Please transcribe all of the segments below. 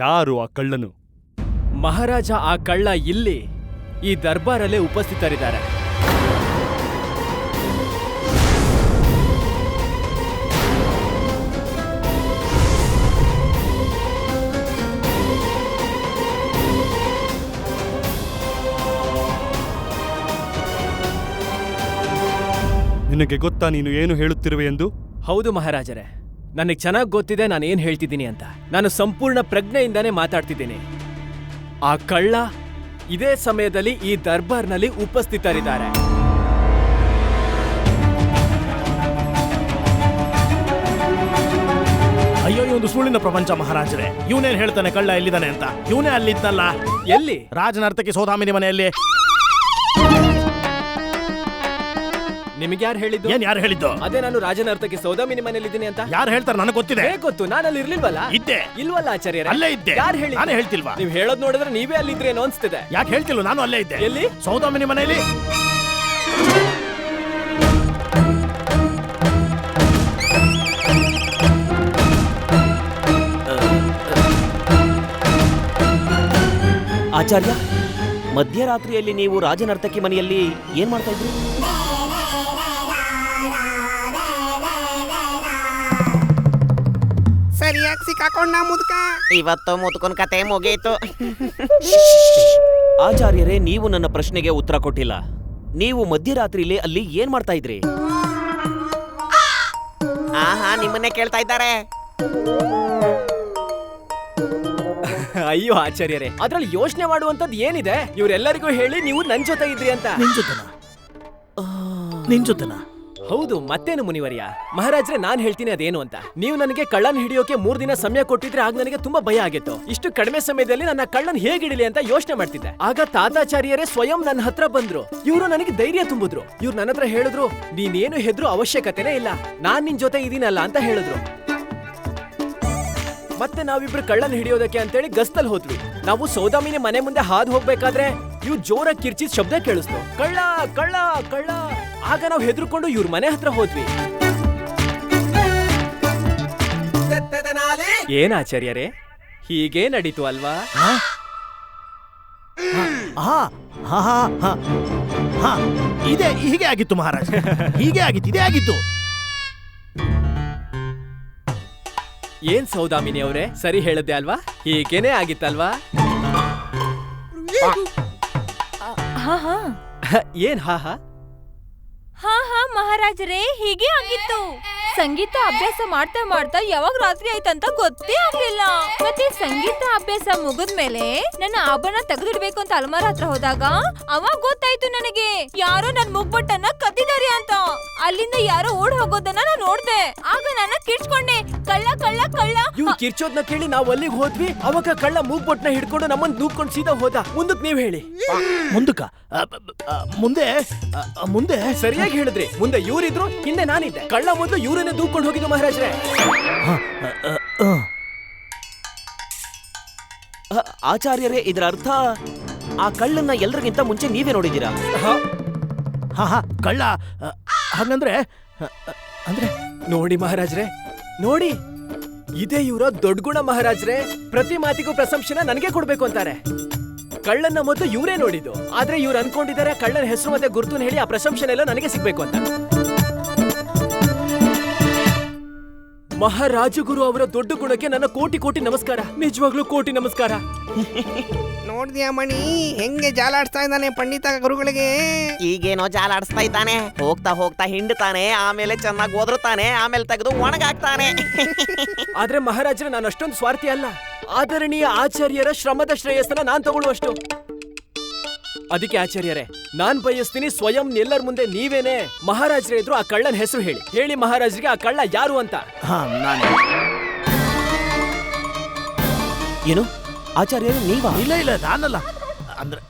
ಯಾರು ಆ ಕಳ್ಳನು? ಮಹಾರಾಜ, ಆ ಕಳ್ಳ ಇಲ್ಲಿ ಈ ದರ್ಬಾರಲ್ಲೇ ಉಪಸ್ಥಿತರಿದ್ದಾರೆ. ನಿನಗೆ ಗೊತ್ತಾ ನೀನು ಏನು ಹೇಳುತ್ತಿರುವೆ ಎಂದು? ಹೌದು ಮಹಾರಾಜರೇ, ನನಗೆ ಚೆನ್ನಾಗಿ ಗೊತ್ತಿದೆ ನಾನು ಏನ್ ಹೇಳ್ತಿದ್ದೀನಿ ಅಂತ. ನಾನು ಸಂಪೂರ್ಣ ಪ್ರಜ್ಞೆಯಿಂದಾನೇ ಮಾತಾಡ್ತಿದ್ದೀನಿ. ಆ ಕಳ್ಳ ಇದೇ ಸಮಯದಲ್ಲಿ ಈ ದರ್ಬಾರ್ನಲ್ಲಿ ಉಪಸ್ಥಿತರಿದ್ದಾರೆ. ಅಯ್ಯೋ, ಒಂದು ಸುಳ್ಳಿನ ಪ್ರಪಂಚ ಮಹಾರಾಜರೇ. ಇವನೇನ್ ಹೇಳ್ತಾನೆ ಕಳ್ಳ ಎಲ್ಲಿದ್ದಾನೆ ಅಂತ? ಇವನೇ ಅಲ್ಲಿದ್ದಲ್ಲ. ಎಲ್ಲಿ? ರಾಜನರ್ತಕಿ ಸೌದಾಮಿನಿ ಮನೆಯಲ್ಲಿ. ನಿಮಗೆ ಯಾರು ಹೇಳಿದ್ದು? ಏನ್ ಯಾರು ಹೇಳಿದ್ದು? ಅದೇ ನಾನು ರಾಜನರ್ತಕಿ ಸೌದಾಮಿನಿ ಮನೆಯಲ್ಲಿದ್ದೀನಿ ಅಂತ. ಯಾರು ಹೇಳ್ತಾರೆ? ನನಗೆ ಗೊತ್ತಿದೆ. ಗೊತ್ತು, ನಾನು ಅಲ್ಲಿ ಇರ್ಲಿಲ್ವಲ್ಲ. ಇದ್ದೆ. ಇಲ್ವಲ್ಲ ಆಚಾರ್ಯರೇ? ಅಲ್ಲೇ ಇದ್ದೆ. ಯಾರು ಹೇಳಿ? ನಾನು ಹೇಳ್ತಿಲ್ವಾ? ನೀವು ಹೇಳೋದ್ ನೋಡಿದ್ರೆ ನೀವೇ ಅಲ್ಲಿದ್ರೇನೋ ಅನ್ಸ್ತಿದೆ. ಯಾಕೆ ಹೇಳ್ತಿಲ್ವ? ನಾನು ಅಲ್ಲೇ ಇದ್ದೆ. ಎಲ್ಲಿ? ಸೌದಾಮಿನಿ ಮನೆಯಲ್ಲಿ. ಆಚಾರ್ಯ, ಮಧ್ಯರಾತ್ರಿಯಲ್ಲಿ ನೀವು ರಾಜನರ್ತಕಿ ಮನೆಯಲ್ಲಿ ಏನ್ ಮಾಡ್ತಾ ಇದ್ರಿ? ಸರಿಯಾಗಿ ಸಿಕ್ಕಾಕೊಂಡ ಮುದುಕ. ಇವತ್ತು ಮುದುಕನ್ ಕತೆ ಮುಗೀತು. ಆಚಾರ್ಯರೇ, ನೀವು ನನ್ನ ಪ್ರಶ್ನೆಗೆ ಉತ್ತರ ಕೊಟ್ಟಿಲ್ಲ. ನೀವು ಮಧ್ಯರಾತ್ರಿಯಲ್ಲಿ ಅಲ್ಲಿ ಏನ್ ಮಾಡ್ತಾ ಇದ್ರಿ? ಆಹಾ, ನಿಮ್ಮನ್ನೇ ಕೇಳ್ತಾ ಇದ್ದಾರೆ. ಅಯ್ಯೋ ಆಚಾರ್ಯರೇ, ಅದ್ರಲ್ಲಿ ಯೋಚನೆ ಮಾಡುವಂತದ್ದು ಏನಿದೆ? ಇವರೆಲ್ಲರಿಗೂ ಹೇಳಿ ನೀವು ನನ್ ಜೊತೆ ಇದ್ರಿ ಅಂತ. ನಿನ್ ಜೊತೆನಾ? ಹೌದು, ಮತ್ತೇನು ಮುನಿವರ್ಯ. ಮಹಾರಾಜ್ರೆ, ನಾನ್ ಹೇಳ್ತೀನಿ ಅದೇನು ಅಂತ. ನೀವು ನನಗೆ ಕಳ್ಳನ್ ಹಿಡಿಯೋಕೆ 3 ದಿನ ಸಮಯ ಕೊಟ್ಟಿದ್ರೆ ಆಗ ನನಗೆ ತುಂಬಾ ಭಯ ಆಗಿತ್ತು. ಇಷ್ಟು ಕಡಿಮೆ ಸಮಯದಲ್ಲಿ ನನ್ನ ಕಳ್ಳನ್ ಹೇಗ್ ಹಿಡಿಲಿ ಅಂತ ಯೋಚನೆ ಮಾಡ್ತಿದ್ದೆ. ಆಗ ತಾತಾಚಾರ್ಯರೇ ಸ್ವಯಂ ನನ್ನ ಹತ್ರ ಬಂದ್ರು. ಇವರು ನನಗೆ ಧೈರ್ಯ ತುಂಬಿದ್ರು. ಇವ್ರು ನನ್ನ ಹತ್ರ ಹೇಳಿದ್ರು, ನೀನೇನು ಹೆದ್ರು ಅವಶ್ಯಕತೆನೇ ಇಲ್ಲ, ನಾನ್ ನಿನ್ ಜೊತೆ ಇದೀನಲ್ಲ ಅಂತ ಹೇಳಿದ್ರು. ಮತ್ತೆ ನಾವಿಬ್ರು ಕಳ್ಳನ್ ಹಿಡಿಯೋದಕ್ಕೆ ಅಂತೇಳಿ ಗಸ್ತಲ್ ಹೋದ್ವಿ. ನಾವು ಸೌದಾಮಿನಿ ಮನೆ ಮುಂದೆ ಹಾದು ಹೋಗ್ಬೇಕಾದ್ರೆ ಇವ್ ಜೋರಾಗಿ ಕಿರ್ಚಿದ ಶಬ್ದ ಕೇಳಿಸ್ತು, ಕಳ್ಳ ಕಳ್ಳ ಕಳ್ಳ. ಆಗ ನಾವು ಹೆದರ್ಕೊಂಡು ಇವ್ರ ಮನೆ ಹತ್ರ ಹೋದ್ವಿ. ಏನ್ ಆಚಾರ್ಯರೇ, ಹೀಗೆ ನಡೀತು ಅಲ್ವಾ? ಇದೇ ಹೀಗೆ ಆಗಿತ್ತು ಮಹಾರಾಜ. ಹೀಗೆ ಆಗಿತ್ತು, ಇದೇ ಆಗಿತ್ತು. ಏನ್ ಸೌದಾಮಿನಿ ಅವರೇ, ಸರಿ ಹೇಳದ್ದೆ ಅಲ್ವಾ? ಹೀಗೇನೆ ಆಗಿತ್ತಲ್ವಾ? ಏನ್ ಹಾ ಹಾ ಹಾ ಮಹಾರಾಜರೇ, ಹೀಗೆ ಆಗಿತ್ತು. ಸಂಗೀತ ಅಭ್ಯಾಸ ಮಾಡ್ತಾ ಮಾಡ್ತಾ ಯಾವಾಗ ರಾತ್ರಿ ಆಯ್ತಂತ ಗೊತ್ತೇ ಆಗ್ಲಿಲ್ಲ. ಮತ್ತೆ ಸಂಗೀತ ಅಭ್ಯಾಸ ಮುಗಿದ್ಮೇಲೆ ನನ್ನ ಆಭರಣ ತೆಗೆದಿಡ್ಬೇಕು ಅಂತ ಅಲ್ಮಾರ ಹತ್ರ ಹೋದಾಗ ಅವಾಗ ಗೊತ್ತಾಯ್ತು ನನಗೆ ಯಾರೋ ನನ್ ಮುಗ್ಬಟ್ಟನ್ನ ಕದ್ದಿದ್ದಾರೆ ಅಂತ. ಅಲ್ಲಿಂದ ಯಾರೋ ಓಡ್ ಹೋಗೋದನ್ನ ನಾನು ನೋಡ್ದೆ. ಆಗ ನನ್ನ ಕಿರ್ಚ್ಕೊಂಡೆ, ಕಳ್ಳ ಕಳ್ಳ ಕಳ್ಳ. ಇವ್ರು ಕಿರ್ಚೋದ್ನ ಕೇಳಿ ನಾವು ಅಲ್ಲಿಗೆ ಹೋದ್ವಿ. ಅವಾಗ ಕಳ್ಳ ಮೂಗ್ಬೊಟ್ನ ಹಿಡ್ಕೊಂಡು ನಮ್ಮನ್ನ ನೂಕ್ಕೊಂಡು ಸೀದಾ ಹೋದ. ಮುಂದಕ್ ನೀವ್ ಹೇಳಿ. ಮುಂದಕ್ಕ? ಮುಂದೆ ಮುಂದೆ ಸರಿಯಾಗಿ ಹೇಳಿದ್ರಿ. ಮುಂದೆ ಇವ್ರಿದ್ರು, ಹಿಂದೆ ನಾನಿದ್ದೆ. ಕಳ್ಳ ಮೊದಲು ಇವ್ರನ್ನೇ ದೂಕೊಂಡು ಹೋಗಿದ್ದು ಮಹಾರಾಜ್ರೆ. ಆಚಾರ್ಯರೇ, ಇದರ ಅರ್ಥ ಆ ಕಳ್ಳನ್ನ ಎಲ್ರಿಗಿಂತ ಮುಂಚೆ ನೀವೇ ನೋಡಿದ್ದೀರಾ? ಕಳ್ಳ ಹಾಗಂದ್ರೆ ಅಂದ್ರೆ ನೋಡಿ ಮಹಾರಾಜ್ರೆ, ನೋಡಿ, ಇದೇ ಇವರ ದೊಡ್ಡ ಗುಣ ಮಹಾರಾಜ್ರೆ. ಪ್ರತಿ ಮಾತಿಗೂ ಪ್ರಶಂಸೆನ ನನಗೆ ಕೊಡ್ಬೇಕು ಅಂತಾರೆ. ಕಳ್ಳನ್ನ ಮೊದಲು ಇವರೇ ನೋಡಿದ್ದು, ಆದ್ರೆ ಇವ್ರು ಅನ್ಕೊಂಡಿದ್ದಾರೆ ಕಳ್ಳನ ಹೆಸರು ಮತ್ತೆ ಗುರುತುನ ಹೇಳಿ ಆ ಪ್ರಶಂಸೆನೆಲ್ಲ ನನಗೆ ಸಿಗ್ಬೇಕು ಅಂತ. ಮಹಾರಾಜಗುರು ಅವರ ದೊಡ್ಡ ಗುಣಕ್ಕೆ ನನ್ನ ಕೋಟಿ ಕೋಟಿ ನಮಸ್ಕಾರ. ನಿಜವಾಗ್ಲೂ ಕೋಟಿ ನಮಸ್ಕಾರ. ನೋಡ್ದ್ಯಾ ಮಣಿ, ಹೆಂಗೆ ಜಾಲಾಡ್ಸ್ತಾ ಇದ್ದಾನೆ ಪಂಡಿತ ಗುರುಗಳಿಗೆ. ಈಗೇನೋ ಜಾಲಾಡಿಸ್ತಾ ಇದ್ದಾನೆ. ಹೋಗ್ತಾ ಹೋಗ್ತಾ ಹಿಂಡ್ತಾನೆ, ಆಮೇಲೆ ಚೆನ್ನಾಗಿ ಓದ್ರುತ್ತಾನೆ, ಆಮೇಲೆ ತೆಗೆದು ಒಣಗಾಕ್ತಾನೆ. ಆದ್ರೆ ಮಹಾರಾಜರ, ನಾನು ಅಷ್ಟೊಂದು ಸ್ವಾರ್ಥಿ ಅಲ್ಲ. ಆದರಣೀಯ ಆಚಾರ್ಯರ ಶ್ರಮದ ಶ್ರೇಯಸ್ಸನ್ನ ನಾನ್ ತಗೊಳ್ಳುವಷ್ಟು. ಅದಕ್ಕೆ ಆಚಾರ್ಯರೇ, ನಾನ್ ಬಯಸ್ತೀನಿ ಸ್ವಯಂ ಎಲ್ಲರ ಮುಂದೆ ನೀವೇನೆ ಮಹಾರಾಜರೇ ಇದ್ರು ಆ ಕಳ್ಳನ ಹೆಸರು ಹೇಳಿ ಮಹಾರಾಜರಿಗೆ ಆ ಕಳ್ಳ ಯಾರು ಅಂತ. ಏನು ಆಚಾರ್ಯರೇ, ನೀವಾ? ಇಲ್ಲ, ನಾನಲ್ಲ. ಅಂದ್ರೆ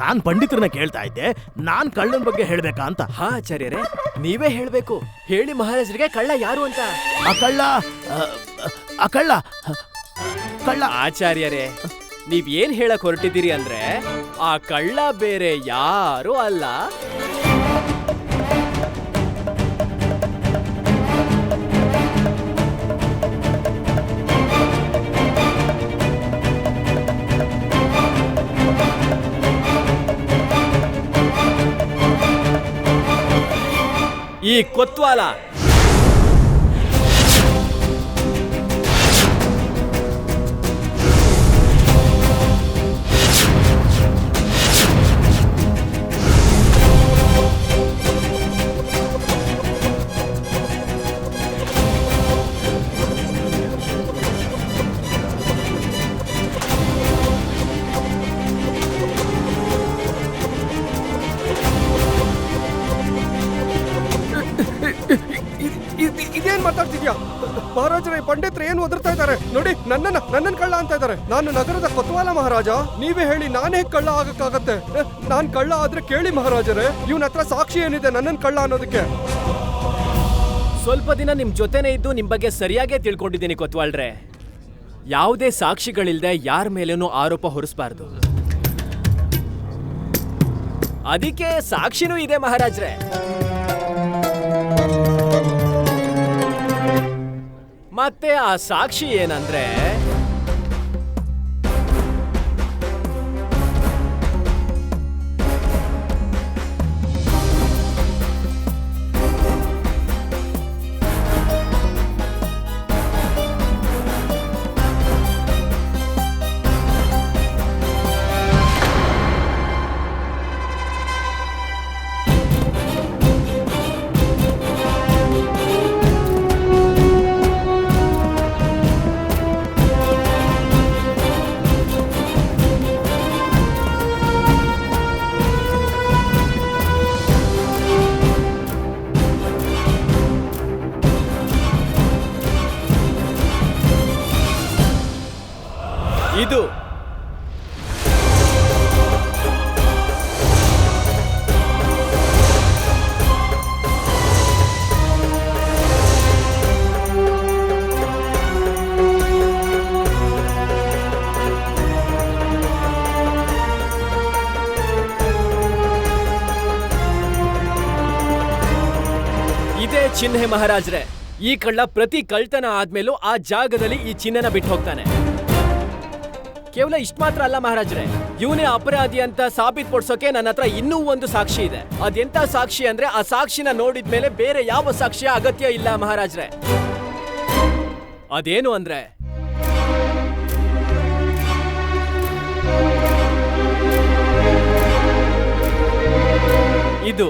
ನಾನ್ ಪಂಡಿತರನ್ನ ಕೇಳ್ತಾ ಇದ್ದೆ, ನಾನ್ ಕಳ್ಳನ ಬಗ್ಗೆ ಹೇಳ್ಬೇಕಾ ಅಂತ. ಹಾ ಆಚಾರ್ಯರೇ, ನೀವೇ ಹೇಳ್ಬೇಕು. ಹೇಳಿ ಮಹಾರಾಜರಿಗೆ ಕಳ್ಳ ಯಾರು ಅಂತ. ಆ ಕಳ್ಳ ಆಚಾರ್ಯರೇ, ನೀವ್ ಏನ್ ಹೇಳಕ್ ಹೊರಟಿದ್ದೀರಿ ಅಂದ್ರೆ ಆ ಕಳ್ಳ ಬೇರೆ ಯಾರು ಅಲ್ಲ, ಕೊತ್ವಾಲ. ಇದೇನ್ ಮಾತಾಡ್ತಿದ್ಯಾ ಮಹಾರಾಜರೇ? ಪಂಡಿತ್ರು ಏನು ಒದರ್ತಾ ಇದ್ದಾರೆ ನೋಡಿ. ನನ್ನನ್ ಕಳ್ಳ ಅಂತ ಇದ್ದಾರೆ. ನಾನು ನಗರದ ಕೊತ್ವಾಲ ಮಹಾರಾಜ. ನೀವೇ ಹೇಳಿ, ನಾನೇ ಕಳ್ಳ ಆಗಕ್ಕಾಗತ್ತೆ? ನಾನ್ ಕಳ್ಳ ಆದ್ರೆ ಕೇಳಿ ಮಹಾರಾಜರೇ, ಇವನ ಹತ್ರ ಸಾಕ್ಷಿ ಏನಿದೆ ನನ್ನನ್ ಕಳ್ಳ ಅನ್ನೋದಕ್ಕೆ? ಸ್ವಲ್ಪ ದಿನ ನಿಮ್ ಜೊತೆನೆ ಇದ್ದು ನಿಮ್ ಬಗ್ಗೆ ಸರಿಯಾಗೇ ತಿಳ್ಕೊಂಡಿದ್ದೀನಿ ಕೊತ್ವಾಲ್ರೆ. ಯಾವುದೇ ಸಾಕ್ಷಿಗಳಿಲ್ದೆ ಯಾರ ಮೇಲೇನೂ ಆರೋಪ ಹೊರಿಸಬಾರ್ದು. ಅದಕ್ಕೆ ಸಾಕ್ಷಿನೂ ಇದೆ ಮಹಾರಾಜ್ರೆ. ಮತ್ತೆ ಆ ಸಾಕ್ಷಿ ಏನಂದ್ರೆ, ಇದು ಇದೇ ಚಿಹ್ನೆ ಮಹಾರಾಜ್ರೆ. ಈ ಕಳ್ಳ ಪ್ರತಿ ಕಳ್ತನ ಆದ್ಮೇಲೂ ಆ ಜಾಗದಲ್ಲಿ ಈ ಚಿಹ್ನೆನ ಬಿಟ್ಟು ಹೋಗ್ತಾನೆ. ಕೇವಲ ಇಷ್ಟ ಮಾತ್ರ ಅಲ್ಲ ಮಹಾರಾಜ್ರೆ, ಇವನೇ ಅಪರಾಧಿ ಅಂತ ಸಾಬೀತುಪಡಿಸೋಕೆ ನನ್ನ ಹತ್ರ ಇನ್ನೂ ಒಂದು ಸಾಕ್ಷಿ ಇದೆ. ಅದೆಂತ ಸಾಕ್ಷಿ ಅಂದ್ರೆ, ಆ ಸಾಕ್ಷಿನ ನೋಡಿದ್ಮೇಲೆ ಬೇರೆ ಯಾವ ಸಾಕ್ಷಿಯ ಅಗತ್ಯ ಇಲ್ಲ ಮಹಾರಾಜ್ರೆ. ಅದೇನು ಅಂದ್ರೆ, ಇದು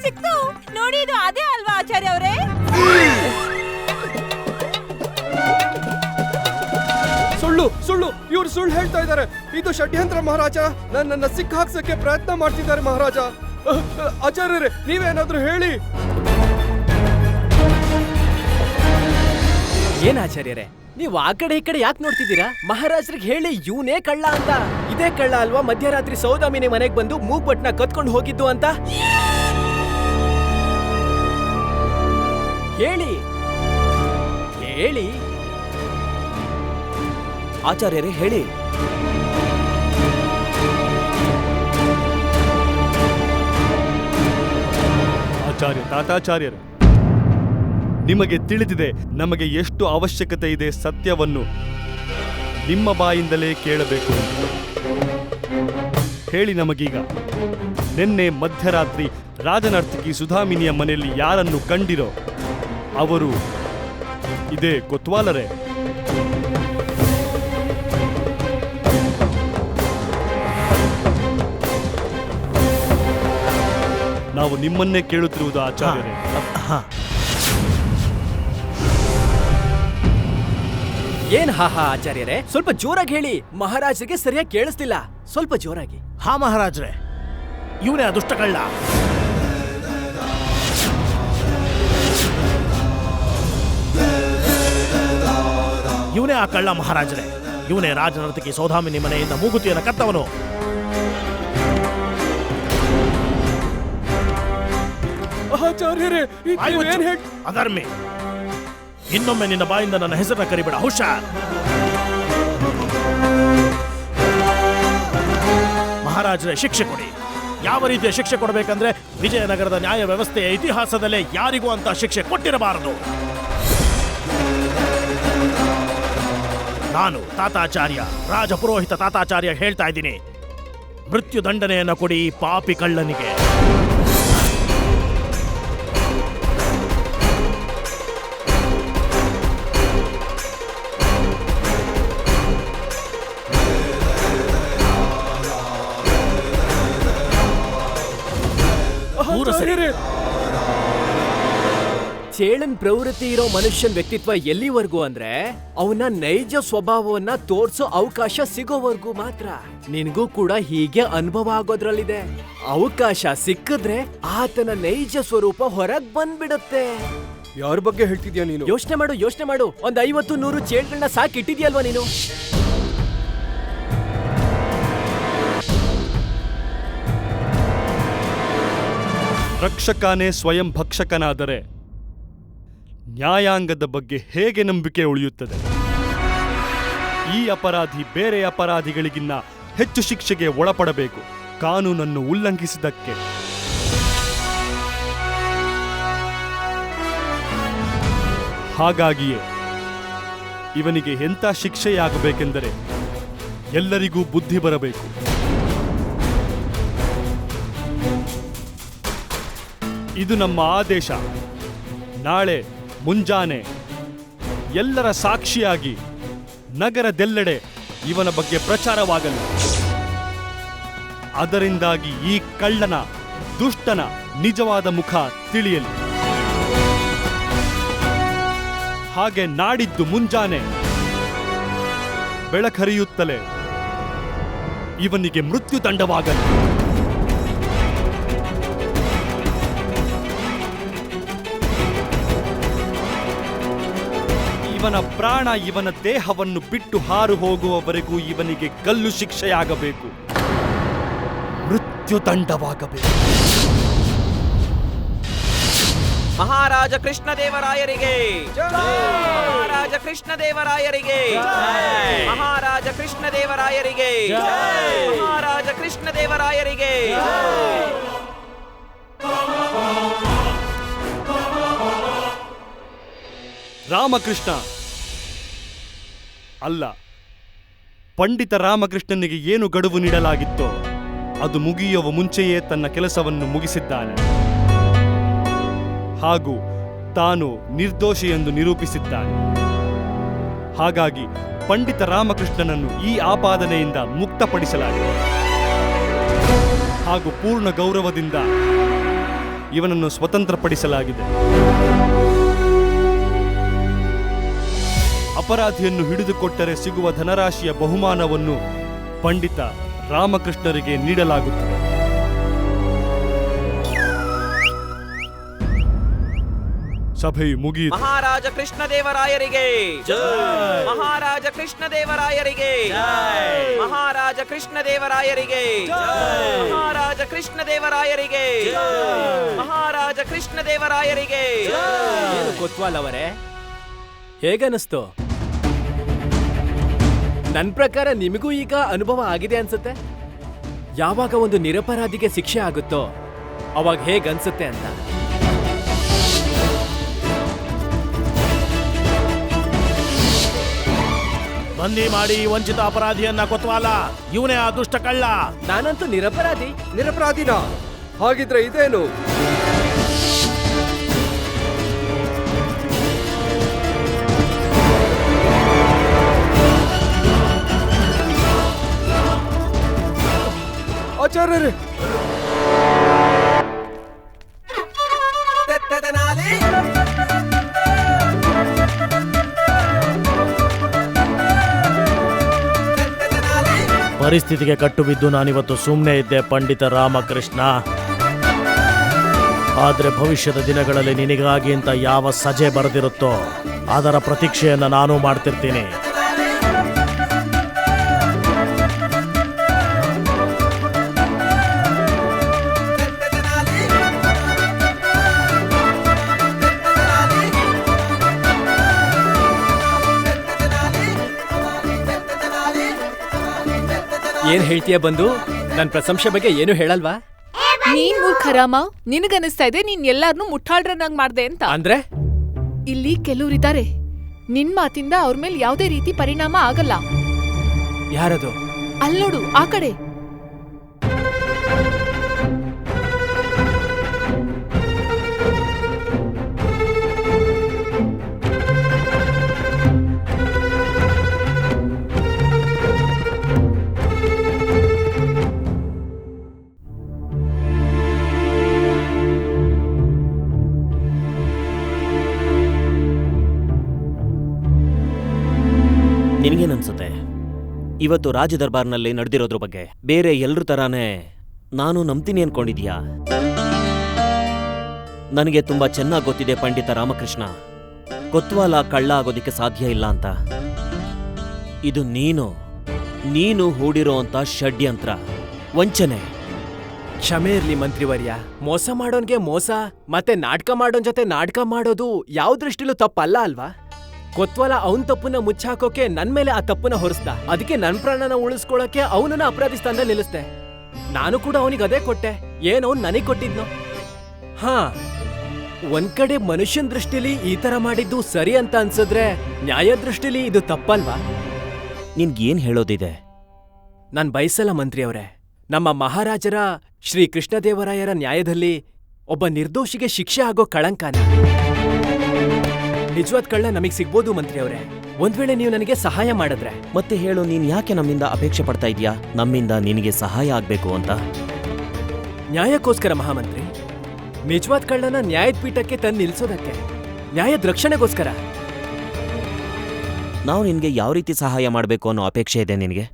ಸಿಕ್ತು ನೋಡಿ. ಇದು ಅದೇ ಅಲ್ವಾ ಆಚಾರ್ಯ ಅವರೇ? ಸುಳ್ಳು ಸುಳ್ಳು, ಇವ್ರು ಸುಳ್ಳು ಹೇಳ್ತಾ ಇದ್ದಾರೆ. ಇದು ಷಡ್ಯಂತ್ರ ಮಹಾರಾಜ. ನನ್ನನ್ನ ಸಿಕ್ಕ ಹಾಕ್ಸಕ್ಕೆ ಪ್ರಯತ್ನ ಮಾಡ್ತಿದ್ದಾರೆ ಮಹಾರಾಜ. ಆಚಾರ್ಯರೇ, ನೀವೇನಾದ್ರೂ ಹೇಳಿ. ಏನ್ ಆಚಾರ್ಯರೇ, ನೀವು ಆ ಕಡೆ ಈ ಕಡೆ ಯಾಕೆ ನೋಡ್ತಿದ್ದೀರಾ? ಮಹಾರಾಜ್ರಿಗೆ ಹೇಳಿ ಇವನೇ ಕಳ್ಳ ಅಂತ. ಇದೇ ಕಳ್ಳ ಅಲ್ವಾ ಮಧ್ಯರಾತ್ರಿ ಸೌದಾಮಿನಿ ಮನೆಗೆ ಬಂದು ಮೂಗ್ಬಟ್ನ ಕತ್ಕೊಂಡು ಹೋಗಿದ್ದು ಅಂತ? ಹೇಳಿ ಹೇಳಿ ಆಚಾರ್ಯರೇ, ಹೇಳಿ. ಆಚಾರ್ಯ ತಾತಾಚಾರ್ಯರೇ, ನಿಮಗೆ ತಿಳಿದಿದೆ ನಮಗೆ ಎಷ್ಟು ಅವಶ್ಯಕತೆ ಇದೆ ಸತ್ಯವನ್ನು ನಿಮ್ಮ ಬಾಯಿಂದಲೇ ಕೇಳಬೇಕು. ಹೇಳಿ ನಮಗೀಗ, ನಿನ್ನೆ ಮಧ್ಯರಾತ್ರಿ ರಾಜನರ್ತಕಿ ಸುಧಾಮಿನಿಯ ಮನೆಯಲ್ಲಿ ಯಾರನ್ನು ಕಂಡಿರೋ ಅವರು ಇದೇ ಕೊತ್ವಾಲರೇ? ನಾವು ನಿಮ್ಮನ್ನೇ ಕೇಳುತ್ತಿರುವುದು ಆಚಾರ್ಯರೇ. ಏನ್ ಹಾ ಆಚಾರ್ಯರೇ, ಸ್ವಲ್ಪ ಜೋರಾಗಿ ಹೇಳಿ. ಮಹಾರಾಜರಿಗೆ ಸರಿಯಾಗಿ ಕೇಳಿಸ್ತಿಲ್ಲ. ಸ್ವಲ್ಪ ಜೋರಾಗಿ. ಹಾ ಮಹಾರಾಜ್ರೆ, ಇವನೇ ಆ ದುಷ್ಟ ಕಳ್ಳ. ಇವನೇ ಆ ಕಳ್ಳ ಮಹಾರಾಜರೇ. ಇವನೇ ರಾಜನರ್ತಕಿ ಸೌದಾಮಿನಿ ಮನೆಯಿಂದ ಮೂಗುತಿಯನ್ನು ಕತ್ತವನು. ಆಚಾರ್ಯರೇ, ಏನ್ ಹೇಳಿ ಅಧರ್ಮಿ, ಇನ್ನೊಮ್ಮೆ ನಿನ್ನ ಬಾಯಿಂದ ನನ್ನ ಹೆಸರನ್ನ ಕರಿಬೇಡ. ಹುಷಾರ್. ಮಹಾರಾಜರೇ, ಶಿಕ್ಷೆ ಕೊಡಿ. ಯಾವ ರೀತಿಯ ಶಿಕ್ಷೆ ಕೊಡಬೇಕಂದ್ರೆ ವಿಜಯನಗರದ ನ್ಯಾಯ ವ್ಯವಸ್ಥೆಯ ಇತಿಹಾಸದಲ್ಲೇ ಯಾರಿಗೂ ಅಂತ ಶಿಕ್ಷೆ ಕೊಟ್ಟಿರಬಾರದು. ನಾನು ತಾತಾಚಾರ್ಯ, ರಾಜಪುರೋಹಿತ ತಾತಾಚಾರ್ಯ ಹೇಳ್ತಾ ಇದ್ದೀನಿ, ಮೃತ್ಯು ದಂಡನೆಯನ್ನು ಕೊಡಿ ಈ ಪಾಪಿ ಕಳ್ಳನಿಗೆ. ಚೇಳನ್ ಪ್ರವೃತ್ತಿ ಇರೋ ಮನುಷ್ಯನ್ ವ್ಯಕ್ತಿತ್ವ ಎಲ್ಲಿವರೆಗೂ ಅಂದ್ರೆ ಅವನ ನೈಜ ಸ್ವಭಾವವನ್ನ ತೋರ್ಸೋ ಅವಕಾಶ ಸಿಗೋವರೆಗೂ ಮಾತ್ರ. ನಿನ್ಗೂ ಕೂಡ ಹೀಗೆ ಅನುಭವ ಆಗೋದ್ರಲ್ಲಿದೆ. ಅವಕಾಶ ಸಿಕ್ಕಿದ್ರೆ ಆತನ ನೈಜ ಸ್ವರೂಪ ಹೊರಗ್ ಬಂದ್ಬಿಡುತ್ತೆ. ಯಾರ ಬಗ್ಗೆ ಹೇಳ್ತಿದ್ಯಾ ನೀನು? ಯೋಚನೆ ಮಾಡು. ಒಂದ್ 50-100 ಚೇಳ್ಗಳನ್ನ ಸಾಕಿಟ್ಟಿದ್ಯಲ್ವಾ ನೀನು? ರಕ್ಷಕನೇ ಸ್ವಯಂ ಭಕ್ಷಕನಾದರೆ ನ್ಯಾಯಾಂಗದ ಬಗ್ಗೆ ಹೇಗೆ ನಂಬಿಕೆ ಉಳಿಯುತ್ತದೆ? ಈ ಅಪರಾಧಿ ಬೇರೆ ಅಪರಾಧಿಗಳಿಗಿನ್ನ ಹೆಚ್ಚು ಶಿಕ್ಷೆಗೆ ಒಳಪಡಬೇಕು, ಕಾನೂನನ್ನು ಉಲ್ಲಂಘಿಸಿದ್ದಕ್ಕೆ. ಹಾಗಾಗಿಯೇ ಇವನಿಗೆ ಎಂಥ ಶಿಕ್ಷೆಯಾಗಬೇಕೆಂದರೆ ಎಲ್ಲರಿಗೂ ಬುದ್ಧಿ ಬರಬೇಕು. ಇದು ನಮ್ಮ ಆದೇಶ. ನಾಳೆ ಮುಂಜಾನೆ ಎಲ್ಲರ ಸಾಕ್ಷಿಯಾಗಿ ನಗರದೆಲ್ಲೆಡೆ ಇವನ ಬಗ್ಗೆ ಪ್ರಚಾರವಾಗಲಿ. ಅದರಿಂದಾಗಿ ಈ ಕಳ್ಳನ, ದುಷ್ಟನ ನಿಜವಾದ ಮುಖ ತಿಳಿಯಲಿ. ಹಾಗೆ ನಾಡಿದ್ದು ಮುಂಜಾನೆ ಬೆಳಕರಿಯುತ್ತಲೇ ಇವನಿಗೆ ಮೃತ್ಯುದಂಡವಾಗಲಿ. ಇವನ ಪ್ರಾಣ ಇವನ ದೇಹವನ್ನು ಬಿಟ್ಟು ಹಾರು ಹೋಗುವವರೆಗೂ ಇವನಿಗೆ ಗಲ್ಲು ಶಿಕ್ಷೆಯಾಗಬೇಕು, ಮೃತ್ಯುದಂಡವಾಗಬೇಕು. ಮಹಾರಾಜ ಕೃಷ್ಣದೇವರಾಯರಿಗೆ, ಮಹಾರಾಜ ಕೃಷ್ಣದೇವರಾಯರಿಗೆ, ಮಹಾರಾಜ ಕೃಷ್ಣದೇವರಾಯರಿಗೆ, ಮಹಾರಾಜ ಕೃಷ್ಣದೇವರಾಯರಿಗೆ. ರಾಮಕೃಷ್ಣ ಅಲ್ಲ, ಪಂಡಿತ ರಾಮಕೃಷ್ಣನಿಗೆ ಏನು ಗಡುವು ನೀಡಲಾಗಿತ್ತೋ ಅದು ಮುಗಿಯುವ ಮುಂಚೆಯೇ ತನ್ನ ಕೆಲಸವನ್ನು ಮುಗಿಸಿದ್ದಾನೆ ಹಾಗೂ ತಾನು ನಿರ್ದೋಷಿ ಎಂದು ನಿರೂಪಿಸಿದ್ದಾನೆ. ಹಾಗಾಗಿ ಪಂಡಿತ ರಾಮಕೃಷ್ಣನನ್ನು ಈ ಆಪಾದನೆಯಿಂದ ಮುಕ್ತಪಡಿಸಲಾಗಿದೆ ಹಾಗೂ ಪೂರ್ಣ ಗೌರವದಿಂದ ಇವನನ್ನು ಸ್ವತಂತ್ರಪಡಿಸಲಾಗಿದೆ. ಅಪರಾಧಿಯನ್ನು ಹಿಡಿದುಕೊಟ್ಟರೆ ಸಿಗುವ ಧನರಾಶಿಯ ಬಹುಮಾನವನ್ನು ಪಂಡಿತ ರಾಮಕೃಷ್ಣರಿಗೆ ನೀಡಲಾಗುತ್ತದೆ. ಸಭೆಯು ಮುಗಿಯಿತು. ಮಹಾರಾಜ ಕೃಷ್ಣದೇವರಾಯರಿಗೆ, ಮಹಾರಾಜ ಕೃಷ್ಣದೇವರಾಯರಿಗೆ, ಮಹಾರಾಜ ಕೃಷ್ಣದೇವರಾಯರಿಗೆ, ಮಹಾರಾಜ ಕೃಷ್ಣದೇವರಾಯರಿಗೆ, ಮಹಾರಾಜ ಕೃಷ್ಣದೇವರಾಯರಿಗೆ. ಏನು ಕೊತ್ವಾಲ್ ಅವರೇ, ಹೇಗನ್ನಿಸ್ತು? ನನ್ ಪ್ರಕಾರ ನಿಮಗೂ ಈಗ ಅನುಭವ ಆಗಿದೆ ಅನ್ಸುತ್ತೆ. ಯಾವಾಗ ಒಂದು ನಿರಪರಾಧಿಗೆ ಶಿಕ್ಷೆ ಆಗುತ್ತೋ ಅವಾಗ ಹೇಗನ್ಸುತ್ತೆ ಅಂತ. ಬಂದಿ ಮಾಡಿ ವಂಚಿತ ಅಪರಾಧಿಯನ್ನ ಕೊತ್ವಾಲ, ಇವನೇ ಆ ದುಷ್ಟ ಕಳ್ಳ. ನಾನಂತೂ ನಿರಪರಾಧಿ. ನಿರಪರಾಧಿನ? ಹಾಗಿದ್ರೆ ಇದೇನು? ಆಚಾರ್ಯರೇ, ಪರಿಸ್ಥಿತಿಗೆ ಕಟ್ಟು ಬಿದ್ದು ನಾನಿವತ್ತು ಸುಮ್ಮನೆ ಇದ್ದೆ ಪಂಡಿತ ರಾಮಕೃಷ್ಣ. ಆದ್ರೆ ಭವಿಷ್ಯದ ದಿನಗಳಲ್ಲಿ ನಿನಗಾಗಿ ಅಂತ ಯಾವ ಸಜೆ ಬರೆದಿರುತ್ತೋ ಅದರ ಪ್ರತೀಕ್ಷೆಯನ್ನ ನಾನು ಮಾಡ್ತಿರ್ತೀನಿ. ಏನ್ ಹೇಳ್ತೀಯ ಬಂದು? ನನ್ ಪ್ರಶಂಸೆ ಬಗ್ಗೆ ಏನು ಹೇಳಲ್ವಾ? ನೀನ್ ಮೂರ್ಖ ರಾಮ, ನಿನಗನಿಸ್ತಾ ಇದೆ ನೀನ್ ಎಲ್ಲಾರ್ನೂ ಮುಟ್ಟಾಳ್ರನ್ನಾಗ್ ಮಾಡ್ದೆ ಅಂತ. ಅಂದ್ರೆ ಇಲ್ಲಿ ಕೆಲವ್ರಿದ್ದಾರೆ, ನಿನ್ ಮಾತಿಂದ ಅವ್ರ ಮೇಲೆ ಯಾವ್ದೇ ರೀತಿ ಪರಿಣಾಮ ಆಗಲ್ಲ. ಯಾರದು? ಅಲ್ಲೋಡು ಆ ಕಡೆ. ನಿನಗೇನನ್ಸುತ್ತೆ ಇವತ್ತು ರಾಜ ದರ್ಬಾರ್ನಲ್ಲಿ ನಡೆದಿರೋದ್ರ ಬಗ್ಗೆ? ಬೇರೆ ಎಲ್ರ ತರಾನೇ ನಾನು ನಂಬ್ತೀನಿ ಅನ್ಕೊಂಡಿದ್ಯಾ? ನನಗೆ ತುಂಬಾ ಚೆನ್ನಾಗಿ ಗೊತ್ತಿದೆ ಪಂಡಿತ ರಾಮಕೃಷ್ಣ, ಕೊತ್ವಾಲ ಕಳ್ಳ ಆಗೋದಿಕ್ಕೆ ಸಾಧ್ಯ ಇಲ್ಲ ಅಂತ. ಇದು ನೀನು ಹೂಡಿರೋ ಅಂತ ಷಡ್ಯಂತ್ರ, ವಂಚನೆ. ಕ್ಷಮೆ ಇರ್ಲಿ ಮಂತ್ರಿವರ್ಯ, ಮೋಸ ಮಾಡೋನ್ಗೆ ಮೋಸ ಮತ್ತೆ ನಾಟಕ ಮಾಡೋನ್ ಜೊತೆ ನಾಟಕ ಮಾಡೋದು ಯಾವ ದೃಷ್ಟಿಲೂ ತಪ್ಪಲ್ಲ ಅಲ್ವಾ? ಕೊತ್ವಾಲ ಅವನ್ ತಪ್ಪನ್ನ ಮುಚ್ಚಾಕೋಕೆ ನನ್ ಮೇಲೆ ಆ ತಪ್ಪನ್ನ ಹೊರಿಸ್ದ, ಅದಕ್ಕೆ ನನ್ ಪ್ರಾಣನ ಉಳಿಸ್ಕೊಳಕ್ಕೆ ಅವನನ್ನ ಅಪರಾಧಿ ಸ್ಥಾನದಲ್ಲಿ ನಿಲ್ಲಿಸ್ದೆ. ನಾನು ಕೂಡ ಅವನಿಗೆ ಅದೇ ಕೊಟ್ಟೆ, ಏನ್ ಅವ್ನ್ ನನಗ್ ಕೊಟ್ಟಿದ್ನೋ. ಹಾ, ಒಂದ್ ಕಡೆ ಮನುಷ್ಯನ್ ದೃಷ್ಟಿಲಿ ಈ ತರ ಮಾಡಿದ್ದು ಸರಿ ಅಂತ ಅನ್ಸಿದ್ರೆ, ನ್ಯಾಯ ದೃಷ್ಟಿಲಿ ಇದು ತಪ್ಪಲ್ವಾ? ನಿನ್ಗೇನ್ ಹೇಳೋದಿದೆ? ನಾನ್ ಬಯಸಲ್ಲ ಮಂತ್ರಿ ಅವರೇ, ನಮ್ಮ ಮಹಾರಾಜರ ಶ್ರೀ ಕೃಷ್ಣದೇವರಾಯರ ನ್ಯಾಯದಲ್ಲಿ ಒಬ್ಬ ನಿರ್ದೋಷಿಗೆ ಶಿಕ್ಷೆ ಆಗೋ ಕಳಂಕನ. ನಿಜವಾದ ಕಳ್ಳ ನಮಗ್ ಸಿಗ್ಬೋದು ಮಂತ್ರಿ ಅವರೇ, ಒಂದ್ ವೇಳೆ ನೀವು ನನಗೆ ಸಹಾಯ ಮಾಡಿದ್ರೆ. ಮತ್ತೆ ಹೇಳು, ನೀನ್ ಯಾಕೆ ನಮ್ಮಿಂದ ಅಪೇಕ್ಷೆ ಪಡ್ತಾ ಇದೀಯಾ? ನಮ್ಮಿಂದ ನಿನಗೆ ಸಹಾಯ ಆಗ್ಬೇಕು ಅಂತ? ನ್ಯಾಯಕ್ಕೋಸ್ಕರ ಮಹಾಮಂತ್ರಿ, ನಿಜವಾದ ಕಳ್ಳನ ನ್ಯಾಯದ ಪೀಠಕ್ಕೆ ತಂದು ನಿಲ್ಸೋದಕ್ಕೆ, ನ್ಯಾಯದ ರಕ್ಷಣೆಗೋಸ್ಕರ. ನಾವು ನಿನ್ಗೆ ಯಾವ ರೀತಿ ಸಹಾಯ ಮಾಡ್ಬೇಕು ಅನ್ನೋ ಅಪೇಕ್ಷೆ ಇದೆ ನಿನಗೆ?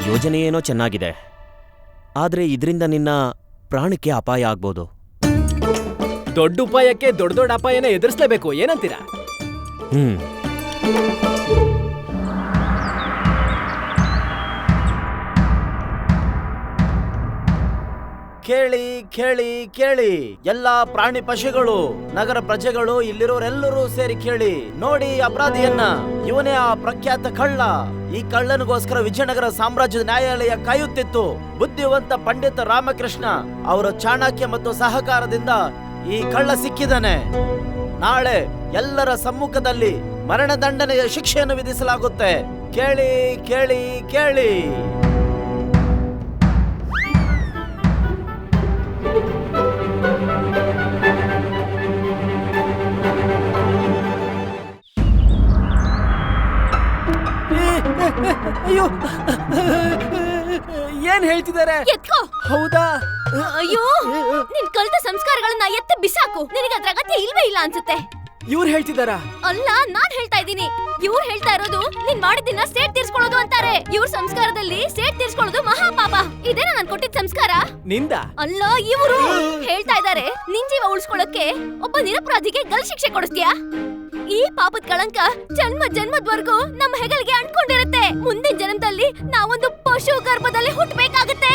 ಯೋಜನೆ ಏನೋ ಚೆನ್ನಾಗಿದೆ, ಆದ್ರೆ ಇದರಿಂದ ನಿನ್ನ ಪ್ರಾಣಕ್ಕೆ ಅಪಾಯ ಆಗ್ಬೋದು. ದೊಡ್ಡ ಉಪಾಯಕ್ಕೆ ದೊಡ್ಡ ಅಪಾಯನ ಎದುರಿಸಲೇಬೇಕು, ಏನಂತೀರಾ? ಕೇಳಿ ಕೇಳಿ ಕೇಳಿ, ಎಲ್ಲಾ ಪ್ರಾಣಿ ಪಶುಗಳು, ನಗರ ಪ್ರಜೆಗಳು, ಇಲ್ಲಿರೋರೆಲ್ಲರೂ ಸೇರಿ ಕೇಳಿ. ನೋಡಿ ಅಪರಾಧಿಯನ್ನ, ಇವನೇ ಆ ಪ್ರಖ್ಯಾತ ಕಳ್ಳ. ಈ ಕಳ್ಳನಿಗೋಸ್ಕರ ವಿಜಯನಗರ ಸಾಮ್ರಾಜ್ಯದ ನ್ಯಾಯಾಲಯ ಕಾಯುತ್ತಿತ್ತು. ಬುದ್ಧಿವಂತ ಪಂಡಿತ ರಾಮಕೃಷ್ಣ ಅವರ ಚಾಣಕ್ಯ ಮತ್ತು ಸಹಕಾರದಿಂದ ಈ ಕಳ್ಳ ಸಿಕ್ಕಿದ್ದಾನೆ. ನಾಳೆ ಎಲ್ಲರ ಸಮ್ಮುಖದಲ್ಲಿ ಮರಣದಂಡನೆಯ ಶಿಕ್ಷೆಯನ್ನು ವಿಧಿಸಲಾಗುತ್ತೆ. ಕೇಳಿ ಕೇಳಿ ಕೇಳಿ. ಅಯ್ಯೋ, ಏನ್ ಹೇಳ್ತಿದ್ದಾರೆ? ಎತ್ಕೋ. ಹೌದಾ? ಅಯ್ಯೋ, ನಿನ್ ಕಲಿತ ಸಂಸ್ಕಾರಗಳನ್ನ ಎತ್ತಿ ಬಿಸಾಕು. ನಿನಗೆ ಅದ್ರ ಅಗತ್ಯ ಇಲ್ವೇ ಇಲ್ಲ ಅನ್ಸುತ್ತೆ. ಇವ್ರು ಹೇಳ್ತಿದಾರಾ? ಅಲ್ಲ, ನಾನ್ ಹೇಳ್ತಾ ಇದ್ದೀನಿ. ಇವ್ರು ಹೇಳ್ತಾ ಇರೋದು ನೀನ್ ಮಾಡಿದ್ದನ್ನ ಸೇಟ್ ತೀರ್ಸ್ಕೊಳ್ಳೋದು ಅಂತಾರೆ. ಇವ್ರ ಸಂಸ್ಕಾರದಲ್ಲಿ ಸೇಟ್ ತೀರ್ಸ್ಕೊಳ್ಳೋದು ಮಹಾಪಾಪ. ಇದೇನಾ ನಾನ್ ಕೊಟ್ಟಿದ್ದ ಸಂಸ್ಕಾರ? ನಿಂದ ಅಲ್ಲ, ಇವರು ಹೇಳ್ತಾ ಇದ್ದಾರೆ ನಿನ್ ಜೀವ ಉಳಿಸ್ಕೊಳ್ಳೋಕೆ ಒಬ್ಬ ನಿರಪರಾಧಿಗೆ ಗಲ್ ಶಿಕ್ಷೆ ಕೊಡಿಸ್ತೀಯಾ? ಈ ಪಾಪದ ಕಳಂಕ ಜನ್ಮ ಜನ್ಮದ್ವರೆಗೂ ನಮ್ಮ ಹೆಗಲಿಗೆ ಅಂಟ್ಕೊಂಡಿರುತ್ತೆ. ಮುಂದಿನ ಜನ್ಮದಲ್ಲಿ ನಾವೊಂದು ಪಶು ಗರ್ಭದಲ್ಲಿ ಹುಟ್ಟಬೇಕಾಗತ್ತೆ.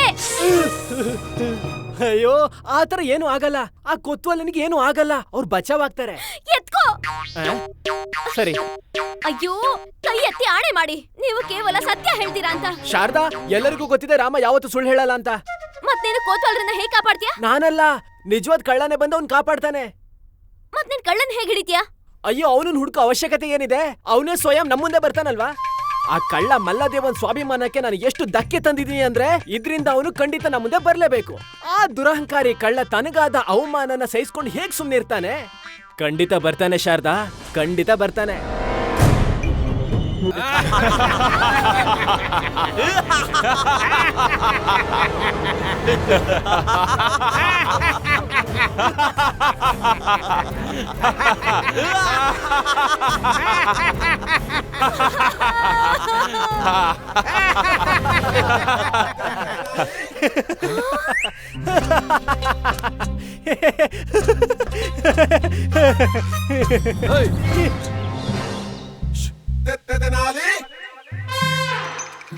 ಅಯ್ಯೋ, ಆತರ ಏನು ಆಗಲ್ಲ. ಆ ಕೊತ್ವಾಲನಿಗೆ ಏನು ಆಗಲ್ಲ, ಅವ್ರು ಬಚಾವಾಗ್ತಾರೆ. ಎತ್ಕೋ. ಸರಿ. ಅಯ್ಯೋ, ಕೈ ಎತ್ತಿ ಆಣೆ ಮಾಡಿ, ನೀವು ಕೇವಲ ಸತ್ಯ ಹೇಳ್ತೀರಾ ಅಂತ. ಶಾರದಾ, ಎಲ್ಲರಿಗೂ ಗೊತ್ತಿದೆ ರಾಮ ಯಾವತ್ತು ಸುಳ್ಳು ಹೇಳಲ್ಲ ಅಂತ. ಮತ್ ನೀನು ಕೋತ್ವಾಲರನ್ನ ಹೇಗ್ ಕಾಪಾಡ್ತೀಯಾ? ನಾನಲ್ಲ, ನಿಜವಾದ ಕಳ್ಳನೇ ಬಂದು ಅವ್ನ್ ಕಾಪಾಡ್ತಾನೆ. ಮತ್ ನೀನ್ ಕಳ್ಳನ್ ಹೇಗ್ ಹಿಡಿತೀಯಾ? ಅಯ್ಯೋ, ಅವನನ್ನ ಹುಡುಕೋ ಅವಶ್ಯಕತೆ ಏನಿದೆ? ಅವನೇ ಸ್ವಯಂ ನಮ್ಮ ಮುಂದೆ ಬರ್ತಾನಲ್ವಾ? ಆ ಕಳ್ಳ ಮಲ್ಲದೇವನ್ ಸ್ವಾಭಿಮಾನಕ್ಕೆ ನಾನು ಎಷ್ಟು ಧಕ್ಕೆ ತಂದಿದ್ದೀನಿ ಅಂದ್ರೆ, ಇದ್ರಿಂದ ಅವನು ಖಂಡಿತ ನಮ್ಮ ಮುಂದೆ ಬರ್ಲೇಬೇಕು. ಆ ದುರಹಂಕಾರಿ ಕಳ್ಳ ತನಗಾದ ಅವಮಾನನ ಸಹಿಸ್ಕೊಂಡು ಹೇಗ್ ಸುಮ್ನೆ ಇರ್ತಾನೆ? ಖಂಡಿತ ಬರ್ತಾನೆ ಶಾರದಾ, ಖಂಡಿತ ಬರ್ತಾನೆ.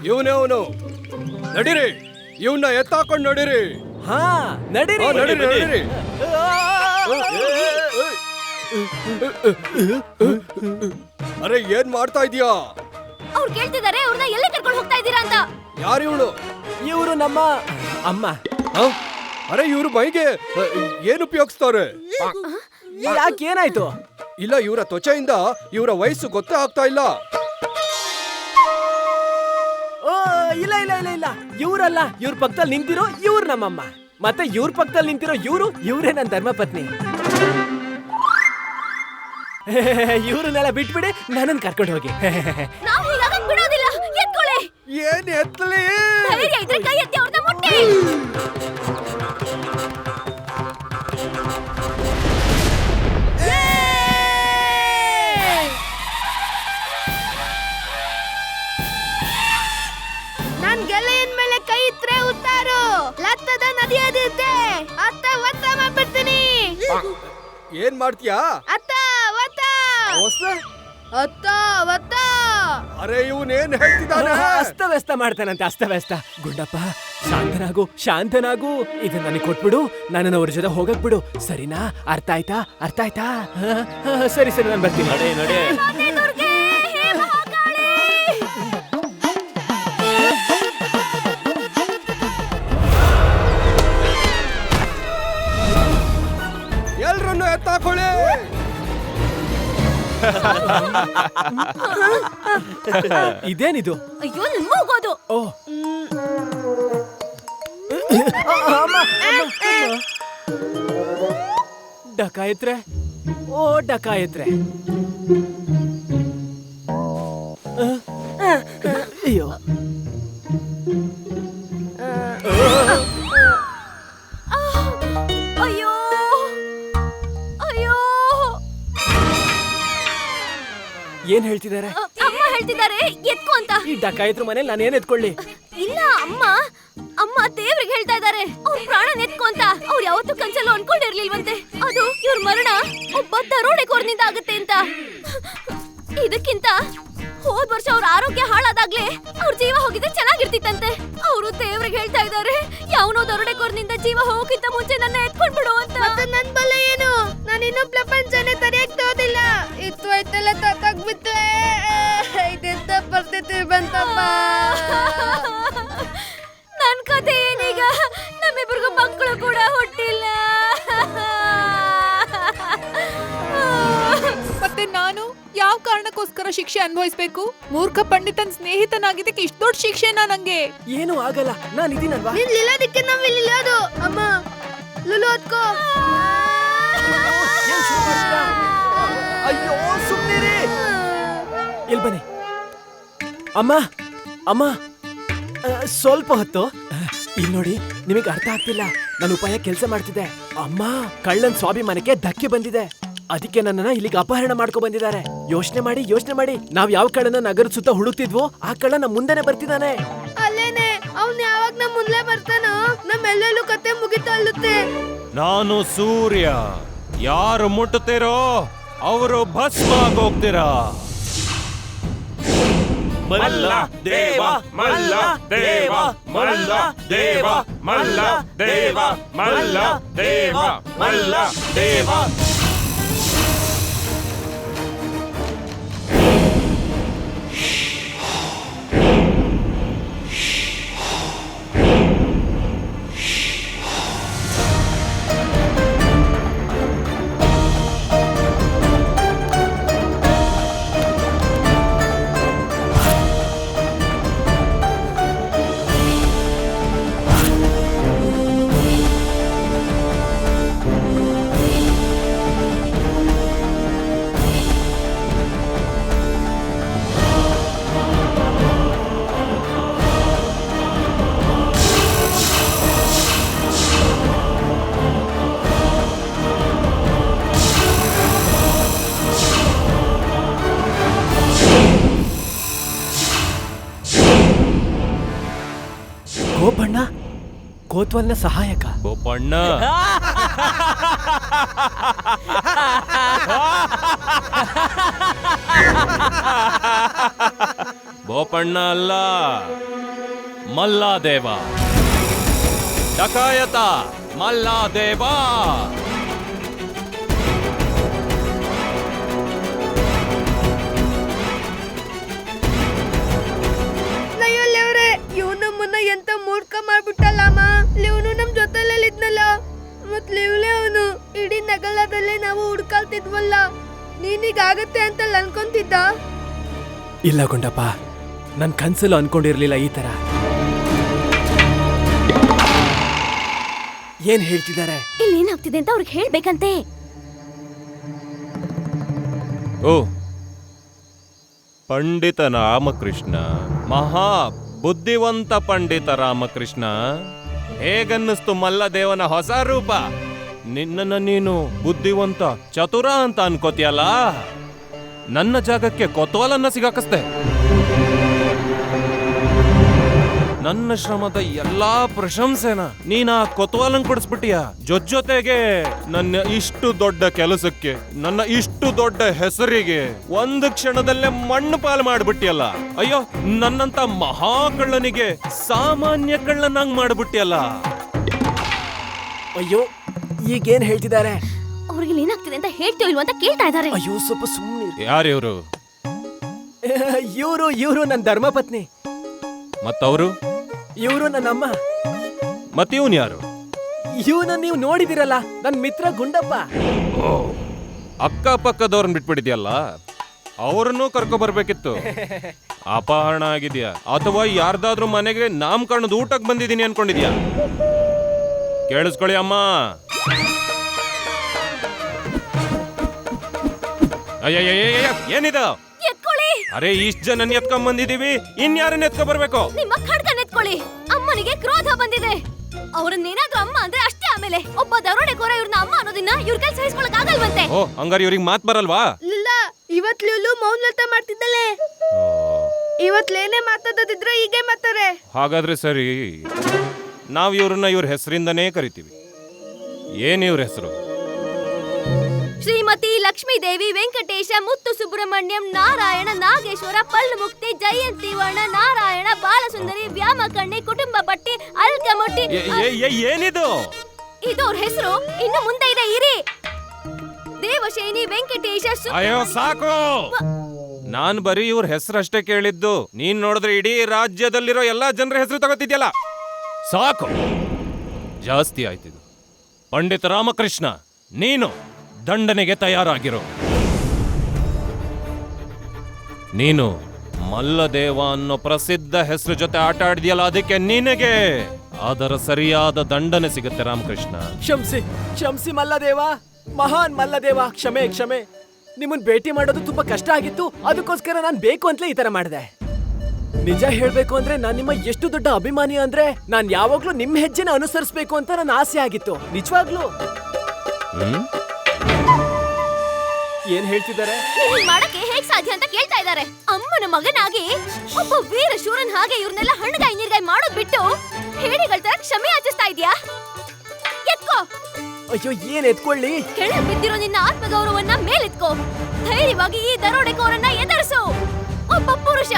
ಇವನೇ ಅವನು. ನಡೀರಿ, ಇವನ್ನ ಎತ್ತಾಕೊಂಡು ನಡೀರಿ. ಹಾ ನಡೀರಿ. ನಡೀರಿ ನಡೀರಿ. ಅರೆ ಏನ್ ಮಾಡ್ತಾ ಇದೀಯಾ? ಅವ್ರು ಕೇಳ್ತಿದ್ದಾರೆ ಅವ್ರನ್ನ ಎಲ್ಲಿ ಕರ್ಕೊಂಡು ಹೋಗ್ತಾ ಇದ್ದೀರಾ ಅಂತ. ಯಾರು ಇವಳು? ಇವರು ನಮ್ಮ ಅಮ್ಮ. ಅರೆ ಇವ್ರ ಮೈಗೆ ಏನ್ ಉಪಯೋಗಿಸ್ತಾರೆ? ಯಾಕೇನಾಯ್ತು? ಇಲ್ಲ, ಇವರ ತ್ವಚೆಯಿಂದ ಇವರ ವಯಸ್ಸು ಗೊತ್ತೇ ಆಗ್ತಾ ಇಲ್ಲ. ಓ ಇಲ್ಲ ಇಲ್ಲ ಇಲ್ಲ ಇಲ್ಲ, ಇವರಲ್ಲ. ಇವ್ರ ಪಕ್ಕದಲ್ಲಿ ನಿಂತಿರೋ ಇವ್ರು ನಮ್ಮಮ್ಮ. ಮತ್ತೆ ಇವ್ರ ಪಕ್ಕದಲ್ಲಿ ನಿಂತಿರೋ ಇವರೇ ನನ್ನ ಧರ್ಮಪತ್ನಿ. ಇವ್ರನ್ನೆಲ್ಲ ಬಿಟ್ಬಿಡಿ, ನನ್ನನ್ನು ಕರ್ಕೊಂಡು ಹೋಗಿ. ನಾವು ಹೀಗಾಗಕ್ ಬಿಡೋದಿಲ್ಲ. ಎತ್ಕೊಳ್ಳಿ. ಏನ್ ಎತ್ತಲಿ? ಧೈರ್ಯ ಇದ್ರೆ ಕೈ ಎತ್ತಿ ಅವ್ರನ್ನ ಮುಟ್ಟಿ. ನನ್ ಗೆಳೆಯನ್ ಮೇಲೆ ಕೈ ಇಟ್ರೆ ಉತ್ತಾರು ಲತ್ತದ ನದಿಯದಿದ್ದೆ ಅತ್ತ ಒತ್ತ ಮಾಡ್ಬಿಡ್ತೀನಿ. ಏನ್ ಮಾಡ್ತೀಯಾ? ಅತ್ತ ಒತ್ತ ಅತ್ತ ಒತ್ತ. ಅರೆ ಇವನೇನ್ ಹೇಳ್ತಿದ್ದಾನೆ? ಅಸ್ತವ್ಯಸ್ತ ಮಾಡ್ತಾನಂತೆ, ಅಸ್ತವ್ಯಸ್ತ. ಗುಂಡಪ್ಪ ಶಾಂತನಾಗು. ಇದನ್ನ ನನಗೆ ಕೊಟ್ಬಿಡು, ನನ್ನನ್ನು ಅವ್ರ ಜೊತೆ ಹೋಗಕ್ ಬಿಡು, ಸರಿನಾ? ಅರ್ಥ ಆಯ್ತಾ? ಸರಿ ನಾನು ಬರ್ತೀನಿ. ನಡೆ. ಎಲ್ರನ್ನು ಎತ್ತಾಕೊಳ್ಳಿ. ಇದೇನಿದು? ಅಯ್ಯೋ ನಿಮ್ಮ ಹೋಗೋದು. ಓ ಡಕಾಯತ್ರೆ. ಅಯ್ಯೋ ಅಯ್ಯೋ ಅಯ್ಯೋ. ಏನ್ ಹೇಳ್ತಿದ್ದಾರೆ? ಅಮ್ಮ ಹೇಳ್ತಿದ್ದಾರೆ ಎತ್ಕೊ ಅಂತ. ಈ ಡಕಾಯತ್ರ ಮನೇಲಿ ನಾನು ಏನ್ ಎತ್ಕೊಳ್ಳಿ? ಇಲ್ಲ, ಅಮ್ಮ ದೇವ್ರಿಗೆ ಹೇಳ್ತಾ ಇದ್ದಾರೆ ಅವ್ರ ಪ್ರಾಣ ಎತ್ಕೊ ಅಂತ. ಅವ್ರು ಯಾವತ್ತೂ ಕನ್ಸಲ್ಲೂ ಅನ್ಕೊಂಡಿರ್ಲಿಲ್ವಂತೆ ಅದು ಇವ್ರ ಮರಣ ಒಬ್ಬ ದರೋಡೆಕೋರನಿಂದ ಆಗುತ್ತೆ ಅಂತ. ಇದಕ್ಕಿಂತ ಹೋದ್ ವರ್ಷ ಅವ್ರ ಆರೋಗ್ಯ ಹಾಳಾದಾಗ್ಲೇ ಅವ್ರ ಜೀವ ಹೋಗಿದ್ರೆ ಚೆನ್ನಾಗಿರ್ತಿತ್ತಂತೆ. ಅವರು ದೇವ್ರಿಗೆ ಹೇಳ್ತಾ ಇದ್ದಾರೆ ಯಾವನೋ ದರೋಡೆಕೋರನಿಂದ ಜೀವ ಹೋಗಕ್ಕಿಂತ ಮುಂಚೆ ನನ್ನ ಎತ್ಕೊಂಡ್ ಬಿಡು ಅಂತ. ನನ್ ಬಲ ಏನು? ನಾನು ಇನ್ನೂ ಪ್ರಪಂಚನೇ ತಡೆಯಕ್ ತೋದಿಲ್ಲ. ಇತ್ತು ಆಯ್ತೆಲ್ಲ ತಕ್ಕಾಗ್ಬಿಟ್ಟೆ. ಇದೆಂತ ಪರಿಸ್ಥಿತಿ ಬಂತಪ್ಪ. ನನ್ ಕಥೆ ಏನೀಗ? ನಮ್ಮಿಬ್ರಿಗೂ ಮಕ್ಕಳು ಕೂಡ ಹುಟ್ಟಿಲ್ಲ. ಮತ್ತೆ ನಾನು ಯಾವ ಕಾರಣಕ್ಕೋಸ್ಕರ ಶಿಕ್ಷೆ ಅನುಭವಿಸ್ಬೇಕು? ಮೂರ್ಖ ಪಂಡಿತನ್ ಸ್ನೇಹಿತನಾಗಿದ್ದಕ್ಕೆ ಇಷ್ಟು ದೊಡ್ಡ ಶಿಕ್ಷೆನಾ ನಂಗೆ? ಏನು ಆಗಲ್ಲ, ನಾನು ಇದೀನಲ್ವಾ? ನೀನ್ ಇಲ್ಲದಕ್ಕೆ ನಾವ್ ಇಲ್ಲಿ ಇಲ್ಲೋದು. ಅಮ್ಮ ಲುಲು ಓದ್ಕೋ. ಅಯ್ಯೋ ಸುಮ್ಮನಿರಿ. ಇಲ್ಲಿ ಬನ್ನಿ. ಅಮ್ಮ ಸ್ವಲ್ಪ ಹೊತ್ತು ಇಲ್ಲಿ ನೋಡಿ. ನಿಮಗೆ ಅರ್ಥ ಆಗ್ತಿಲ್ಲ, ನನ್ನ ಉಪಾಯ ಕೆಲಸ ಮಾಡ್ತಿದೆ. ಅಮ್ಮ ಕಳ್ಳನ್ ಸ್ವಾಭಿಮಾನಕ್ಕೆ ಧಕ್ಕೆ ಬಂದಿದೆ, ಅದಕ್ಕೆ ನನ್ನನ್ನ ಇಲ್ಲಿಗೆ ಅಪಹರಣ ಮಾಡ್ಕೊ ಬಂದಿದ್ದಾರೆ. ಯೋಚನೆ ಮಾಡಿ ನಾವ್ ಯಾವ ಕಳ್ಳನ ನಗರದ ಸುತ್ತ ಹುಡುಕ್ತಿದ್ವೋ ಆ ಕಳ್ಳ ನಮ್ಮ ಮುಂದೆನೆ ಬರ್ತಿದ್ದಾನೆ. ಅಲ್ಲೇನೆ ಅವ್ನ್ ಯಾವಾಗ ನಮ್ ಮುಂದೆ ಬರ್ತಾನೋ ನಮ್ಮೆಲ್ಲೂ ಕತೆ ಮುಗಿತಲ್ಲುತ್ತೆ. ನಾನು ಸೂರ್ಯ, ಯಾರು ಮುಟ್ಟುತ್ತೀರೋ ಅವರು ಭಸ್ಮ ಆಗೋಗ್ತೀರಾ. ಮಲ್ಲ ದೇವ ಮಲ್ಲ ದೇವ ಮಲ್ಲ ದೇವ ಮಲ್ಲ ದೇವ ಮಲ್ಲ ದೇವ ಮಲ್ಲ ದೇವ. ಕೊತ್ವಾಲ್ನ ಸಹಾಯಕ. ಬೋಪಣ್ಣ ಬೋಪಣ್ಣ ಅಲ್ಲ, ಮಲ್ಲಾದೇವ. ಡಕಾಯತ ಮಲ್ಲಾದೇವ. ಇವ್ ನಮ್ಮನ್ನ ಎಂತ ಮೂರ್ಖ ಮಾಡ್ಬಿಟ್ಟಲ್ಲಮ್ಮ. ಇವನು ನಮ್ ಜೊತೆಲೆಲ್ಲ ಇದ್ನಲ್ಲ, ಮತ್ ಲಿವ್ಲೆ ಅವನು. ಇಡೀ ನಗರದಲ್ಲೇ ನಾವು ಹುಡ್ಕಾಳ್ತಿದ್ವಲ್ಲ, ನೀನೀಗ ಆಗತ್ತೆ ಅಂತ ಅನ್ಕೊಂತಿದ್ದ. ಇಲ್ಲ ಗುಂಡಪ್ಪ, ನನ್ ಕನ್ಸಲ್ಲೂ ಅನ್ಕೊಂಡಿರ್ಲಿಲ್ಲ ಈ ತರ. ಏನ್ ಹೇಳ್ತಿದ್ದಾರೆ? ಇಲ್ಲಿ ಏನಾಗ್ತಿದೆ ಅಂತ ಅವ್ರಿಗೆ ಹೇಳ್ಬೇಕಂತೆ. ಓ, ಪಂಡಿತ ರಾಮಕೃಷ್ಣ, ಮಹಾ ಬುದ್ಧಿವಂತ ಪಂಡಿತ ರಾಮಕೃಷ್ಣ. ಹೇಗನ್ನಿಸ್ತು ಮಲ್ಲದೇವನ ಹೊಸ ರೂಪ? ನಿನ್ನನ್ನ ನೀನು ಬುದ್ಧಿವಂತ ಚತುರ ಅಂತ ಅನ್ಕೋತಿಯಲ್ಲ, ನನ್ನ ಜಾಗಕ್ಕೆ ಕೊತ್ವಾಲನ್ನ ಸಿಗಾಕಸ್ತೆ. ನನ್ನ ಶ್ರಮದ ಎಲ್ಲಾ ಪ್ರಶಂಸೆನ ನೀನ ಕೊತ್ವಾಲನ್ ಕೊಡಿಸ್ಬಿಟ್ಟಿಯ. ಜೊತೆಗೆ ನನ್ನ ಇಷ್ಟು ದೊಡ್ಡ ಕೆಲಸಕ್ಕೆ, ನನ್ನ ಇಷ್ಟು ದೊಡ್ಡ ಹೆಸರಿಗೆ ಒಂದು ಕ್ಷಣದಲ್ಲೇ ಮಣ್ಣು ಪಾಲು ಮಾಡ್ಬಿಟ್ಟಿಯಲ್ಲ. ಅಯ್ಯೋ, ನನ್ನಂತ ಮಹಾ ಕಳ್ಳನಿಗೆ ಸಾಮಾನ್ಯ ಕಳ್ಳನಂಗ್ ಮಾಡ್ಬಿಟ್ಟಿಯಲ್ಲ. ಅಯ್ಯೋ, ಈಗೇನ್ ಹೇಳ್ತಿದ್ದಾರೆ? ಅವ್ರಿಗೆ ಏನಾಗ್ತಿದೆ ಅಂತ ಹೇಳ್ತೀವಿ ಅಂತ ಕೇಳ್ತಾ ಇದ್ದಾರೆ. ಅಯ್ಯೋ, ಸ್ವಲ್ಪ ಸುಮ್ಮನೆ. ಯಾರಿವ್ರು? ಇವ್ರು ನನ್ನ ಧರ್ಮಪತ್ನಿ. ಮತ್ತವರು? ಇವ್ರು ನನ್ನಮ್ಮ. ಮತ್ತಿವ್ನು ಯಾರು? ಇವನ ನೀವು ನೋಡಿದಿರಲ್ಲ, ನನ್ ಮಿತ್ರ ಗುಂಡಪ್ಪ. ಅಕ್ಕಪಕ್ಕದವ್ರನ್ನ ಬಿಟ್ಬಿಟ್ಟಿದ್ಯಲ್ಲ, ಅವ್ರನ್ನೂ ಕರ್ಕೊ ಬರ್ಬೇಕಿತ್ತು. ಅಪಹರಣ ಆಗಿದ್ಯಾ ಅಥವಾ ಯಾರ್ದಾದ್ರೂ ಮನೆಗೆ ನಾಮಕರಣದ ಊಟಕ್ಕೆ ಬಂದಿದ್ದೀನಿ ಅನ್ಕೊಂಡಿದ್ಯಾ? ಕೇಳಿಸ್ಕೊಳ್ಳಿ ಅಮ್ಮ. ಅಯ್ಯಯ್ಯ, ಏನಿದ? ಅರೆ, ಇಷ್ಟ ಜನ ಎತ್ಕೊಂಡ್ ಬಂದಿದೀವಿ, ಇನ್ಯಾರನ್ನ ಎತ್ಕೊ ಬರ್ಬೇಕು? ನಿಮ್ಮ ಖಡ್ಗನ್ನ ಎತ್ಕೊಳ್ಳಿ. ಅಮ್ಮನಿಗೆ ಕ್ರೋಧ ಬಂದಿದೆ. ಅವ್ರನ್ನೇನಾದ್ರೂ ಅಮ್ಮ ಅಂದ್ರೆ ಅಷ್ಟೇ. ಆಮೇಲೆ ಒಬ್ಬ ದರೋಡೆಕೋರ ಇವ್ರನ್ನ ಅಮ್ಮ ಅನ್ನೋದಿನ್ನ ಇವ್ರ ಕೈ ಸಹಿಸ್ಕೊಳಕ್ ಆಗಲ್ವಂತೆ. ಓ, ಹಂಗಾರೆ ಇವ್ರಿಗೆ ಮಾತ್ ಬರಲ್ವಾ? ಇಲ್ಲ, ಇವತ್ ಲೂಲು ಮೌನತ ಮಾಡ್ತಿದ್ದಲೆ. ಇವತ್ಲೇನೇ ಮಾತಾಡೋದಿದ್ರೆ ಹೀಗೆ ಮಾತಾರೆ. ಹಾಗಾದ್ರೆ ಸರಿ, ನಾವ್ ಇವ್ರನ್ನ ಇವ್ರ ಹೆಸರಿಂದನೇ ಕರಿತೀವಿ. ಏನ್ ಇವ್ರ ಹೆಸರು? ಶ್ರೀಮತಿ ಲಕ್ಷ್ಮೀ ದೇವಿ, ವೆಂಕಟೇಶ, ಮುತ್ತು ಸುಬ್ರಹ್ಮಣ್ಯಂ, ನಾರಾಯಣ, ನಾಗೇಶ್ವರ, ಪಲ್ಲುಮುಕ್ತಿ, ಜಯಂತಿ, ವರ್ಣ, ನಾರಾಯಣ, ಬಾಲಸುಂದರಿ, ವ್ಯಾಮಕರ್ಣಿ, ಕುಟುಂಬ ಪಟ್ಟಿ, ಅಲ್ಕಮಟ್ಟಿ. ಏನಿದು? ಇದು ಅವ್ರ ಹೆಸರು. ಇನ್ನು ಮುಂದೆ ಇದೆ, ಇರಿ. ದೇವಶೇನಿ, ವೆಂಕಟೇಶ. ಅಯ್ಯೋ, ಸಾಕು. ನಾನ್ ಬರೀ ಇವ್ರ ಹೆಸರಷ್ಟೇ ಕೇಳಿದ್ದು. ನೀನ್ ನೋಡಿದ್ರೆ ಇಡೀ ರಾಜ್ಯದಲ್ಲಿರೋ ಎಲ್ಲಾ ಜನರ ಹೆಸರು ತಗೋತಿದ್ಯಲ್ಲ. ಸಾಕು, ಜಾಸ್ತಿ ಆಯ್ತಿದು. ಪಂಡಿತ ರಾಮಕೃಷ್ಣ, ನೀನು ದಂಡನೆಗೆ ತಯಾರಾಗಿರೋ. ನೀನು ಮಲ್ಲದೇವ ಅನ್ನೋ ಪ್ರಸಿದ್ಧ ಹೆಸರು ಜೊತೆ ಆಟ ಆಡಿದ್ಯಲ್ಲ, ಅದಕ್ಕೆ ನಿನಗೆ ಅದರ ಸರಿಯಾದ ದಂಡನೆ ಸಿಗುತ್ತೆ ರಾಮಕೃಷ್ಣ. ಕ್ಷಮಿಸಿ ಮಲ್ಲದೇವ, ಮಹಾನ್ ಮಲ್ಲದೇವ, ಕ್ಷಮೆ. ನಿಮ್ಮನ್ ಭೇಟಿ ಮಾಡೋದು ತುಂಬಾ ಕಷ್ಟ ಆಗಿತ್ತು, ಅದಕ್ಕೋಸ್ಕರ ನಾನ್ ಬೇಕು ಅಂತಲೇ ಈ ತರ ಮಾಡಿದೆ. ನಿಜ ಹೇಳ್ಬೇಕು ಅಂದ್ರೆ ನಾನ್ ನಿಮ್ಮ ಎಷ್ಟು ದೊಡ್ಡ ಅಭಿಮಾನಿ ಅಂದ್ರೆ ನಾನ್ ಯಾವಾಗ್ಲೂ ನಿಮ್ ಹೆಜ್ಜೆನ ಅನುಸರಿಸಬೇಕು ಅಂತ ನನ್ನ ಆಸೆ ಆಗಿತ್ತು. ನಿಜವಾಗ್ಲೂ. ಏನ್ ಹೇಳ್ತಿದ್ದಾರೆ? ಮಾಡಕ್ಕೆ ಹೇಗ್ ಸಾಧ್ಯ ಅಂತ ಕೇಳ್ತಾ ಇದ್ದಾರೆ. ಅಮ್ಮನ ಮಗನಾಗಿ ಒಬ್ಬ ವೀರ ಶೂರನ್ ಹಾಗೆ ಇವ್ರನ್ನೆಲ್ಲ ಹಣ್ಣಗಾಯಿ ನೀರ್ಗಾಯಿ ಮಾಡೋದ್ ಬಿಟ್ಟು ಹೇಳಿಗಳ ತರ ಕ್ಷಮೆ ಯಾಚಿಸ್ತಾ ಇದ್ಯಾ? ಎತ್ಕೋ. ಅಯ್ಯೋ, ಏನ್ ಎತ್ಕೊಳ್ಳಿ? ಕೆಳ ಬಿದ್ದಿರೋ ನಿನ್ನ ಆತ್ಮಗೌರವನ್ನ ಮೇಲೆತ್ಕೋ. ಧೈರ್ಯವಾಗಿ ಈ ದರೋಡೆಕೋರನ್ನ ಎದುರಿಸು. ಒಬ್ಬ ಪುರುಷ,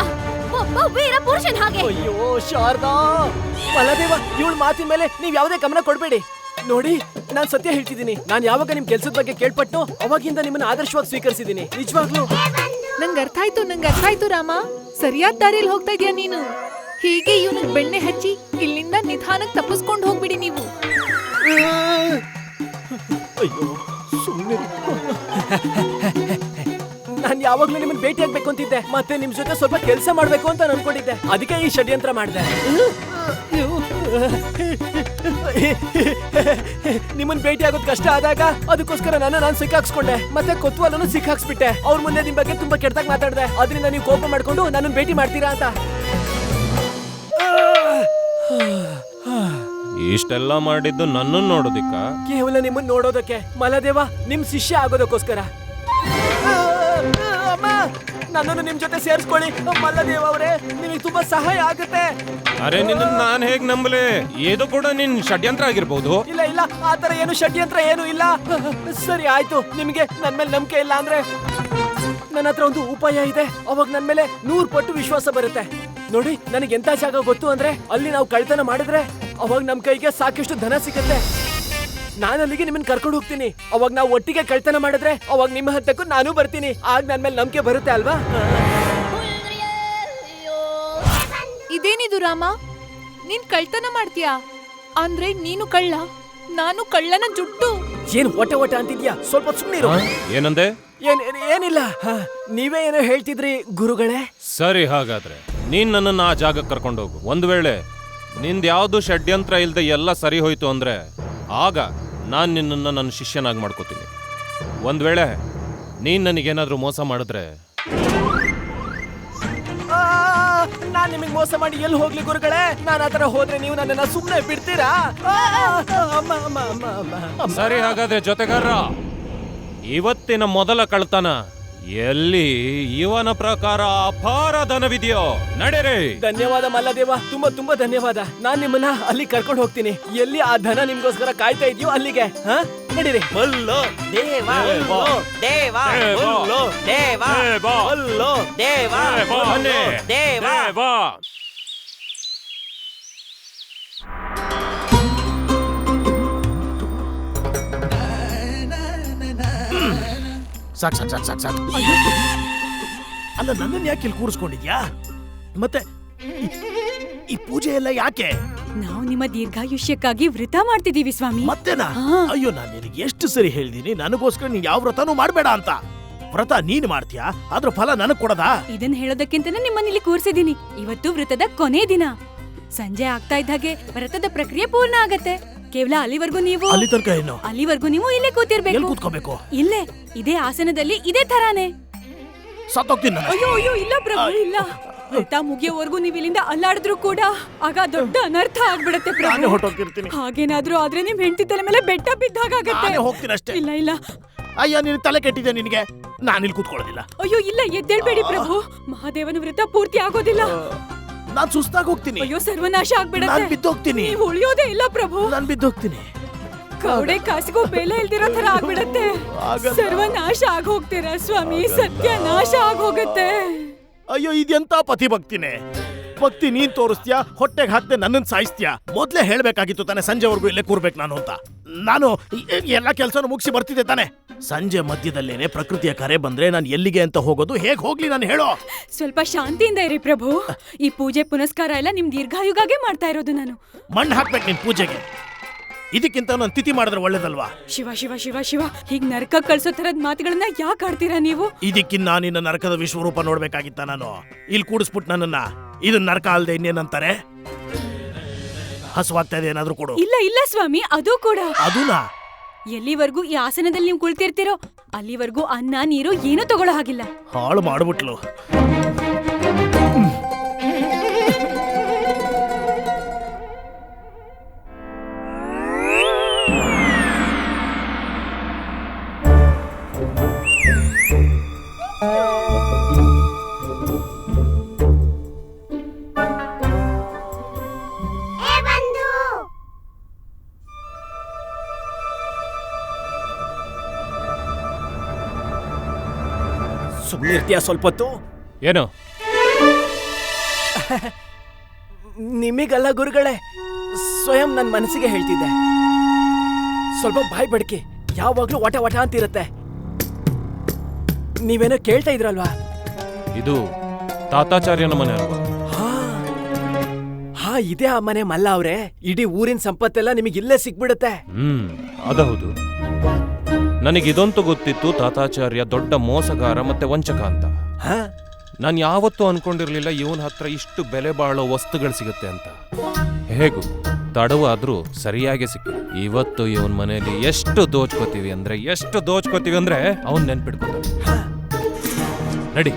ಒಬ್ಬ ವೀರ ಪುರುಷನ್ ಹಾಗೆ. ಅಯ್ಯೋ ಶಾರದಾ, ಮಲ್ಲದೇವ, ಇವಳ ಮಾತಿನ ಮೇಲೆ ನೀವ್ ಯಾವುದೇ ಗಮನ ಕೊಡ್ಬೇಡಿ. ನೋಡಿ, ನಾನ್ ಸತ್ಯ ಹೇಳ್ತಿದ್ದೀನಿ. ನಾನ್ ಯಾವಾಗ ನಿಮ್ ಕೆಲ್ಸದ ಬಗ್ಗೆ ಕೇಳ್ಪಟ್ಟು ಅವಾಗಿಂದ ನಿಮ್ಮನ್ನ ಆದರ್ಶವಾಗಿ ಸ್ವೀಕರಿಸಿದ್ದೀನಿ. ನಿಜವಾಗ್ಲೂ ನಂಗೆ ಅರ್ಥ ಆಯ್ತು ರಾಮ. ಸರಿಯಾದ ದಾರಿಯಲ್ಲಿ ಹೋಗ್ತಾ ಇದೀಯ ನೀನು. ಹೀಗೆ ಇವನಿಗೆ ಬೆಣ್ಣೆ ಹಚ್ಚಿ ಇಲ್ಲಿಂದ ನಿಧಾನಕ್ಕೆ ತಪ್ಪಿಸ್ಕೊಂಡು ಹೋಗ್ಬಿಡಿ ನೀವು. ಅಯ್ಯೋ, ಸುಮ್ಮನೆ. ನಾನ್ ಯಾವಾಗ್ಲೂ ನಿಮ್ಮನ್ನ ಭೇಟಿ ಆಗ್ಬೇಕು ಅಂತಿದ್ದೆ, ಮತ್ತೆ ನಿಮ್ ಜೊತೆ ಸ್ವಲ್ಪ ಕೆಲಸ ಮಾಡ್ಬೇಕು ಅಂತ ಅನ್ಕೊಂಡಿದ್ದೆ. ಅದಕ್ಕೆ ಈ ಷಡ್ಯಂತ್ರ ಮಾಡಿದೆ. ನಿಮ್ಮನ್ನ ಭೇಟಿ ಆಗೋದ್ ಕಷ್ಟ ಆದಾಗ ಅದಕ್ಕೋಸ್ಕರ ನಾನು ಸಿಕ್ಕಾಕ್ಸ್ಕೊಂಡೆ, ಮತ್ತೆ ಕೊತ್ವಾಲನ್ನು ಸಿಕ್ಕಾಕ್ಸ್ಬಿಟ್ಟೆ. ಅವ್ರ ಮುಂದೆ ನಿಮ್ ಬಗ್ಗೆ ತುಂಬಾ ಕೆಟ್ಟದಾಗ ಮಾತಾಡ್ದೆ. ಅದರಿಂದ ನೀವು ಕೋಪ ಮಾಡ್ಕೊಂಡು ನನ್ನನ್ನು ಭೇಟಿ ಮಾಡ್ತೀರಾ ಅಂತ. ಇಷ್ಟೆಲ್ಲ ಮಾಡಿದ್ದು ನನ್ನನ್ನು ನೋಡೋದಿಕ್ಕ? ಕೇವಲ ನಿಮ್ಮನ್ನ ನೋಡೋದಕ್ಕೆ ಮಲ್ಲದೇವ, ನಿಮ್ ಶಿಷ್ಯ ಆಗೋದಕ್ಕೋಸ್ಕರ. ನನ್ನನ್ನು ನಿಮ್ ಜೊತೆ ಸೇರಿಸ್ಕೊಳ್ಳಿ. ಮಲ್ಲದೇವ್ ಅವರೇ, ನಿಮಗೆ ತುಂಬಾ ಸಹಾಯ ಆಗುತ್ತೆ. ಅರೆ ನಿನ್ನ ನಾನ್ ಹೇಗ್ ನಂಬಲೆ? ಇದು ಕೂಡ ನಿನ್ ಷಡ್ಯಂತ್ರ ಆಗಿರ್ಬೋದು. ಇಲ್ಲ ಇಲ್ಲ, ಆತರ ಏನು ಷಡ್ಯಂತ್ರ ಏನು ಇಲ್ಲ. ಸರಿ ಆಯ್ತು, ನಿಮ್ಗೆ ನನ್ ಮೇಲೆ ನಂಬಿಕೆ ಇಲ್ಲ ಅಂದ್ರೆ ನನ್ನ ಹತ್ರ ಒಂದು ಉಪಾಯ ಇದೆ. ಅವಾಗ ನನ್ ಮೇಲೆ 100 ಪಟ್ಟು ವಿಶ್ವಾಸ ಬರುತ್ತೆ. ನೋಡಿ, ನನಗೆ ಎಂತ ಜಾಗ ಗೊತ್ತು ಅಂದ್ರೆ ಅಲ್ಲಿ ನಾವು ಕಳ್ತನ ಮಾಡಿದ್ರೆ ಅವಾಗ ನಮ್ ಕೈಗೆ ಸಾಕಷ್ಟು ಧನ ಸಿಗುತ್ತೆ. ನಾನು ಅಲ್ಲಿಗೆ ನಿಮ್ಮನ್ನ ಕರ್ಕೊಂಡು ಹೋಗ್ತೀನಿ. ಅವಾಗ ನಾವು ಒಟ್ಟಿಗೆ ಕಳ್ತನ ಮಾಡಿದ್ರೆ ಅವಾಗ ನಿಮ್ಮ ಹತ್ತಕ್ಕೂ ನಾನು ಬರ್ತೀನಿ. ಆಗ ನನ್ ಮೇಲೆ ನಂಬಿಕೆ ಬರುತ್ತೆ ಅಲ್ವಾ? ಇದೇನಿದು ರಾಮ, ನೀನ್ ಕಳ್ತನ ಮಾಡ್ತೀಯಾ? ಅಂದ್ರೆ ನೀನು ಕಳ್ಳ, ನಾನು ಕಳ್ಳನ ಜುಟ್ಟು. ಏನ್ ಒಟ ಒಟ ಅಂತಿದ್ಯಾ? ಸ್ವಲ್ಪ ಸುಮ್ಮನಿರು. ಏನಂದೆ? ಏನಿಲ್ಲ. ನೀವೇ ಏನೋ ಹೇಳ್ತಿದ್ರಿ ಗುರುಗಳೇ. ಸರಿ, ಹಾಗಾದ್ರೆ ನೀನ್ ನನ್ನನ್ನ ಆ ಜಾಗಕ್ಕೆ ಕರ್ಕೊಂಡೋಗು. ಒಂದ್ ವೇಳೆ ನಿಂದ್ ಯಾವ್ದು ಷಡ್ಯಂತ್ರ ಇಲ್ದೆ ಎಲ್ಲ ಸರಿ ಹೋಯ್ತು ಅಂದ್ರೆ ಆಗ ನಾನ್ ನಿನ್ನನ್ನ ನನ್ನ ಶಿಷ್ಯನಾಗಿ ಮಾಡ್ಕೋತೀನಿ. ಒಂದ್ ವೇಳೆ ನೀನ್ ನನಗೇನಾದ್ರೂ ಮೋಸ ಮಾಡಿದ್ರೆ ನಾನ್ ನಿಮಗ್ ಮೋಸ ಮಾಡಿ ಎಲ್ಲಿ ಹೋಗ್ಲಿ ಗುರುಗಳೇ? ನಾನ್ ಆತರ ಹೋದ್ರೆ ನೀವು ನನ್ನನ್ನ ಸುಮ್ನೆ ಬಿಡ್ತೀರಾ? ಸರಿ, ಹಾಗಾದ್ರೆ ಜೊತೆಗಾರ, ಇವತ್ತಿನ ಮೊದಲ ಕಳ್ತನ ಎಲ್ಲಿ ಇವನ ಪ್ರಕಾರ ಅಪಾರ ಧನವಿದೆಯೋ ನಡೆರೆ. ಧನ್ಯವಾದ ಮಲ್ಲದೇವ, ತುಂಬಾ ತುಂಬಾ ಧನ್ಯವಾದ. ನಾನ್ ನಿಮ್ಮನ್ನ ಅಲ್ಲಿ ಕರ್ಕೊಂಡು ಹೋಗ್ತೀನಿ. ಎಲ್ಲಿ ಆ ಧನ ನಿಮ್ಗೋಸ್ಕರ ಕಾಯ್ತಾ ಇದೆಯೋ ಅಲ್ಲಿಗೆ. ನಡೀರಿ. ದೇವ ದೇವ ದೇವ ದೇವ ದೇವ. ಸಾಕ್ ಸಾಕ್ ಸಾಕ್ ಸಾಕ್ ಸಾಕ್. ಅಲ್ಲ, ನನ್ನನ್ನು ಯಾಕೆ ಇಲ್ಲಿ ಕೂರಿಸ್ಕೊಂಡಿದ್ಯಾ? ಮತ್ತೆ ಈ ಪೂಜೆ ಎಲ್ಲ ಯಾಕೆ? ನಾವು ನಿಮ್ಮ ದೀರ್ಘಾಯುಷ್ಯಕ್ಕಾಗಿ ವ್ರತ ಮಾಡ್ತಿದೀವಿ ಸ್ವಾಮಿ. ಮತ್ತೇನಾ? ಅಯ್ಯೋ, ನಾನು ನಿನಗೆ ಎಷ್ಟು ಸರಿ ಹೇಳಿದೀನಿ ನನಗೋಸ್ಕರ ನೀನ್ ಯಾವ ವ್ರತನೂ ಮಾಡ್ಬೇಡ ಅಂತ. ವ್ರತ ನೀನ್ ಮಾಡ್ತೀಯಾ, ಅದ್ರ ಫಲ ನನಗ್ ಕೊಡದಾ? ಇದನ್ನ ಹೇಳೋದಕ್ಕಿಂತನೇ ನಿಮ್ಮನ್ನ ಇಲ್ಲಿ ಕೂರ್ಸಿದೀನಿ. ಇವತ್ತು ವ್ರತದ ಕೊನೆ ದಿನ. ಸಂಜೆ ಆಗ್ತಾ ಇದ್ದಾಗೆ ವ್ರತದ ಪ್ರಕ್ರಿಯೆ ಪೂರ್ಣ ಆಗತ್ತೆ. ಕೇವಲ ಅಲ್ಲಿವರೆಗೂ ನೀವು ಇಲ್ಲೇ ಕೂತಿರ್ಬೇಕು. ಕೂತ್ಕೋಬೇಕು? ಇಲ್ಲೇ ಇದೇ ಆಸನದಲ್ಲಿ ಇದೇ ತರಾನೇ. ಸತ್ತೋಗ್ತೀನಿ. ಅಯ್ಯೋ ಅಯ್ಯೋ, ಇಲ್ಲ ಪ್ರಭು, ಇಲ್ಲ. ವ್ರತ ಮುಗಿಯೋವರೆಗೂ ನೀವು ಇಲ್ಲಿಂದ ಅಲ್ಲಾಡಿದ್ರು ಕೂಡ ಆಗ ದೊಡ್ಡ ಅನರ್ಥ ಆಗ್ಬಿಡತ್ತೆ ಪ್ರಭು. ಹೊರಟೋಗಿರ್ತೀನಿ. ಹಾಗೇನಾದ್ರೂ ಆದ್ರೆ ನಿಮ್ ಹೆಂಡತಿ ತಲೆ ಮೇಲೆ ಬೆಟ್ಟ ಬಿದ್ದಾಗತ್ತೆ. ಹೋಗ್ತೀನಿ ಅಷ್ಟೇ. ಇಲ್ಲ ಇಲ್ಲ. ಅಯ್ಯ, ನೀನು ತಲೆ ಕೆಟ್ಟಿದೆ ನಿನಗೆ. ನಾನಿಲ್ಲಿ ಕೂತ್ಕೊಳ್ಳೋದಿಲ್ಲ. ಅಯ್ಯೋ ಇಲ್ಲ, ಎದ್ದೇಳ್ಬೇಡಿ ಪ್ರಭು. ಮಹಾದೇವನ ವ್ರತ ಪೂರ್ತಿ ಆಗೋದಿಲ್ಲ. ನಾನ್ ಸುಸ್ತಾಗಿ ಹೋಗ್ತೀನಿ. ಅಯ್ಯೋ, ಸರ್ವನಾಶ ಆಗ್ಬಿಡತ್ತೆ. ನಾನ್ ಬಿದ್ದೋಗ್ತೀನಿ. ನೀವು ಉಳಿಯೋದೇ ಇಲ್ಲ ಪ್ರಭು. ನಾನ್ ಬಿದ್ದೋಗ್ತೀನಿ. ಕೌಡೆ ಕಾಸಿಗೂ ಬೆಲೆ ಇಲ್ದಿರೋ ತರ ಆಗ್ಬಿಡತ್ತೆ. ಸರ್ವನಾಶ ಆಗೋಗ್ತೀರಾ ಸ್ವಾಮಿ, ಸತ್ಯನಾಶ ಆಗೋಗತ್ತೆ. ಅಯ್ಯೋ, ಇದೆಂತ ಪತಿ ಭಕ್ತಿನೇ. ಭಕ್ತಿ ನೀನ್ ತೋರಿಸ್ತೀಯಾ, ಹೊಟ್ಟೆಗೆ ಹಾಕ್ದೆ ನನ್ನನ್ನು ಸಾಯಿಸ್ತೀಯಾ? ಮೊದ್ಲೇ ಹೇಳ್ಬೇಕಾಗಿತ್ತು ತಾನೆ ಸಂಜೆವರೆಗೂ ಇಲ್ಲೇ ಕೂರ್ಬೇಕು ನಾನು ಅಂತ. ನಾನು ಎಲ್ಲ ಕೆಲಸನೂ ಮುಗಿಸಿ ಬರ್ತಿದ್ದೆ ತಾನೆ. ಸಂಜೆ ಮಧ್ಯದಲ್ಲೇನೆ ಪ್ರಕೃತಿಯ ಕರೆ ಬಂದ್ರೆ ನಾನು ಎಲ್ಲಿಗೆ ಅಂತ ಹೋಗೋದು? ಹೇಗ್ ಹೋಗ್ಲಿ ನಾನು ಹೇಳೋ? ಸ್ವಲ್ಪ ಶಾಂತಿಯಿಂದ ಇರಿ ಪ್ರಭು. ಈ ಪೂಜೆ ಪುನಸ್ಕಾರ ಎಲ್ಲ ನಿಮ್ ದೀರ್ಘಾಯುಗಾಗೆ ಮಾಡ್ತಾ ಇರೋದು ನಾನು. ಮಣ್ಣು ಹಾಕ್ಬೇಕು ನಿನ್ ಪೂಜೆಗೆ. ಇದಕ್ಕಿಂತ ನಾನು ತಿಥಿ ಮಾಡಿದ್ರೆ ಒಳ್ಳೇದಲ್ವಾ? ಶಿವ ಶಿವ ಶಿವ ಶಿವ, ಹೀಗ್ ನರಕ ಕಳ್ಸೋ ತರದ್ ಮಾತುಗಳನ್ನ ಯಾಕೆ ಆಡ್ತೀರಾ ನೀವು? ಇದಕ್ಕಿನ್ನ ನಿನ್ನ ನರಕದ ವಿಶ್ವರೂಪ ನೋಡ್ಬೇಕಾಗಿತ್ತ ನಾನು. ಇಲ್ಲಿ ಕೂಡಿಸ್ಬಿಟ್ಟು ನನ್ನನ್ನ ಇದನ್ನ ನರಕ ಅಲ್ದೆ ಇನ್ನೇನಂತಾರೆ? ಹಸುವಾಗ್ತಾ ಇದೆ, ಏನಾದ್ರೂ ಕೊಡು. ಇಲ್ಲ ಇಲ್ಲ ಸ್ವಾಮಿ, ಅದು ಕೂಡ. ಅದುನಾ? ಎಲ್ಲಿವರೆಗೂ ಈ ಆಸನದಲ್ಲಿ ನೀವು ಕುಳಿತಿರ್ತೀರೋ ಅಲ್ಲಿವರೆಗೂ ಅನ್ನ ನೀರು ಏನೂ ತಗೊಳ್ಳೋ ಹಾಗಿಲ್ಲ. ಹಾಳು ಮಾಡ್ಬಿಟ್ಲು. ಸುಮ್ಮನೆ ಇರ್ತೀಯಾ ಸ್ವಲ್ಪ ಹೊತ್ತು? ಏನು? ನಿಮಗಲ್ಲ ಗುರುಗಳೇ, ಸ್ವಯಂ ನನ್ನ ಮನಸ್ಸಿಗೆ ಹೇಳ್ತಿದ್ದೆ. ಸ್ವಲ್ಪ ಬಾಯ್ ಬಡ್ಕಿ, ಯಾವಾಗ್ಲೂ ವಟ ವಟ ಅಂತಿರುತ್ತೆ. ನೀವೇನೋ ಕೇಳ್ತಾ ಇದ್ರಲ್ವಾ? ಇದು ತಾತಾಚಾರ್ಯನ ಮನೆ ಅಲ್ವಾ? ಹಾ, ಇದೇ ಆ ಮನೆ ಮಲ್ಲ ಅವ್ರೆ. ಇಡೀ ಊರಿನ ಸಂಪತ್ತೆಲ್ಲ ನಿಮಗೆ ಇಲ್ಲೇ ಸಿಕ್ಬಿಡುತ್ತೆ. ಅದೌದು. ನನಗಿದಂತೂ ಗೊತ್ತಿತ್ತು, ತಾತಾಚಾರ್ಯ ದೊಡ್ಡ ಮೋಸಗಾರ ಮತ್ತೆ ವಂಚಕ ಅಂತ. ನಾನು ಯಾವತ್ತೂ ಅನ್ಕೊಂಡಿರ್ಲಿಲ್ಲ ಇವನ ಹತ್ರ ಇಷ್ಟು ಬೆಲೆ ಬಾಳೋ ವಸ್ತುಗಳು ಸಿಗುತ್ತೆ ಅಂತ. ಹೇಗೂ ತಡವಾದ್ರೂ ಸರಿಯಾಗಿ ಸಿಕ್ಕಿದೆ. ಇವತ್ತು ಇವನ್ ಮನೆಯಲ್ಲಿ ಎಷ್ಟು ದೋಚ್ಕೋತೀವಿ ಅಂದ್ರೆ ಅವನ್ ನೆನ್ಪಿಡ್ಕೊತಾನೆ. ನಡಿ.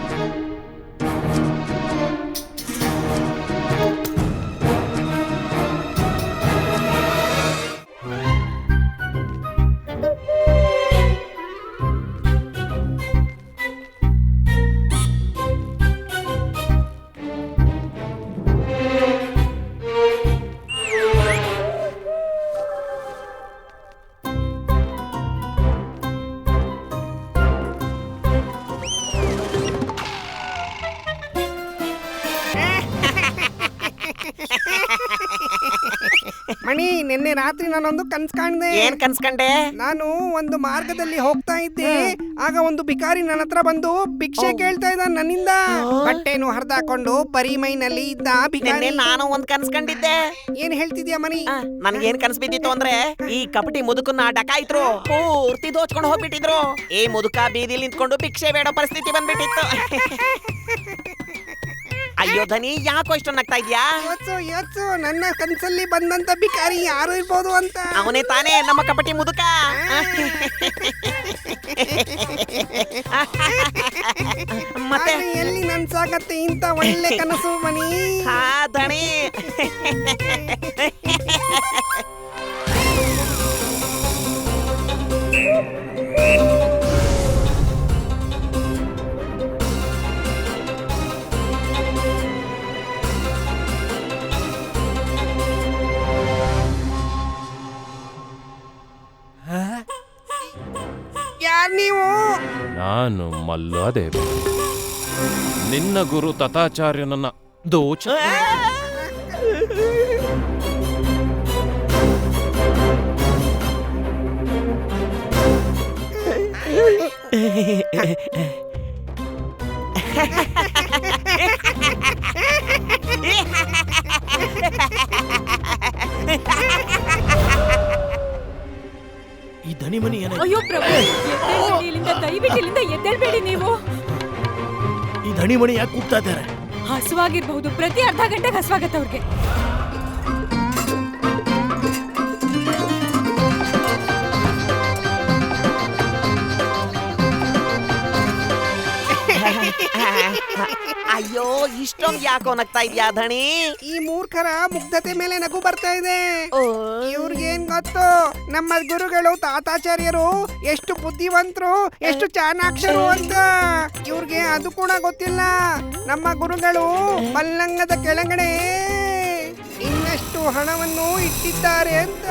ನಿನ್ನೆ ರಾತ್ರಿ ನಾನೊಂದು ಕನ್ಸ್ ಕಾಣ್ದೆ. ಏನ್ ಕನ್ಸ್ಕಂಡೆ? ನಾನು ಒಂದು ಮಾರ್ಗದಲ್ಲಿ ಹೋಗ್ತಾ ಇದ್ದೆ. ಆಗ ಒಂದು ಬಿಕಾರಿ ನನ್ನ ಹತ್ರ ಬಂದು ಭಿಕ್ಷೆ ಕೇಳ್ತಾ ಇದ್ದ ನನ್ನಿಂದ. ಬಟ್ಟೆನು ಹರಿದಾಕೊಂಡು ಪರಿಮೈನಲ್ಲಿ ಇದ್ದ ಬಿಕಾರಿ. ನಾನು ಒಂದ್ ಕನ್ಸ್ಕೊಂಡಿದ್ದೆ. ಏನ್ ಹೇಳ್ತಿದ್ಯಾ ಮನಿ? ನನ್ಗೇನ್ ಕನ್ಸ್ ಬಿದ್ದಿತ್ತು ಅಂದ್ರೆ ಈ ಕಪಟಿ ಮುದುಕನ್ನ ಡಕಾಯಿತ್ರು ಪೂರ್ತಿ ದೋಚ್ಕೊಂಡು ಹೋಗ್ಬಿಟ್ಟಿದ್ರು. ಈ ಮುದುಕ ಬೀದಿಲಿ ನಿಂತ್ಕೊಂಡು ಭಿಕ್ಷೆ ಬೇಡೋ ಪರಿಸ್ಥಿತಿ ಬಂದ್ಬಿಟ್ಟಿತ್ತು. ಅಯ್ಯೋ ಧನಿ, ಯಾಕೋ ಇಷ್ಟು ನಗ್ತಾ ಇದ್ಯಾ? ಯೋಚು ನನ್ನ ಕನ್ಸಲ್ಲಿ ಬಂದಂತ ಬಿಕಾರಿ ಯಾರು ಇರ್ಬೋದು ಅಂತ. ಅವನೇ ತಾನೇ ನಮ್ಮ ಕಪಟಿ ಮುದುಕ. ಮತ್ತೆ ಎಲ್ಲಿ ನನ್ಸಾಗತ್ತೆ ಇಂತ ಒಳ್ಳೆ ಕನಸು ಮನಿ? ಹಾ ಧನಿ. ಯಾರ್ ನೀವು? ನಾನು ಮಲ್ಲದೇವ, ನಿನ್ನ ಗುರು ತಥಾಚಾರ್ಯನನ್ನ ದೋಚ. ಈ ದನಿ ಮನಿ ಏನ? ಅಯ್ಯೋ ಪ್ರಭು, ಎದ್ದೇಳ್ಬೇಡಿ ಇಲ್ಲಿಂದ, ದಯವಿಟ್ಟು ಇಲ್ಲಿಂದ ಎದ್ದೇಳ್ಬೇಡಿ ನೀವು. ಈ ದಣಿ ಮಣಿ ಯಾಕೆ ಕೂಗ್ತಾ ಇದ್ದಾರೆ? ಹಸುವಾಗಿರ್ಬಹುದು, ಪ್ರತಿ ಅರ್ಧ ಗಂಟೆಗೆ ಹಸುವಾಗತ್ತೆ ಅವ್ರಿಗೆ. ಅಯ್ಯೋ, ಇಷ್ಟೊಂದು ಯಾಕೋ ನಗ್ತಾ ಇದ್ಯಾ ಧಣಿ? ಈ ಮೂರ್ಖರ ಮುಗ್ಧತೆ ಮೇಲೆ ನಗು ಬರ್ತಾ ಇದೆ. ಇವ್ರಿಗೇನ್ ಗೊತ್ತು, ನಮ್ಮ ಗುರುಗಳು ತಾತಾಚಾರ್ಯರು ಎಷ್ಟು ಬುದ್ಧಿವಂತರು, ಎಷ್ಟು ಚಾಣಾಕ್ಷರು ಅಂತ. ಇವ್ರಿಗೆ ಅದು ಕೂಡ ಗೊತ್ತಿಲ್ಲ. ನಮ್ಮ ಗುರುಗಳು ಪಲ್ಲಂಗದ ಕೆಳಗಡೆ ಇನ್ನಷ್ಟು ಹಣವನ್ನು ಇಟ್ಟಿದ್ದಾರೆ ಅಂತ.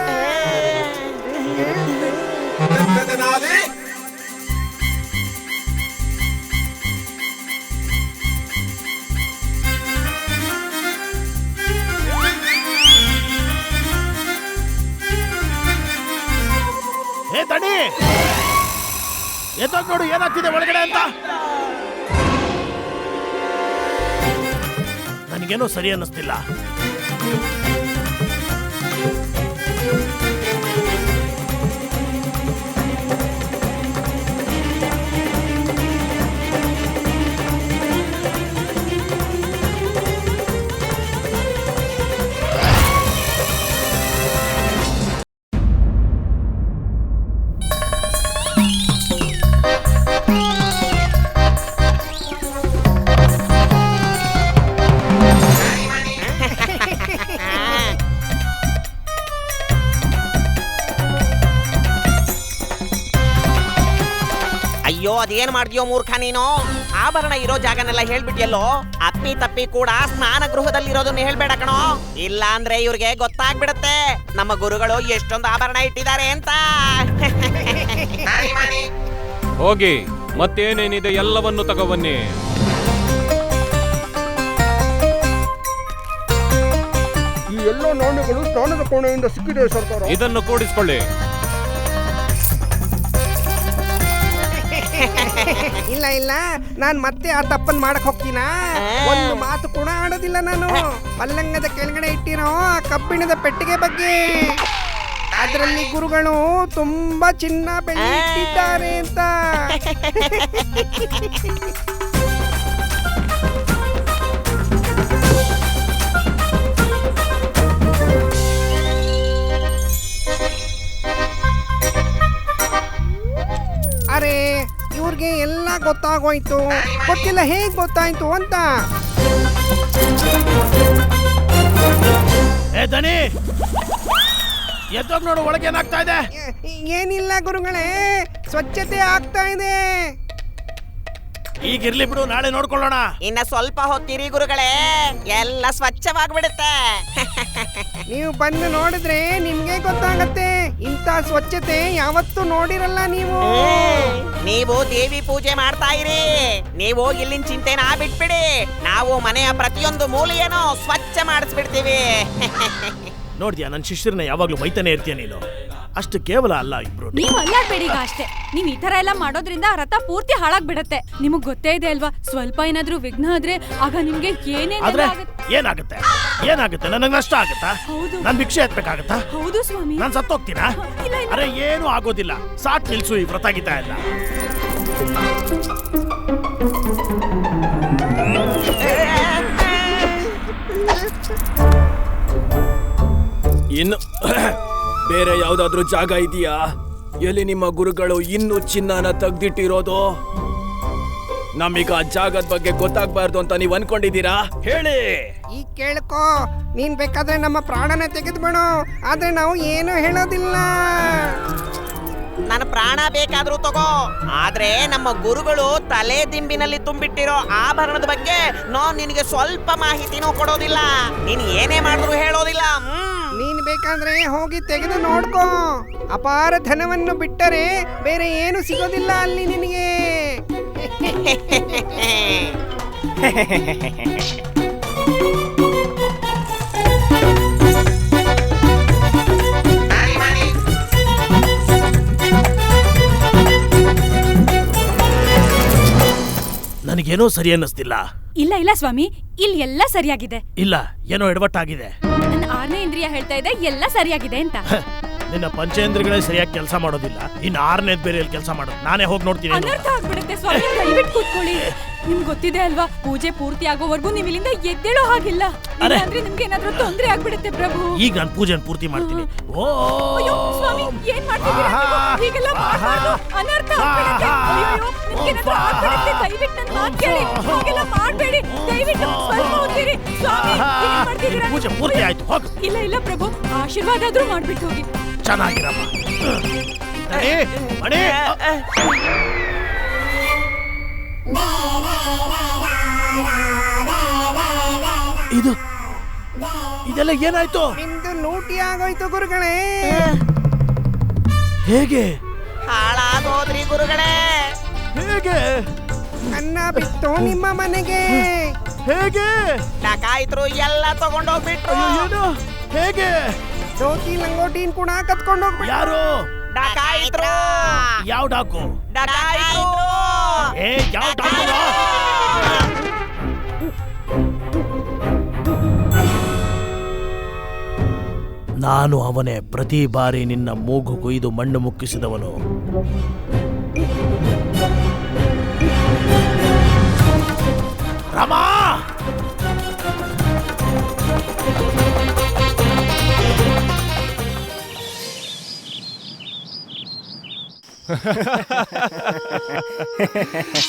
ಹೇ ದಣಿ, ಎದ್ದೋಗ್ ನೋಡು ಏನಾಗ್ತಿದೆ ಒಳಗಡೆ ಅಂತ. ನನಗೇನೋ ಸರಿ ಅನ್ನಿಸ್ತಿಲ್ಲ. ಅಯ್ಯೋ, ಅದೇನ್ ಮಾಡ್ತೀಯೋ ಮೂರ್ಖ ನೀನು? ಆಭರಣ ಇರೋ ಜಾಗನೆಲ್ಲ ಹೇಳ್ಬಿಟ್ಟಿಯಲ್ಲೋ. ಅಪ್ಪಿ ತಪ್ಪಿ ಕೂಡ ಸ್ನಾನ ಗೃಹದಲ್ಲಿರೋದನ್ನ ಹೇಳ್ಬೇಡ ಕಣೋ, ಇಲ್ಲ ಅಂದ್ರೆ ಇವ್ರಿಗೆ ಗೊತ್ತಾಗ್ಬಿಡುತ್ತೆ ನಮ್ಮ ಗುರುಗಳು ಎಷ್ಟೊಂದು ಆಭರಣ ಇಟ್ಟಿದ್ದಾರೆ ಅಂತ. ಹೋಗಿ ಮತ್ತೇನೇನಿದೆ ಎಲ್ಲವನ್ನು ತಗೊಬನ್ನಿ. ಈ ಎಲ್ಲ ನಾಣ್ಯಗಳು ಸ್ನಾನದ ಕೋಣೆಯಿಂದ ಸಿಕ್ಕಿದೆ ಸರ್ಕಾರ. ಇದನ್ನು ಕೂಡಿಸ್ಕೊಳ್ಳಿ. ಇಲ್ಲ ಇಲ್ಲ, ನಾನ್ ಮತ್ತೆ ಆ ತಪ್ಪನ್ ಮಾಡಕ್ ಹೋಗ್ತೀನಾ? ಒಂದು ಮಾತು ಕೂಡ ಆಡೋದಿಲ್ಲ ನಾನು. ಪಲ್ಲಂಗದ ಕೆಳಗಡೆ ಇಟ್ಟಿರೋ ಆ ಕಬ್ಬಿಣದ ಪೆಟ್ಟಿಗೆ ಬಗ್ಗೆ, ಅದರಲ್ಲಿ ಗುರುಗಳು ತುಂಬಾ ಚಿನ್ನ ಬೆಳ್ಳಿ ಇಟ್ಟಿದ್ದಾರೆ ಅಂತ. ಅರೆ, ಇವ್ರಿಗೆ ಎಲ್ಲ ಗೊತ್ತಾಗೋಯ್ತು. ಗೊತ್ತಿಲ್ಲ ಹೇಗ್ ಗೊತ್ತಾಯ್ತು ಅಂತ. ಏ ದನಿ, ಎದ್ದೋಗ್ ನೋಡು ಒಳಗೆ ಏನಾಗ್ತಾ ಇದೆ. ಏನಿಲ್ಲ ಗುರುಗಳೇ, ಸ್ವಚ್ಛತೆ ಆಗ್ತಾ ಇದೆ. ಈಗಿರ್ಲಿ ಬಿಡು, ನಾಳೆ ನೋಡ್ಕೊಳ್ಳೋಣ. ಇನ್ನ ಸ್ವಲ್ಪ ಹೊತ್ತಿರಿ ಗುರುಗಳೇ, ಎಲ್ಲ ಸ್ವಚ್ಛವಾಗ್ಬಿಡುತ್ತೆ. ನೀವು ಬಂದು ನೋಡಿದ್ರೆ ನಿಮ್ಗೆ ಗೊತ್ತಾಗತ್ತೆ. ಇಂಥ ಸ್ವಚ್ಛತೆ ಯಾವತ್ತೂ ನೋಡಿರಲ್ಲ ನೀವು. ನೀವು ದೇವಿ ಪೂಜೆ ಮಾಡ್ತಾ ಇರಿ. ನೀವು ಇಲ್ಲಿನ ಚಿಂತೆನ ಬಿಟ್ಬಿಡಿ. ನಾವು ಮನೆಯ ಪ್ರತಿಯೊಂದು ಮೂಲೆಯನ್ನು ಸ್ವಚ್ಛ ಮಾಡಿಸ್ಬಿಡ್ತೀವಿ. ನೋಡ್ದ್ಯಾ ನನ್ನ ಶಿಷ್ಯರನ್ನ ಯಾವಾಗ್ಲೂ ಬೈತಾನೆ ಇರ್ತೀಯ ನೀನು. ಅಷ್ಟು ಕೇವಲ ಅಲ್ಲ ಇಬ್ರು. ನೀವು ಅಲ್ಲಾಡ್ಬೇಡಿ ಈಗ ಅಷ್ಟೇ. ನೀವ್ ಈ ತರ ಎಲ್ಲ ಮಾಡೋದ್ರಿಂದ ಆ ರಥ ಪೂರ್ತಿ ಹಾಳಾಗ್ಬಿಡತ್ತೆ. ನಿಮಗ್ ಗೊತ್ತೇ ಇದೆ ಅಲ್ವಾ, ಸ್ವಲ್ಪ ಏನಾದ್ರೂ ವಿಘ್ನ ಆದ್ರೆ ಆಗ ನಿಮ್ಗೆ ಆದ್ರೆ ಏನಾಗುತ್ತೆ? ಏನಾಗುತ್ತೆ? ನನಗ್ ನಷ್ಟ ಆಗುತ್ತಾ? ಹೌದು. ನಾನ್ ಭಿಕ್ಷೆ ಎತ್ಬೇಕಾಗತ್ತಾ? ಹೌದು ಸ್ವಾಮಿ. ನಾನ್ ಸತ್ತೋಗ್ತೀನಾ? ಅರೆ ಏನು ಆಗೋದಿಲ್ಲ. ಸಾಕ್ ನಿಲ್ಸು ಈ ವ್ರತ ಗೀತ ಎಲ್ಲ. ಇನ್ನು ಬೇರೆ ಯಾವ್ದಾದ್ರೂ ಜಾಗ ಇದೆಯಾ ಎಲ್ಲಿ ನಿಮ್ಮ ಗುರುಗಳು ಇನ್ನೂ ಚಿನ್ನನ ತೆಗ್ದಿಟ್ಟಿರೋದು? ನಮೀಗ ಆ ಜಾಗದ ಬಗ್ಗೆ ಗೊತ್ತಾಗ್ಬಾರ್ದು ಅಂತ ನೀವ್ ಅನ್ಕೊಂಡಿದ್ದೀರಾ? ಹೇಳಿ. ಈಗ ಕೇಳ್ಕೋ, ನೀನ್ ಬೇಕಾದ್ರೆ ನಮ್ಮ ಪ್ರಾಣನ ತೆಗೆದ್ಬಿಡು, ಆದ್ರೆ ನಾವು ಏನು ಹೇಳೋದಿಲ್ಲ. ನನ್ನ ಪ್ರಾಣ ಬೇಕಾದ್ರೂ ತಗೋ, ಆದ್ರೆ ನಮ್ಮ ಗುರುಗಳು ತಲೆ ದಿಂಬಿನಲ್ಲಿ ತುಂಬಿಟ್ಟಿರೋ ಆಭರಣದ ಬಗ್ಗೆ ನಿನಗೆ ಸ್ವಲ್ಪ ಮಾಹಿತಿನೂ ಕೊಡೋದಿಲ್ಲ. ನೀನ್ ಏನೇ ಮಾಡಿದ್ರು ಹೇಳೋದಿಲ್ಲ. ನೀನ್ ಬೇಕಾದ್ರೆ ಹೋಗಿ ತೆಗೆದು ನೋಡ್ಕೋ. ಅಪಾರ ಧನವನ್ನು ಬಿಟ್ಟರೆ ಬೇರೆ ಏನು ಸಿಗೋದಿಲ್ಲ ಅಲ್ಲಿ ನಿನಗೆ. ನನಗೇನೋ ಸರಿ ಅನ್ನಿಸ್ತಿಲ್ಲ. ಇಲ್ಲ ಸ್ವಾಮಿ, ಇಲ್ಲಿ ಎಲ್ಲ ಸರಿಯಾಗಿದೆ. ಇಲ್ಲ, ಏನೋ ಎಡವಟ್ಟಾಗಿದೆ. ನನ್ನ 6ನೇ ಇಂದ್ರಿಯ ಹೇಳ್ತಾ ಇದೆ ಎಲ್ಲ ಸರಿಯಾಗಿದೆ ಅಂತ. ನಿನ್ನ ಪಂಚೇಂದ್ರಿಯಗಳೇ ಸರಿಯಾಗಿ ಕೆಲಸ ಮಾಡೋದಿಲ್ಲ, ಇನ್ನು 6ನೇದ್ ಬೇರೆ ಕೆಲಸ ಮಾಡೋದು. ನಾನೇ ಹೋಗಿ ನೋಡ್ತೀನಿ. ಅನರ್ಥ ಆಗ್ಬಿಡುತ್ತೆ ಸ್ವಾಮಿ, ದಯವಿಟ್ಟು ಕೂತ್ಕೊಳ್ಳಿ. ನಿಮ್ಗೆ ಗೊತ್ತಿದೆ ಅಲ್ವಾ, ಪೂಜೆ ಪೂರ್ತಿ ಆಗೋವರೆಗೂ ನೀವು ಇಲ್ಲಿಂದ ಎದ್ದೇಳೋ ಹಾಗಿಲ್ಲ. ಅಂದ್ರೆ ನಿಮ್ಗೆ ಏನಾದ್ರೂ ತೊಂದ್ರೆ ಆಗ್ಬಿಡುತ್ತೆ ಪ್ರಭು. ಈಗ ನಾನು ಪೂಜೆ ಪೂರ್ತಿ ಮಾಡ್ತೀನಿ. ಅಯ್ಯೋ ಸ್ವಾಮಿ, ಏನ್ ಮಾಡ್ತಿದ್ದೀರಾ ನೀವು? ಹೀಗೆಲ್ಲ ಮಾಡಬಾರ್ದು, ಅನರ್ಥ ಆಗ್ಬಿಡುತ್ತೆ. ಅಯ್ಯೋ, ನಿಮ್ಗೆ ಏನಾದ್ರೂ ಆಗ್ಬಿಡುತ್ತೆ, ದಯವಿಟ್ಟು ನನ್ನ ಮಾತು ಕೇಳಿ. ಹೀಗೆಲ್ಲ ಮಾಡಬೇಡಿ, ದಯವಿಟ್ಟು ಸ್ವಲ್ಪ ಓದಿರಿ. ಸ್ವಾಮಿ, ಏನ್ ಮಾಡ್ತಿದ್ದೀರಾ? ಪೂಜೆ ಪೂರ್ತಿ ಆಯ್ತು, ಹೋಗು. ಇಲ್ಲ ಪ್ರಭು, ಆಶೀರ್ವಾದ ಆದ್ರೂ ಮಾಡ್ಬಿಟ್ಟು ಹೋಗಿ. ಚೆನ್ನಾಗಿರಮ್ಮ. ಮಣಿ ಇದೆಲ್ಲ ಏನಾಯ್ತು? ನಿಮ್ದು ಲೂಟಿ ಆಗೋಯ್ತು ಗುರುಗಳೇ. ಹೇಗೆ ಹಾಳಾಗೋದ್ರಿ ಗುರುಗಳೇ? ಹೇಗೆ? ಅನ್ನ ಬಿತ್ತು ನಿಮ್ಮ ಮನೆಗೆ. ಹೇಗೆ? ಡಕಾಯಿತರು ಎಲ್ಲ ತಗೊಂಡೋಗ್ಬಿಟ್ರು. ಏನು? ಹೇಗೆ? ಧೋತಿ ಲಂಗೋಟಿನ್ ಕೂಡ ಕತ್ಕೊಂಡೋಗ್ಬಿಟ್ರು. ಯಾರು? ಡಕಾಯಿತರು. ಯಾವ ಡಾಕು? ಡಕಾಯಿತರು. ಯಾವ ಡಾಕು? ನಾನು ಅವನೇ. ಪ್ರತಿ ಬಾರಿ ನಿನ್ನ ಮೂಗು ಕೊಯ್ದು ಮಣ್ಣು ಮುಕ್ಕಿಸಿದವನು. ರಮಾ!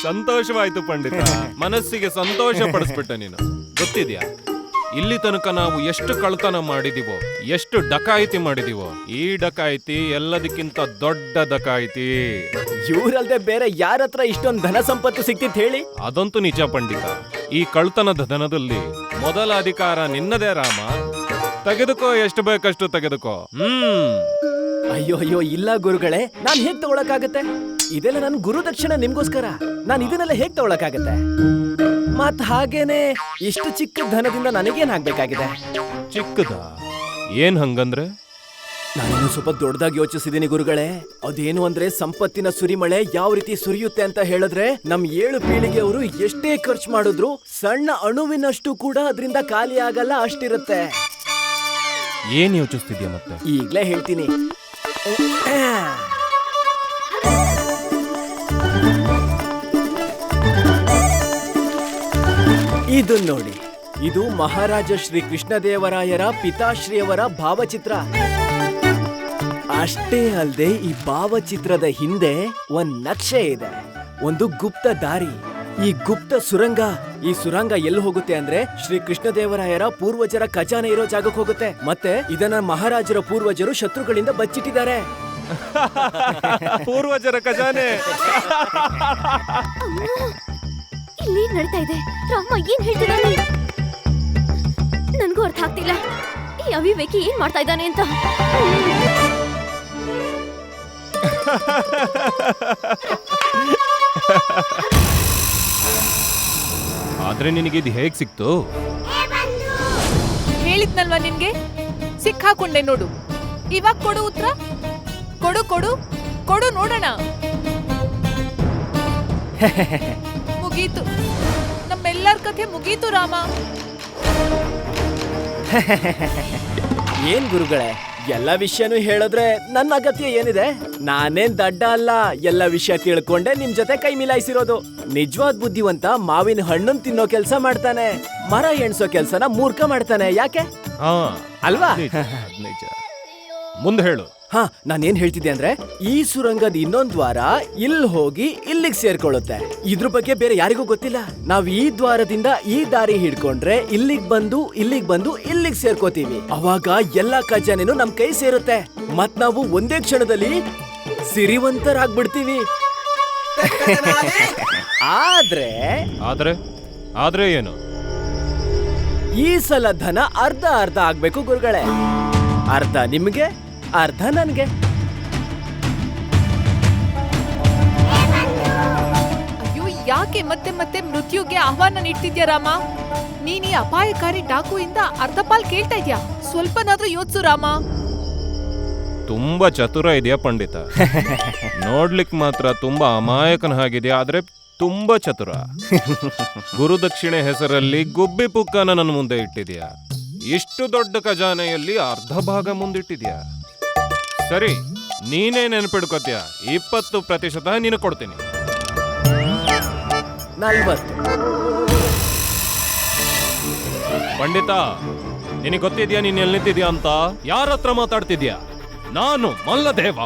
ಸಂತೋಷವಾಯ್ತು ಪಂಡಿತ, ಮನಸ್ಸಿಗೆ ಸಂತೋಷ ಪಡಿಸ್ಬಿಟ್ಟ ನೀನು. ಗೊತ್ತಿದ್ಯಾ, ಇಲ್ಲಿ ತನಕ ನಾವು ಎಷ್ಟು ಕಳ್ತನ ಮಾಡಿದೀವೋ, ಎಷ್ಟು ಡಕಾಯಿತಿ ಮಾಡಿದೀವೋ, ಈ ಡಕಾಯಿತಿ ಎಲ್ಲದಕ್ಕಿಂತ ದೊಡ್ಡ ಡಕಾಯಿತಿ. ಇವ್ರಲ್ದೆ ಬೇರೆ ಯಾರ ಹತ್ರ ಇಷ್ಟೊಂದು ಧನ ಸಂಪತ್ತು ಸಿಕ್ತಿತ್ ಹೇಳಿ? ಅದಂತೂ ನಿಜ ಪಂಡಿತ. ಈ ಕಳ್ತನದ ಧನದಲ್ಲಿ ಮೊದಲ ಅಧಿಕಾರ ನಿನ್ನದೇ ರಾಮ. ತೆಗೆದುಕೋ, ಎಷ್ಟು ಬೇಕಷ್ಟು ತೆಗೆದುಕೋ. ಅಯ್ಯೋ ಇಲ್ಲ ಗುರುಗಳೇ, ನಾನ್ ಹೇಗ್ ತಗೊಳಕಾಗತ್ತೆ? ಇದೆಲ್ಲ ನನ್ ಗುರು ದಕ್ಷಿಣ ನಿಮ್ಗೋಸ್ಕರ. ನಾನ್ ಇದನ್ನೆಲ್ಲ ಹೇಗ್ ತಗೊಳಕಾಗತ್ತೆ? ಮತ್ ಹಾಗೇನೆ ಇಷ್ಟು ಚಿಕ್ಕ ಧನದಿಂದ ನನಗೇನ್ ಆಗ್ಬೇಕಾಗಿದೆ? ಚಿಕ್ಕದ? ಏನ್ ಹಂಗಂದ್ರೆ? ನಾನಿನ್ನು ಸ್ವಲ್ಪ ದೊಡ್ಡದಾಗಿ ಯೋಚಿಸಿದೀನಿ ಗುರುಗಳೇ. ಅದೇನು ಅಂದ್ರೆ, ಸಂಪತ್ತಿನ ಸುರಿಮಳೆ ಯಾವ ರೀತಿ ಸುರಿಯುತ್ತೆ ಅಂತ ಹೇಳಿದ್ರೆ, ನಮ್ 7 ಪೀಳಿಗೆಯವರು ಎಷ್ಟೇ ಖರ್ಚು ಮಾಡಿದ್ರು ಸಣ್ಣ ಅಣುವಿನಷ್ಟು ಕೂಡ ಅದರಿಂದ ಖಾಲಿ ಆಗಲ್ಲ, ಅಷ್ಟಿರುತ್ತೆ. ಏನ್ ಯೋಚಿಸ್ತಿದ್ಯಾ ಮತ್ತೆ? ಈಗ್ಲೇ ಹೇಳ್ತೀನಿ. ಇದು ನೋಡಿ, ಇದು ಮಹಾರಾಜ ಶ್ರೀ ಕೃಷ್ಣದೇವರಾಯರ ಪಿತಾಶ್ರೀಯವರ ಭಾವಚಿತ್ರ. ಅಷ್ಟೇ ಅಲ್ಲದೆ ಈ ಭಾವಚಿತ್ರದ ಹಿಂದೆ ಒಂದ್ ನಕ್ಷೆ ಇದೆ, ಒಂದು ಗುಪ್ತ ದಾರಿ, ಈ ಗುಪ್ತ ಸುರಂಗ. ಈ ಸುರಂಗ ಎಲ್ಲಿ ಹೋಗುತ್ತೆ ಅಂದ್ರೆ ಶ್ರೀ ಕೃಷ್ಣದೇವರಾಯರ ಪೂರ್ವಜರ ಖಜಾನೆ ಇರೋ ಜಾಗಕ್ಕೆ ಹೋಗುತ್ತೆ. ಮತ್ತೆ ಇದನ್ನ ಮಹಾರಾಜರ ಪೂರ್ವಜರು ಶತ್ರುಗಳಿಂದ ಬಚ್ಚಿಟ್ಟಿದ್ದಾರೆ. ಪೂರ್ವಜರ ಖಜಾನೆ. ಇಲ್ಲಿ ನಡೀತಾ ಇದೆ. ರಾಮ ಏನ್ ಹೇಳ್ತಿದ್ದಾನೆ? ನನ್ಗೂ ಅರ್ಥ ಆಗ್ತಿಲ್ಲ. ಈ ಅವಿವೇಕಿ ಏನ್ ಮಾಡ್ತಾ ಇದ್ದಾನೆ ಅಂತ. ಆದ್ರೆ ನಿನಗಿದು ಹೇಗ್ ಸಿಕ್ತು? ಹೇಳಿದ್ನಲ್ವಾ ನಿನ್ಗೆ, ಸಿಕ್ಕಾಕೊಂಡೆ ನೋಡು. ಇವಾಗ ಕೊಡು ಉತ್ತರ. ಕೊಡು ಕೊಡು ಕೊಡು ನೋಡೋಣ. ಮುಗೀತು, ನಮ್ಮೆಲ್ಲರ ಕಥೆ ಮುಗೀತು ರಾಮ. ಏನ್ ಗುರುಗಳೇ, ಎಲ್ಲ ವಿಷಯನೂ ಹೇಳಿದ್ರೆ ನನ್ನ ಅಗತ್ಯ ಏನಿದೆ? ನಾನೇನ್ ದಡ್ಡ ಅಲ್ಲ, ಎಲ್ಲ ವಿಷಯ ತಿಳ್ಕೊಂಡೆ ನಿಮ್ ಜೊತೆ ಕೈ ಮಿಲಾಯಿಸಿರೋದು. ನಿಜವಾದ ಬುದ್ಧಿವಂತ ಮಾವಿನ ಹಣ್ಣನ್ ತಿನ್ನೋ ಕೆಲ್ಸ ಮಾಡ್ತಾನೆ, ಮರ ಎಣ್ಸೋ ಕೆಲ್ಸನ ಮೂರ್ಖ ಮಾಡ್ತಾನೆ. ಯಾಕೆ ಅಲ್ವಾ? ನಿಜ. ಮುಂದೆ ಹೇಳು. ಹಾ, ನಾನೇನ್ ಹೇಳ್ತಿದ್ದೆ ಅಂದ್ರೆ, ಈ ಸುರಂಗದ ಇನ್ನೊಂದ್ ದ್ವಾರ ಇಲ್ಲಿ ಹೋಗಿ ಇಲ್ಲಿಗೆ ಸೇರ್ಕೊಳ್ಳುತ್ತೆ. ಇದ್ರ ಬಗ್ಗೆ ಬೇರೆ ಯಾರಿಗೂ ಗೊತ್ತಿಲ್ಲ. ನಾವ್ ಈ ದ್ವಾರದಿಂದ ಈ ದಾರಿ ಹಿಡ್ಕೊಂಡ್ರೆ ಇಲ್ಲಿಗ್ ಬಂದು ಇಲ್ಲಿಗೆ ಸೇರ್ಕೋತೀವಿ. ಅವಾಗ ಎಲ್ಲಾ ಖಜಾನೆನೂ ನಮ್ ಕೈ ಸೇರುತ್ತೆ. ಮತ್ ನಾವು ಒಂದೇ ಕ್ಷಣದಲ್ಲಿ ಸಿರಿವಂತರಾಗ್ಬಿಡ್ತೀವಿ. ಆದ್ರೆ ಏನು? ಈ ಸಲ ಧನ ಅರ್ಧ ಅರ್ಧ ಆಗ್ಬೇಕು ಗುರುಗಳೇ. ಅರ್ಧ ನಿಮ್ಗೆ, ಅರ್ಧ ನನ್ಗೆ. ಅಯ್ಯೋ, ಯಾಕೆ ಮತ್ತೆ ಮತ್ತೆ ಮೃತ್ಯುಗೆ ಆಹ್ವಾನ ನೀಡ್ತಿದ್ಯಾ ರಾಮ? ನೀನ್ ಈ ಅಪಾಯಕಾರಿ ಡಾಕುವಿಂದ ಅರ್ಧ ಪಾಲ್ ಕೇಳ್ತಾ ಇದ್ಯಾ? ಸ್ವಲ್ಪನಾದ್ರೂ ಯೋಚಿಸು ರಾಮ. ತುಂಬಾ ಚತುರ ಇದೆಯಾ ಪಂಡಿತ. ನೋಡ್ಲಿಕ್ ಮಾತ್ರ ತುಂಬಾ ಅಮಾಯಕನ ಹಾಗಿದೆಯಾ, ಆದ್ರೆ ತುಂಬಾ ಚತುರ. ಗುರುದಕ್ಷಿಣೆ ಹೆಸರಲ್ಲಿ ಗುಬ್ಬಿ ಪುಕ್ಕನ ನನ್ನ ಮುಂದೆ ಇಟ್ಟಿದ್ಯಾ. ಇಷ್ಟು ದೊಡ್ಡ ಖಜಾನೆಯಲ್ಲಿ ಅರ್ಧ ಭಾಗ ಮುಂದಿಟ್ಟಿದ್ಯಾ. ಸರಿ, ನೀನೇ ನೆನಪಿಡ್ಕೋತೀಯ. 20% ನೀನು ಕೊಡ್ತೀನಿ. 40. ಪಂಡಿತ, ನಿನಗೆ ಗೊತ್ತಿದ್ಯಾ ನೀನ್ ಎಲ್ಲಿ ನಿಂತಿದ್ಯಾ ಅಂತ? ಯಾರ ಹತ್ರ ಮಾತಾಡ್ತಿದ್ಯಾ? ನಾನು ಮಲ್ಲದೇವ.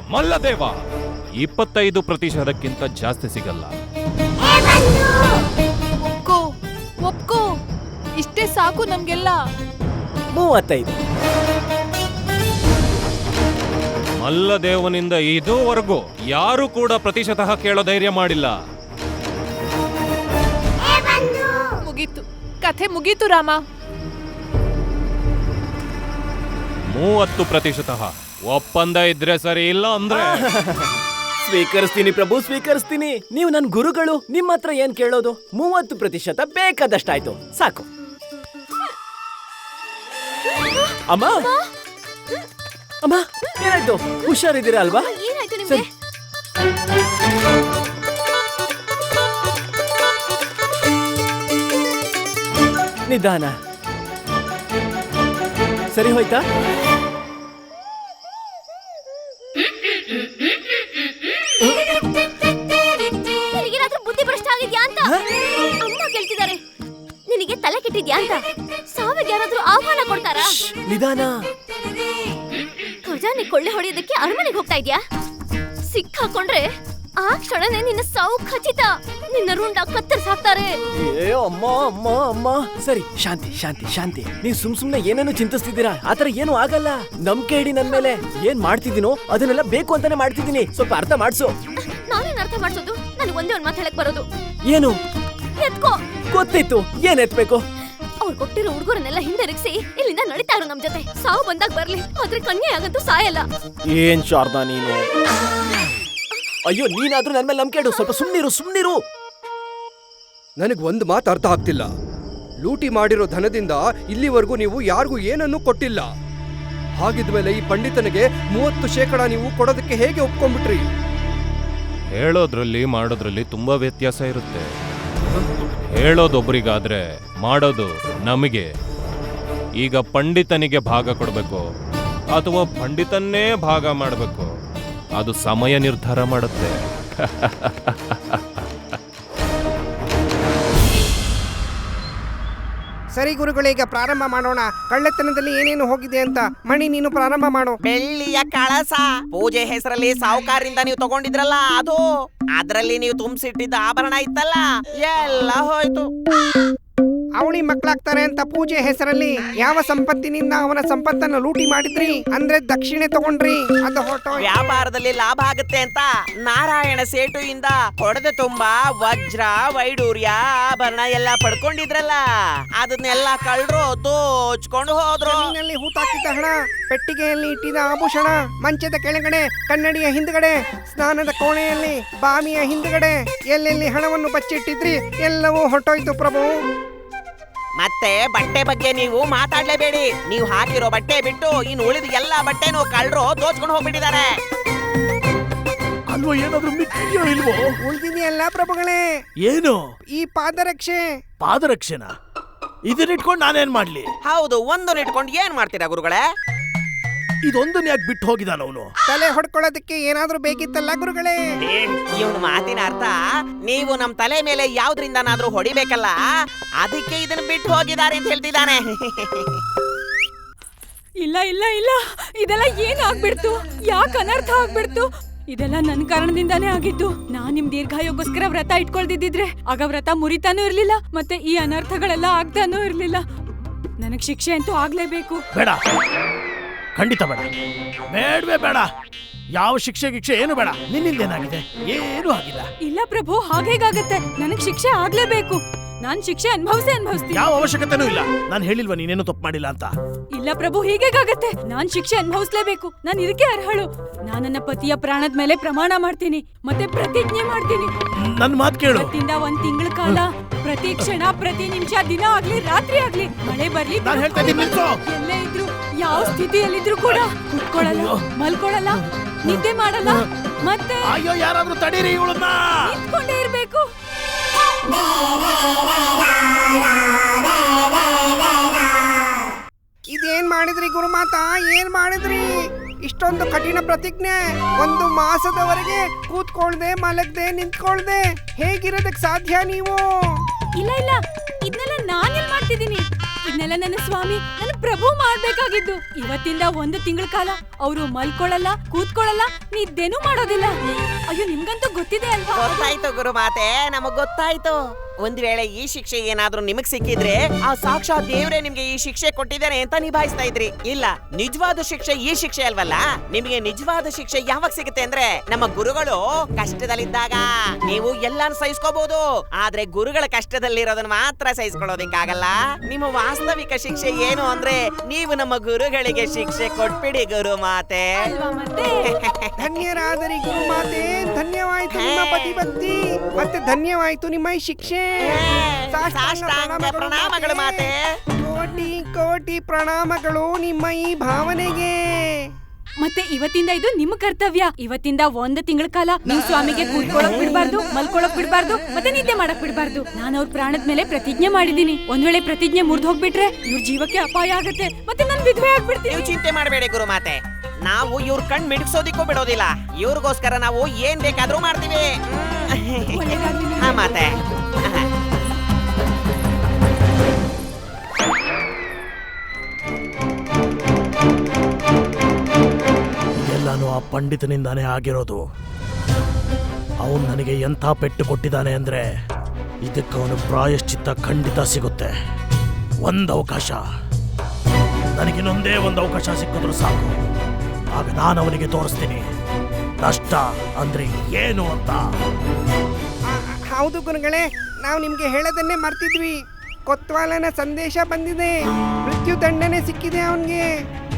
25%ಕ್ಕಿಂತ ಜಾಸ್ತಿ ಸಿಗಲ್ಲ. ಒಪ್ಕೋ, ಇಷ್ಟೇ ಸಾಕು ನಮ್ಗೆಲ್ಲ. 35. ಮಲ್ಲದೇವನಿಂದ ಇದುವರೆಗೂ ಯಾರು ಕೂಡ ಪ್ರತಿಶತ ಕೇಳೋ ಧೈರ್ಯ ಮಾಡಿಲ್ಲ. ಮುಗೀತು, ಕಥೆ ಮುಗೀತು ರಾಮ. 30%. ಒಪ್ಪಂದ ಇದ್ರೆ ಸರಿ, ಇಲ್ಲ ಅಂದ್ರೆ ಸ್ವೀಕರಿಸ್ತೀನಿ ಪ್ರಭು, ಸ್ವೀಕರಿಸ್ತೀನಿ. ನೀವು ನನ್ ಗುರುಗಳು, ನಿಮ್ಮ ಹತ್ರ ಏನ್ ಕೇಳೋದು? 30% ಬೇಕಾದಷ್ಟಾಯ್ತು, ಸಾಕು. ಅಮ್ಮ ಅಮ್ಮ, ಏನಾಯ್ತು? ಹುಷಾರಿದ್ದೀರಾ ಅಲ್ವಾ? ಸರಿ. ನಿಧಾನ. ಸರಿ ಹೋಯ್ತಾ? ನಿನಗೇನಾದ್ರೂ ಬುದ್ಧಿ ಭ್ರಷ್ಟ ಆಗಿದ್ಯಾ ಅಂತ ಅಮ್ಮ ಕೇಳ್ತಿದ್ದಾರೆ. ನಿನಗೆ ತಲೆ ಕೆಟ್ಟಿದ್ಯಾ ಅಂತ? ಸಾವಿಗೆ ಯಾರಾದ್ರೂ ಆಹ್ವಾನ ಕೊಡ್ತಾರಾ? ನಿಧಾನ. ಖಜಾನೆ ಕೊಳ್ಳೆ ಹೊಡೆಯೋದಕ್ಕೆ ಅರಮನೆಗೆ ಹೋಗ್ತಾ ಇದ್ಯಾ? ಸಿಕ್ಕಾಕೊಂಡ್ರೆ ಆ ಕ್ಷಣನೇ ನಿನ್ನ ಸಾವು ಖಚಿತ. ನಿನ್ನ ರುಂಡ ಕತ್ತರಿಸಾಕ್ತಾರೆ. ಅಮ್ಮ ಅಮ್ಮ ಅಮ್ಮ. ಸರಿ, ಶಾಂತಿ ಶಾಂತಿ ಶಾಂತಿ. ನೀವು ಸುಮ್ನೆ ಏನೇನು ಚಿಂತಿಸ್ತಿದ್ದೀರಾ? ಆತರ ಏನು ಆಗಲ್ಲ. ನಂಬಿಕೆ ಇಡಿ ನನ್ ಮೇಲೆ. ಏನ್ ಮಾಡ್ತಿದ್ದೀನೋ ಅದನ್ನೆಲ್ಲ ಬೇಕು ಅಂತಾನೆ ಮಾಡ್ತಿದ್ದೀನಿ. ಸ್ವಲ್ಪ ಅರ್ಥ ಮಾಡ್ಸು. ನಾನೇನ್ ಅರ್ಥ ಮಾಡ್ಸೋದು? ನನಗೆ ಒಂದೇ ಒಂದ್ ಮಾತು ಹೇಳಕ್ ಬರೋದು. ಏನು? ಎತ್ಕೋ. ಗೊತ್ತಿತ್ತು, ಏನ್ ಎತ್ಬೇಕು? ಅವ್ರು ಕೊಟ್ಟಿರೋ ಹುಡುಗರನ್ನೆಲ್ಲ ಹಿಂದಿರುಗಿಸಿ ಇಲ್ಲಿಂದ ನಡೀತಾ ಇರೋ ನಮ್ ಜೊತೆ. ಸಾವು ಬಂದಾಗ ಬರ್ಲಿ, ಆದ್ರೆ ಕನ್ಯೆ ಆಗಂತೂ ಸಾಯಲ್ಲ. ಏನ್ ಶಾರದಾ ನೀನು? ಅಯ್ಯೋ, ನೀನಾದ್ರೂ ನನ್ ಮೇಲೆ ನಂಬಿಕೆ ಇಡು. ಸ್ವಲ್ಪ ಸುಮ್ನಿರು. ನನಗ್ ಒಂದು ಮಾತು ಅರ್ಥ ಆಗ್ತಿಲ್ಲ. ಲೂಟಿ ಮಾಡಿರೋ ಧನದಿಂದ ಇಲ್ಲಿವರೆಗೂ ನೀವು ಯಾರಿಗೂ ಏನನ್ನೂ ಕೊಟ್ಟಿಲ್ಲ. ಹಾಗಿದ್ಮೇಲೆ ಈ ಪಂಡಿತನಿಗೆ 30% ನೀವು ಕೊಡೋದಕ್ಕೆ ಹೇಗೆ ಒಪ್ಕೊಂಡ್ಬಿಟ್ರಿ? ಹೇಳೋದ್ರಲ್ಲಿ ಮಾಡೋದ್ರಲ್ಲಿ ತುಂಬಾ ವ್ಯತ್ಯಾಸ ಇರುತ್ತೆ. ಹೇಳೋದೊಬ್ರಿಗಾದ್ರೆ ಮಾಡೋದು ನಮಗೆ. ಈಗ ಪಂಡಿತನಿಗೆ ಭಾಗ ಕೊಡಬೇಕು ಅಥವಾ ಪಂಡಿತನ್ನೇ ಭಾಗ ಮಾಡಬೇಕು, ಅದು ಸಮಯ ನಿರ್ಧಾರ ಮಾಡುತ್ತೆ. ಸರಿ ಗುರುಗಳೇ, ಈಗ ಪ್ರಾರಂಭ ಮಾಡೋಣ. ಕಳ್ಳತನದಲ್ಲಿ ಏನೇನು ಹೋಗಿದೆ ಅಂತ. ಮಣಿ, ನೀನು ಪ್ರಾರಂಭ ಮಾಡು. ಬೆಳ್ಳಿಯ ಕಳಸ ಪೂಜೆ ಹೆಸರಲ್ಲಿ ಸಾಹುಕಾರರಿಂದ ನೀವು ತಗೊಂಡಿದ್ರಲ್ಲ, ಅದು ಅದ್ರಲ್ಲಿ ನೀವು ತುಂಬಿಸಿಟ್ಟಿದ್ದ ಆಭರಣ ಇತ್ತಲ್ಲ, ಎಲ್ಲ ಹೋಯ್ತು. ಅವಳಿ ಮಕ್ಕಳಾಗ್ತಾರೆ ಅಂತ ಪೂಜೆ ಹೆಸರಲ್ಲಿ ಯಾವ ಸಂಪತ್ತಿನಿಂದ ಅವನ ಸಂಪತ್ತನ್ನು ಲೂಟಿ ಮಾಡಿದ್ರಿ? ಅಂದ್ರೆ ದಕ್ಷಿಣೆ ತಗೊಂಡ್ರಿ, ಅದು ಹೊರಟು. ವ್ಯಾಪಾರದಲ್ಲಿ ಲಾಭ ಆಗುತ್ತೆ ಅಂತ ನಾರಾಯಣ ಸೇಟು ಇಂದ ಹೊಡೆದ ತುಂಬಾ ವಜ್ರ, ವೈಡೂರ್ಯ, ಆಭರಣ ಎಲ್ಲ ಪಡ್ಕೊಂಡಿದ್ರಲ್ಲ, ಅದನ್ನೆಲ್ಲ ಕಳ್ರು ದೋಚ್ಕೊಂಡು ಹೋದ್ರು. ಜಮೀನಲ್ಲಿ ಹೂತಾಕಿದ್ದ ಹಣ, ಪೆಟ್ಟಿಗೆಯಲ್ಲಿ ಇಟ್ಟಿದ್ದ ಆಭೂಷಣ, ಮಂಚದ ಕೆಳಗಡೆ, ಕನ್ನಡಿಯ ಹಿಂದ್ಗಡೆ, ಸ್ನಾನದ ಕೋಣೆಯಲ್ಲಿ, ಬಾವಿಯ ಹಿಂದ್ಗಡೆ, ಎಲ್ಲೆಲ್ಲಿ ಹಣವನ್ನು ಬಚ್ಚಿಟ್ಟಿದ್ರಿ ಎಲ್ಲವೂ ಹೊರಟೋಯ್ತು ಪ್ರಭು. ಮತ್ತೆ ಬಟ್ಟೆ ಬಗ್ಗೆ ನೀವು ಮಾತಾಡ್ಲೇಬೇಡಿ. ನೀವು ಹಾಕಿರೋ ಬಟ್ಟೆ ಬಿಟ್ಟು ಇನ್ನು ಉಳಿದ ಎಲ್ಲಾ ಬಟ್ಟೆನೂ ಕಳ್ಳರು ದೋಚ್ಕೊಂಡು ಹೋಗ್ಬಿಟ್ಟಿದ್ದಾರೆ. ಅಲ್ವೋ ಏನಾದ್ರೂ ಮಿಕ್ಕಿದೆಯೋ ಇಲ್ವೋ? ಉಳಿದಿದೆಯಲ್ಲ ಪ್ರಭುಗಳೇ. ಏನು? ಈ ಪಾದರಕ್ಷೆ. ಪಾದರಕ್ಷೆನ? ಇದನ್ನಿಟ್ಕೊಂಡು ನಾನೇನ್ ಮಾಡ್ಲಿ? ಹೌದು, ಒಂದನ್ನು ಇಟ್ಕೊಂಡು ಏನ್ ಮಾಡ್ತೀರಾ ಗುರುಗಳೇ? ಇದೊಂದನ್ನ ಯಾಕೆ ಬಿಟ್ಟು ಹೋಗಿದಾನ ಅವನು? ತಲೆ ಹೊಡ್ಕೊಳ್ಳೋದಕ್ಕೆ ಏನಾದ್ರೂ ಬೇಕಿತ್ತಲ್ಲ ಗುರುಗಳೇ. ಇವನ್ ಮಾತಿನ ಅರ್ಥ ನೀವು ನಮ್ ತಲೆ ಮೇಲೆ ಯಾವ್ದ್ರಿಂದನಾದ್ರೂ ಹೊಡಿಬೇಕಲ್ಲ, ಅದಕ್ಕೆ ಇದನ್ನ ಬಿಟ್ಟು ಹೋಗಿದ್ದಾರೆ ಅಂತ ಹೇಳ್ತಿದ್ದಾನೆ. ಇಲ್ಲ ಇಲ್ಲ ಇಲ್ಲ, ಇದೆಲ್ಲ ಏನ್ ಆಗ್ಬಿಡ್ತು? ಯಾಕೆ ಅನರ್ಥ ಆಗ್ಬಿಡ್ತು? ಇದೆಲ್ಲ ನನ್ನ ಕಾರಣದಿಂದಾನೇ ಆಗಿತ್ತು. ನಾನ್ ನಿಮ್ ದೀರ್ಘಾಯೋಗೋಸ್ಕರ ವ್ರತ ಇಟ್ಕೊಳ್ದಿದ್ರೆ ಆಗ ವ್ರತ ಮುರಿತಾನೂ ಇರ್ಲಿಲ್ಲ, ಮತ್ತೆ ಈ ಅನರ್ಥಗಳೆಲ್ಲ ಆಗ್ತಾನೂ ಇರ್ಲಿಲ್ಲ. ನನಗ್ ಶಿಕ್ಷೆ ಅಂತೂ ಆಗ್ಲೇಬೇಕು. ಬೇಡ, ಖಂಡಿತ ಬೇಡ, ಬೇಡವೇ ಬೇಡ. ಯಾವ ಶಿಕ್ಷೆ ಗಿಕ್ಷೆ ಏನು ಬೇಡ. ನಿನ್ನಿಂದ ಏನಾಗಿದೆ? ಏನೂ ಆಗಿಲ್ಲ. ಇಲ್ಲ ಪ್ರಭು, ಹಾಗೇಗಾಗತ್ತೆ. ನನಗ್ ಶಿಕ್ಷೆ ಆಗ್ಲೇಬೇಕು. ನಾನ್ ಶಿಕ್ಷೆ ಅನುಭವಿಸ್ತೀನಿ. ಯಾವ ಅವಶ್ಯಕತೆನೂ ಇಲ್ಲ. ನಾನು ಹೇಳಿಲ್ವಾ ನೀನೇನು ತಪ್ಪು ಮಾಡಿಲ್ಲ ಅಂತ? ಇಲ್ಲ ಪ್ರಭು, ಹೀಗೇಗಾಗತ್ತೆ. ನಾನ್ ಶಿಕ್ಷೆ ಅನುಭವಿಸ್ಲೇಬೇಕು. ನಾನ್ ಇದಕ್ಕೆ ಅರ್ಹಳು. ನಾನ್ ನನ್ನ ಪತಿಯ ಪ್ರಾಣದ ಮೇಲೆ ಪ್ರಮಾಣ ಮಾಡ್ತೀನಿ, ಮತ್ತೆ ಪ್ರತಿಜ್ಞೆ ಮಾಡ್ತೀನಿ. ನನ್ ಮಾತು ಕೇಳು. ಇವತ್ತಿಂದ 1 ತಿಂಗಳ ಕಾಲ ಪ್ರತಿ ಕ್ಷಣ, ಪ್ರತಿ ನಿಮಿಷ, ದಿನ ಆಗ್ಲಿ ರಾತ್ರಿ ಆಗ್ಲಿ, ಮಳೆ ಬರ್ಲಿ, ನಾನ್ ಹೇಳ್ತಾ ಇದ್ದೀನಿ ನಿಲ್ಸು. ಎಲ್ಲೇ ಇದ್ರು, ಯಾವ ಸ್ಥಿತಿಯಲ್ಲಿದ್ರು ಕೂಡ ಕುತ್ಕೊಳ್ಳಲ್ಲ, ಮಲ್ಕೊಳ್ಳಲ್ಲ, ನಿದ್ದೆ ಮಾಡಲ್ಲ, ಮತ್ತೆ ಅಯ್ಯೋ ಯಾರಾದ್ರೂ ತಡೀರಿ ಇವಳನ್ನ. ನಿಂತ್ಕೊಂಡೇ ಇರ್ಬೇಕು. ಇದೇನ್ ಮಾಡಿದ್ರಿ ಗುರುಮಾತಾ? ಏನ್ ಮಾಡಿದ್ರಿ? ಇಷ್ಟೊಂದು ಕಠಿಣ ಪ್ರತಿಜ್ಞೆ 1 ಮಾಸದವರೆಗೆ ಕೂತ್ಕೊಳ್ದೆ, ಮಲಗದೆ, ನಿಂತ್ಕೊಳ್ದೆ ಹೇಗಿರೋದಕ್ ಸಾಧ್ಯ ನೀವು? ಇಲ್ಲ ಇಲ್ಲ, ಇದನ್ನೆಲ್ಲ ನಾನೇನ್ ಮಾಡ್ತಿದ್ದೀನಿ? ಇದನ್ನೆಲ್ಲ ನನ್ನ ಸ್ವಾಮಿ, ನನ್ನ ಪ್ರಭು ಮಾಡ್ಬೇಕಾಗಿದ್ದು. ಇವತ್ತಿಂದ 1 ತಿಂಗಳ ಕಾಲ ಅವರು ಮಲ್ಕೊಳ್ಳಲ್ಲ, ಕೂತ್ಕೊಳ್ಳಲ್ಲ, ನಿದ್ದೆನೂ ಮಾಡೋದಿಲ್ಲ. ಅಯ್ಯೋ, ನಿಮ್ಗಂತೂ ಗೊತ್ತಿದೆ ಅಲ್ವಾ? ಗೊತ್ತಾಯ್ತು ಗುರುಮಾತೆ, ನಮಗ್ ಗೊತ್ತಾಯ್ತು. ಒಂದ್ ವೇಳೆ ಈ ಶಿಕ್ಷೆ ಏನಾದ್ರೂ ನಿಮಗ್ ಸಿಕ್ಕಿದ್ರೆ ಆ ಸಾಕ್ಷಾತ್ ದೇವ್ರೆ ನಿಮ್ಗೆ ಈ ಶಿಕ್ಷೆ ಕೊಟ್ಟಿದ್ದಾರೆ ಅಂತ ನಿಭಾಯಿಸ್ತಾ ಇದ್ರಿ. ಇಲ್ಲ, ನಿಜವಾದ ಶಿಕ್ಷೆ ಈ ಶಿಕ್ಷೆ ಅಲ್ವಲ್ಲ. ನಿಮ್ಗೆ ನಿಜವಾದ ಶಿಕ್ಷೆ ಯಾವಾಗ ಸಿಗುತ್ತೆ ಅಂದ್ರೆ ನಮ್ಮ ಗುರುಗಳು ಕಷ್ಟದಲ್ಲಿದ್ದಾಗ. ನೀವು ಎಲ್ಲಾನು ಸಹಿಸ್ಕೋಬಹುದು, ಆದ್ರೆ ಗುರುಗಳ ಕಷ್ಟದಲ್ಲಿರೋದನ್ನ ಮಾತ್ರ ಸಹಿಸ್ಕೊಳ್ಳೋದಿಕ್ಕಾಗಲ್ಲ. ನಿಮ್ಮ ವಾಸ್ತವಿಕ ಶಿಕ್ಷೆ ಏನು ಅಂದ್ರೆ ನೀವು ನಮ್ಮ ಗುರುಗಳಿಗೆ ಶಿಕ್ಷೆ ಕೊಟ್ಬಿಡಿ ಗುರುಮಾತೆ. ಧನ್ಯರಾದರಿ ಗುರುಮಾತೆ, ಧನ್ಯವಾಯ್ತು ನಿಮ್ಮ ಪತಿಭಕ್ತಿ, ಮತ್ತೆ ಧನ್ಯವಾಯ್ತು ನಿಮ್ಮ ಈ ಶಿಕ್ಷೆ. ಸಾಷ್ಟಾಂಗ ಪ್ರಣಾಮಗಳು ಮಾತೆ. ಕೋಟಿ ಕೋಟಿ ಪ್ರಣಾಮಗಳು ನಿಮ್ಮ ಈ ಭಾವನೆಗೆ. ಮತ್ತೆ ಇವತ್ತಿಂದ ಇದು ನಿಮ್ಮ ಕರ್ತವ್ಯ. ಇವತ್ತಿಂದ 1 ತಿಂಗಳ ಕಾಲ ನೀವು ಸ್ವಾಮಿಗೆ ಕೂತ್ಕೊಳ್ಳೋಕ್ ಬಿಡ್ಬಾರ್ದು, ಮಲ್ಕೊಳ್ಳೋಕ್ ಬಿಡ್ಬಾರ್ದು, ಮತ್ತೆ ನಿದ್ದೆ ಮಾಡಕ್ ಬಿಡ್ಬಾರ್ದು. ನಾನು ಅವ್ರ ಪ್ರಾಣದ ಮೇಲೆ ಪ್ರತಿಜ್ಞೆ ಮಾಡಿದೀನಿ. ಒಂದ್ ವೇಳೆ ಪ್ರತಿಜ್ಞೆ ಮುರಿದು ಹೋಗ್ಬಿಟ್ರೆ ಇವ್ರ ಜೀವಕ್ಕೆ ಅಪಾಯ ಆಗತ್ತೆ, ಮತ್ತೆ ನಾನು ವಿಧವೆ ಆಗ್ಬಿಡ್ತೀನಿ. ನೀವು ಚಿಂತೆ ಮಾಡಬೇಡಿ ಗುರುಮಾತೆ, ನಾವು ಇವ್ರ ಕಣ್ ಮಿಡ್ಸೋದಿಕ್ಕೂ ಬಿಡೋದಿಲ್ಲ. ಇವ್ರಿಗೋಸ್ಕರ ನಾವು ಏನ್ ಬೇಕಾದ್ರೂ ಮಾಡ್ತೀವಿ. ಹಾ ಮಾತೆ. ಎಲ್ಲಾನು ಆ ಪಂಡಿತನಿಂದಾನೇ ಆಗಿರೋದು. ಅವನು ನನಗೆ ಎಂಥ ಪೆಟ್ಟು ಕೊಟ್ಟಿದ್ದಾನೆ ಅಂದ್ರೆ ಇದಕ್ಕೆ ಅವನು ಪ್ರಾಯಶ್ಚಿತ್ತ ಖಂಡಿತ ಸಿಗುತ್ತೆ. ಒಂದು ಅವಕಾಶ, ನನಗಿನ್ನೊಂದೇ ಒಂದು ಅವಕಾಶ ಸಿಕ್ಕಿದ್ರು ಸಾಕು. ಆಗ ನಾನು ಅವನಿಗೆ ತೋರಿಸ್ತೀನಿ ನಷ್ಟ ಅಂದ್ರೆ ಏನು ಅಂತ. ಹೌದು ಗುರುಗಳೇ, ನಾವು ನಿಮ್ಗೆ ಹೇಳೋದನ್ನೇ ಮರ್ತಿದ್ವಿ. ಕೊತ್ವಾಲನ ಸಂದೇಶ ಬಂದಿದೆ. ಮೃತ್ಯು ದಂಡನೆ ಸಿಕ್ಕಿದೆ ಅವನ್ಗೆ.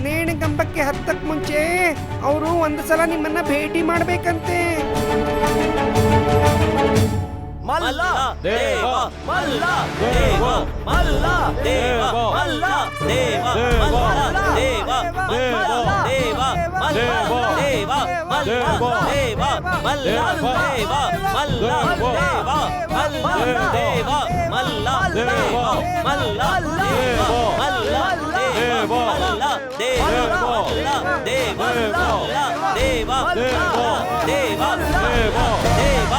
ನೇಣು ಕಂಬಕ್ಕೆ ಹತ್ತಕ್ ಮುಂಚೆ ಅವರು 1 ಸಲ ನಿಮ್ಮನ್ನ ಭೇಟಿ ಮಾಡ್ಬೇಕಂತೆ. ಮಲ್ಲ ದೇವ ಮಲ್ಲ ದೇವ ಮಲ್ಲ ದೇವ ಮಲ್ಲ ದೇವ ಮಲ್ಲ ದೇವ ದೇವ ದೇವ ಮಲ್ಲ ದೇವ ಮಲ್ಲ ದೇವ ಮಲ್ಲ ದೇವ ಮಲ್ಲ ದೇವ ಮಲ್ಲ ದೇವ ಮಲ್ಲ ದೇವ ಮಲ್ಲ ದೇವ ಮಲ್ಲ ದೇವ ಮಲ್ಲ ದೇವ ಮಲ್ಲ ದೇವ ಮಲ್ಲ ದೇವ ದೇವ ದೇವ ದೇವ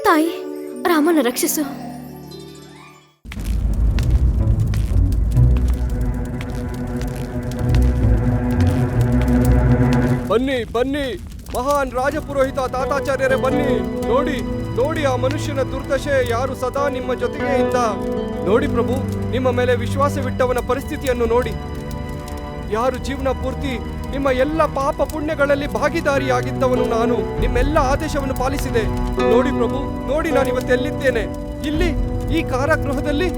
ತಾಯಿ, ರಾಮನ ರಕ್ಷಿಸು. ಬನ್ನಿ ಬನ್ನಿ, ಮಹಾನ್ ರಾಜಪುರೋಹಿತ ತಾತಾಚಾರ್ಯರೇ ಬನ್ನಿ. ನೋಡಿ ನೋಡಿ, ಆ ಮನುಷ್ಯನ ದುರ್ದಶೆ ಯಾರು ಸದಾ ನಿಮ್ಮ ಜೊತೆಗೆ ಇದ್ದ. ನೋಡಿ ಪ್ರಭು, ನಿಮ್ಮ ಮೇಲೆ ವಿಶ್ವಾಸವಿಟ್ಟವನ ಪರಿಸ್ಥಿತಿಯನ್ನು ನೋಡಿ. ಯಾರು ಜೀವನ ಪೂರ್ತಿ ನಿಮ್ಮ ಎಲ್ಲ ಪಾಪ ಪುಣ್ಯಗಳಲ್ಲಿ ಭಾಗಿದಾರಿಯಾಗಿದ್ದವನು ನಾನು. ನಿಮ್ಮೆಲ್ಲ ಆದೇಶವನ್ನು ಪಾಲಿಸಿದೆ. ನೋಡಿ ಪ್ರಭು, ನೋಡಿ ನಾನು ಇವತ್ತೆಲ್ಲಿದ್ದೇನೆ. ಇಲ್ಲಿ ಈ ಕಾರಾಗೃಹದಲ್ಲಿ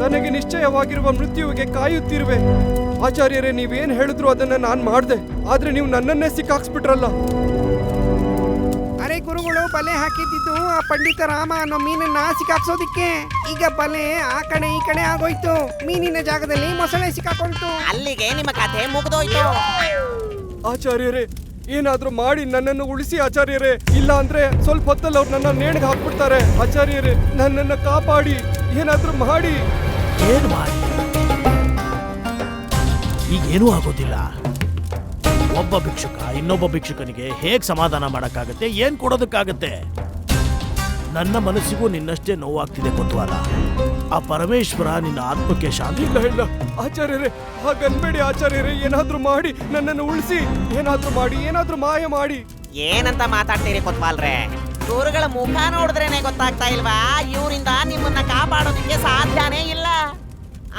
ನನಗೆ ನಿಶ್ಚಯವಾಗಿರುವ ಮೃತ್ಯುವಿಗೆ ಕಾಯುತ್ತಿರುವೆ. ಆಚಾರ್ಯರೇ, ನೀವೇನ್ ಹೇಳಿದ್ರು ಅದನ್ನ ನಾನ್ ಮಾಡ್ದೆ, ಆದ್ರೆ ನೀವು ನನ್ನನ್ನೇ ಸಿಕ್ಕಾಕ್ಸ್ಬಿಟ್ರಲ್ಲ. ಅರೆ ಗುರುಗಳು ಬಲೆ ಹಾಕಿದ್ದು ಆ ಪಂಡಿತ ರಾಮ ಅನ್ನೋ ಮೀನನ್ನ ಸಿಕ್ಕಾಕ್ಸೋದಿಕ್ಕೆ. ಈಗ ಬಲೆ ಆ ಕಡೆ ಈ ಕಡೆ ಆಗೋಯ್ತು. ಮೀನಿನ ಜಾಗದಲ್ಲಿ ಮೊಸಳೆ ಸಿಕ್ಕಾಕೊಳ್ತು. ಅಲ್ಲಿಗೆ ನಿಮ್ಮ ಕಥೆ ಮುಗಿದೋಯ್ತು. ಆಚಾರ್ಯರೇ, ಏನಾದ್ರೂ ಮಾಡಿ ನನ್ನನ್ನು ಉಳಿಸಿ ಆಚಾರ್ಯರೇ. ಇಲ್ಲ ಅಂದ್ರೆ ಸ್ವಲ್ಪ ಹೊತ್ತಲ್ಲಿ ಅವ್ರು ನನ್ನ ನೇಣಿಗೆ ಹಾಕ್ಬಿಡ್ತಾರೆ. ಆಚಾರ್ಯರೇ, ನನ್ನನ್ನು ಕಾಪಾಡಿ, ಏನಾದ್ರೂ ಮಾಡಿ. ಏನು ಮಾಡಿ? ಈಗೇನೂ ಆಗೋದಿಲ್ಲ. ಒಬ್ಬ ಭಿಕ್ಷುಕ ಇನ್ನೊಬ್ಬ ಭಿಕ್ಷುಕನಿಗೆ ಹೇಗ್ ಸಮಾಧಾನ ಮಾಡಕ್ಕಾಗತ್ತೆ? ಏನ್ ಕೊಡೋದಕ್ಕಾಗತ್ತೆ? ನನ್ನ ಮನಸ್ಸಿಗೂ ನಿನ್ನಷ್ಟೇ ನೋವಾಗ್ತಿದೆ ಕೊತ್ವಾಲ. ಆ ಪರಮೇಶ್ವರ ನಿನ್ನ ಆತ್ಮಕ್ಕೆ ಶಾಂತಿ. ಇಲ್ಲ ಇಲ್ಲ ಆಚಾರ್ಯರೇ, ಹಾಗನ್ಬೇಡಿ ಆಚಾರ್ಯರೇ. ಏನಾದ್ರೂ ಮಾಡಿ ನನ್ನನ್ನು ಉಳಿಸಿ. ಏನಾದ್ರೂ ಮಾಡಿ, ಏನಾದ್ರೂ ಮಾಯ ಮಾಡಿ. ಏನಂತ ಮಾತಾಡ್ತೀರಿ ಕೊತ್ವಾಲ್ರೆ? ಗುರುಗಳ ಮುಖ ನೋಡಿದ್ರೇನೆ ಗೊತ್ತಾಗ್ತಾ ಇಲ್ವಾ? ಇವರಿಂದ ನಿಮ್ಮನ್ನ ಕಾಪಾಡೋದಕ್ಕೆ ಸಾಧ್ಯನೇ ಇಲ್ಲ.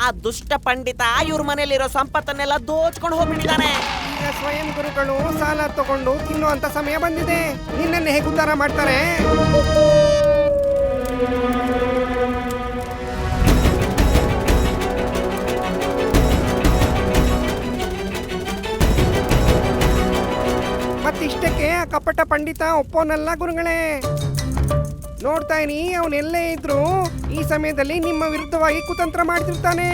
ಆ ದುಷ್ಟ ಪಂಡಿತ ಇವ್ರ ಮನೇಲಿರೋ ಸಂಪತ್ತನ್ನೆಲ್ಲ ದೋಚ್ಕೊಂಡು ಹೋಗ್ಬಿಟ್ಟಿದ್ದಾನೆ. ಈಗ ಸ್ವಯಂ ಗುರುಗಳು ಸಾಲ ತಗೊಂಡು ತಿನ್ನುವಂತ ಸಮಯ ಬಂದಿದೆ. ನಿನ್ನನ್ನು ಹೇಗೆ ಉದ್ಧಾರ ಮಾಡ್ತಾರೆ? ಮತ್ತಿಷ್ಟಕ್ಕೆ ಆ ಕಪಟ ಪಂಡಿತ ಒಪ್ಪೋನಲ್ಲ ಗುರುಗಳೇ. ನೋಡ್ತಾ ಇರಿ, ಅವನೆಲ್ಲೇ ಇದ್ರು ಈ ಸಮಯದಲ್ಲಿ ನಿಮ್ಮ ವಿರುದ್ಧವಾಗಿ ಕುತಂತ್ರ ಮಾಡ್ತಿರ್ತಾನೆ.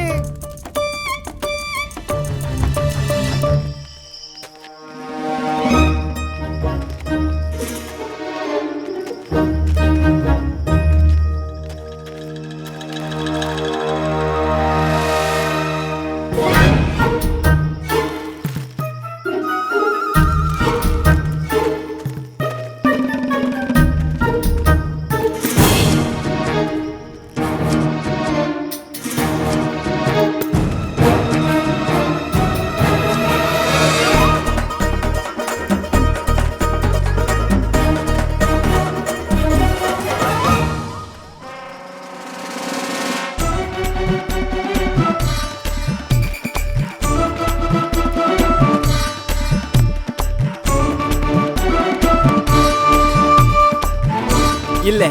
ಇಲ್ಲೇ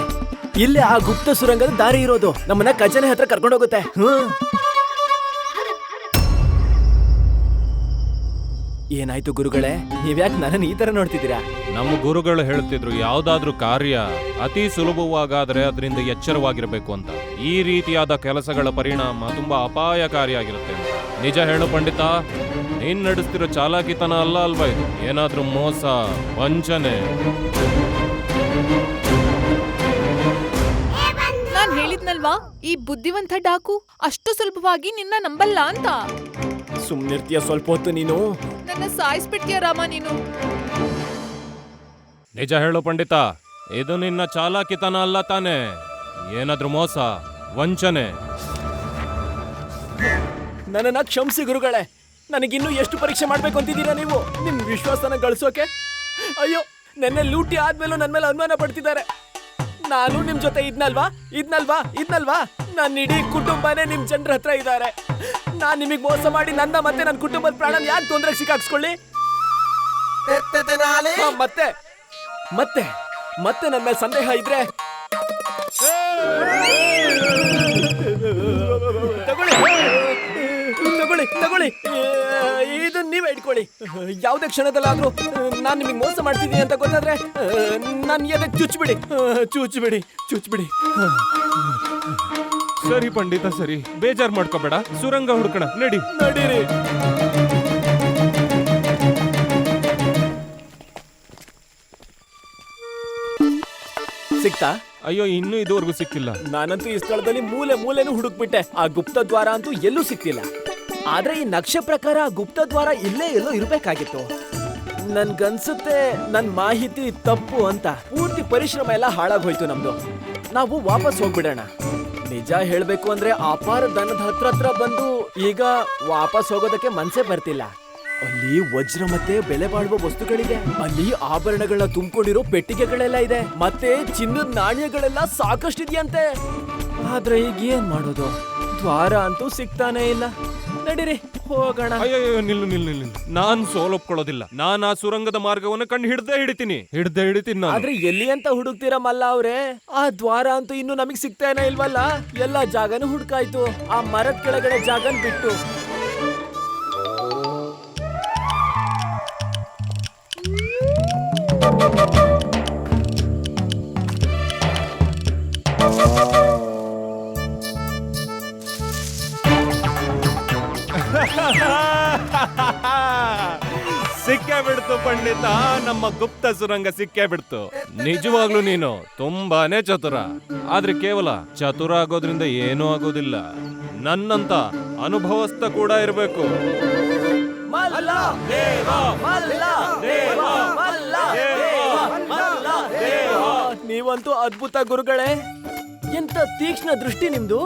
ಇಲ್ಲೇ ಆ ಗುಪ್ತ ಸುರಂಗದ ದಾರಿ ಇರೋದು. ನಮ್ಮನ್ನ ಖಜಾನೆ ಹತ್ರ ಕರ್ಕೊಂಡೋಗುತ್ತೆ. ಏನಾಯ್ತು ಗುರುಗಳೇ, ನೀವ್ಯಾಕೆ ನನ್ನನ್ನು ಈ ತರ ನೋಡ್ತಿದ್ದೀರಾ? ನಮ್ಮ ಗುರುಗಳು ಹೇಳ್ತಿದ್ರು, ಯಾವ್ದಾದ್ರೂ ಕಾರ್ಯ ಅತಿ ಸುಲಭವಾಗಾದ್ರೆ ಅದರಿಂದ ಎಚ್ಚರವಾಗಿರ್ಬೇಕು ಅಂತ. ಈ ರೀತಿಯಾದ ಕೆಲಸಗಳ ಪರಿಣಾಮ ತುಂಬಾ ಅಪಾಯಕಾರಿಯಾಗಿರುತ್ತೆ ಅಂತ. ನಿಜ ಹೇಳು ಪಂಡಿತ, ನೀನ್ ನಡೆಸ್ತಿರೋ ಚಾಲಾಕಿತನ ಅಲ್ಲ ಅಲ್ವಾ ಇದು? ಏನಾದ್ರೂ ಮೋಸ, ವಂಚನೆ? ನಾನ್ ಹೇಳಿದ್ನಲ್ವಾ, ಈ ಬುದ್ಧಿವಂತ ಡಾಕು ಅಷ್ಟು ಸುಲಭವಾಗಿ ನಿನ್ನ ನಂಬಲ್ಲ ಅಂತ. ಸುಮ್ನಿರ್ತೀಯ ಸ್ವಲ್ಪ ಹೊತ್ತು ನೀನು? ನನ್ನ ಸಾಯಿಸ್ಬಿಡ್ತೀಯ ರಾಮ ನೀನು. ನಿಜ ಹೇಳು ಪಂಡಿತ, ಇದು ನಿನ್ನ ಚಾಲಾಕಿತನ ಅಲ್ಲ ತಾನೆ? ಏನಾದ್ರೂ ಮೋಸ, ವಂಚನೆ? ನನ್ನನ್ನ ಕ್ಷಮಿಸಿ ಗುರುಗಳೇ. ನನಗಿನ್ನೂ ಎಷ್ಟು ಪರೀಕ್ಷೆ ಮಾಡ್ಬೇಕು ಅಂತಿದ್ದೀರಾ ನೀವು ನಿಮ್ ವಿಶ್ವಾಸನ ಗಳಿಸೋಕೆ? ಅಯ್ಯೋ, ನೆನ್ನೆ ಲೂಟಿ ಆದ್ಮೇಲೂ ನನ್ ಮೇಲೆ ಅನುಮಾನ ಪಡ್ತಿದ್ದಾರೆ. ನಾನು ನಿಮ್ ಜೊತೆ ಇದ್ನಲ್ವಾ? ನನ್ನ ಇಡೀ ಕುಟುಂಬನೇ ನಿಮ್ ಜನರ ಹತ್ರ ಇದ್ದಾರೆ. ನಾನ್ ನಿಮಗ್ ಮೋಸ ಮಾಡಿ ನನ್ನ ಮತ್ತೆ ನನ್ನ ಕುಟುಂಬದ ಪ್ರಾಣ ಯಾಕೆ ತೊಂದರೆಗೆ ಸಿಕ್ಕಾಕ್ಸ್ಕೊಳ್ಳಿ? ಮತ್ತೆ ಮತ್ತೆ ಮತ್ತೆ ನನ್ನ ಮೇಲೆ ಸಂದೇಹ ಇದ್ರೆ ತಗೊಳ್ಳಿ, ಇದು ನೀವೇ ಇಟ್ಕೊಳ್ಳಿ. ಯಾವುದೇ ಕ್ಷಣದಲ್ಲಾದ್ರೂ ನಾನು ನಿಮಗೆ ಮೋಸ ಮಾಡ್ತಿದ್ದೀನಿ ಅಂತ ಗೊತ್ತಾದ್ರೆ ನಾನು ಎದಕ್ಕೆ ಚುಚ್ಬಿಡಿ. ಸರಿ ಪಂಡಿತ, ಸರಿ, ಬೇಜಾರ್ ಮಾಡ್ಕೋಬೇಡ. ಸುರಂಗ ಹುಡ್ಕಣ, ನಡೀರಿ. ಸಿಕ್ತಾ? ಅಯ್ಯೋ, ಇನ್ನೂ ಇದುವರೆಗೂ ಸಿಕ್ಕಿಲ್ಲ. ನಾನಂತೂ ಈ ಸ್ಥಳದಲ್ಲಿ ಮೂಲೆನೂ ಹುಡುಕ್ಬಿಟ್ಟೆ. ಆ ಗುಪ್ತ ದ್ವಾರ ಅಂತೂ ಎಲ್ಲೂ ಸಿಕ್ತಿಲ್ಲ. ಆದ್ರೆ ಈ ನಕ್ಷೆ ಪ್ರಕಾರ ಆ ಗುಪ್ತ ದ್ವಾರ ಇಲ್ಲೇ ಎಲ್ಲೋ ಇರ್ಬೇಕಾಗಿತ್ತು. ನನ್ಗನ್ಸುತ್ತೆ ನನ್ ಮಾಹಿತಿ ತಪ್ಪು ಅಂತ. ಪೂರ್ತಿ ಪರಿಶ್ರಮ ಎಲ್ಲ ಹಾಳಾಗೋಯ್ತು ನಮ್ದು. ನಾವು ವಾಪಸ್ ಹೋಗ್ಬಿಡೋಣ. ನಿಜ ಹೇಳ್ಬೇಕು ಅಂದ್ರೆ ಅಪಾರ ದನದ ಹತ್ರ ಬಂದು ಈಗ ವಾಪಸ್ ಹೋಗೋದಕ್ಕೆ ಮನ್ಸೇ ಬರ್ತಿಲ್ಲ. ಅಲ್ಲಿ ವಜ್ರ ಮತ್ತೆ ಬೆಲೆ ಬಾಳುವ ವಸ್ತುಗಳಿದೆ. ಅಲ್ಲಿ ಆಭರಣಗಳನ್ನ ತುಂಬಿಕೊಂಡಿರೋ ಪೆಟ್ಟಿಗೆಗಳೆಲ್ಲ ಇದೆ. ಮತ್ತೆ ಚಿನ್ನದ ನಾಣ್ಯಗಳೆಲ್ಲ ಸಾಕಷ್ಟಿದೆಯಂತೆ. ಆದ್ರೆ ಈಗ ಏನ್ ಮಾಡೋದು? ದ್ವಾರ ಅಂತೂ ಸಿಗ್ತಾನೆ ಇಲ್ಲ. ನಡೀರಿ ಹೋಗೋಣ. ಅಯ್ಯೋ ನಿಲ್ಲು ನಿಲ್ಲು ನಿಲ್ಲು, ನಾನ್ ಸೋಲೊಪ್ಕೊಳ್ಳೋದಿಲ್ಲ. ನಾನ್ ಆ ಸುರಂಗದ ಮಾರ್ಗವನ್ನು ಕಂಡು ಹಿಡಿತೀನಿ ನಾನು. ಆದ್ರೆ ಎಲ್ಲಿ ಅಂತ ಹುಡುಕ್ತೀರಾ ಮಲ್ಲ ಅವ್ರೆ? ಆ ದ್ವಾರ ಅಂತೂ ಇನ್ನು ನಮಗ್ ಸಿಗ್ತಾನೆ ಇಲ್ವಲ್ಲ. ಎಲ್ಲಾ ಜಾಗನೂ ಹುಡುಕಾಯ್ತು, ಆ ಮರದ ಕೆಳಗಡೆ ಜಾಗನ್ ಬಿಟ್ಟು. ಸಿಕ್ಕೇ ಬಿಡ್ತು ಪಂಡಿತ, ನಮ್ಮ ಗುಪ್ತ ಸುರಂಗ ಸಿಕ್ಕೇ ಬಿಡ್ತು. ನಿಜವಾಗ್ಲೂ ನೀನು ತುಂಬಾನೇ ಚತುರ. ಆದ್ರೆ ಕೇವಲ ಚತುರ ಆಗೋದ್ರಿಂದ ಏನೂ ಆಗೋದಿಲ್ಲ. ನನ್ನಂತ ಅನುಭವಸ್ಥ ಕೂಡ ಇರಬೇಕು. ನೀವಂತೂ ಅದ್ಭುತ ಗುರುಗಳೇ. ಎಂತ ತೀಕ್ಷ್ಣ ದೃಷ್ಟಿ ನಿಮ್ದು.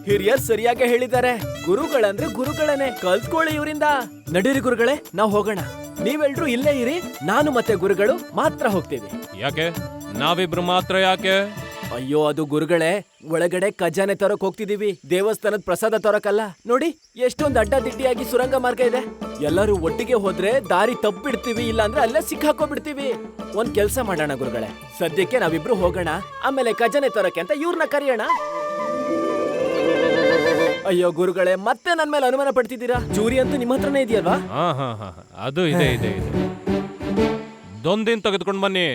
ಹಿರಿಯರ್ ಸರಿಯಾಗಿ ಹೇಳಿದ್ದಾರೆ, ಗುರುಗಳಂದ್ರೆ ಗುರುಗಳೇನೆ, ಕಲ್ತ್ಕೊಳ್ಳಿ ಇವರಿಂದ. ನಡೀರಿ ಗುರುಗಳೇ, ನಾವ್ ಹೋಗೋಣ. ನೀವೆಲ್ರೂ ಇಲ್ಲೇ ಇರಿ, ನಾನು ಮತ್ತೆ ಗುರುಗಳು ಮಾತ್ರ ಹೋಗ್ತೀವಿ. ಯಾಕೆ ನಾವಿಬ್ರು ಮಾತ್ರ ಯಾಕೆ? ಅಯ್ಯೋ ಅದು ಗುರುಗಳೇ, ಒಳಗಡೆ ಖಜಾನೆ ತರಕ್ ಹೋಗ್ತಿದೀವಿ, ದೇವಸ್ಥಾನದ ಪ್ರಸಾದ ತರಕಲ್ಲ. ನೋಡಿ ಎಷ್ಟೊಂದು ಅಡ್ಡ ದಿಡ್ಡಿಯಾಗಿ ಸುರಂಗ ಮಾರ್ಗ ಇದೆ. ಎಲ್ಲರೂ ಒಟ್ಟಿಗೆ ಹೋದ್ರೆ ದಾರಿ ತಪ್ಪಿಡ್ತೀವಿ, ಇಲ್ಲ ಅಂದ್ರೆ ಅಲ್ಲೇ ಸಿಕ್ಕಾಕೊಂಡ್ಬಿಡ್ತೀವಿ. ಒಂದ್ ಕೆಲ್ಸ ಮಾಡೋಣ ಗುರುಗಳೇ, ಸದ್ಯಕ್ಕೆ ನಾವಿಬ್ರು ಹೋಗೋಣ, ಆಮೇಲೆ ಖಜಾನೆ ತರಕ್ಕೆ ಅಂತ ಇವ್ರನ್ನ ಕರೆಯೋಣ. ಅಯ್ಯೋ ಗುರುಗಳೇ, ಮತ್ತೆ ನನ್ ಮೇಲೆ ಅನುಮಾನ ಪಡ್ತಿದ್ದೀರಾ? ಚೂರಿ ಅಂತೂ ನಿಮ್ಮ ಹತ್ರನೇ ಇದೆಯಲ್ವಾ? ಅದು ಇದೆ ಇದೆ ಇದೆ. ದೊಂದಿನ ತೆಗೆದುಕೊಂಡು ಬನ್ನಿ.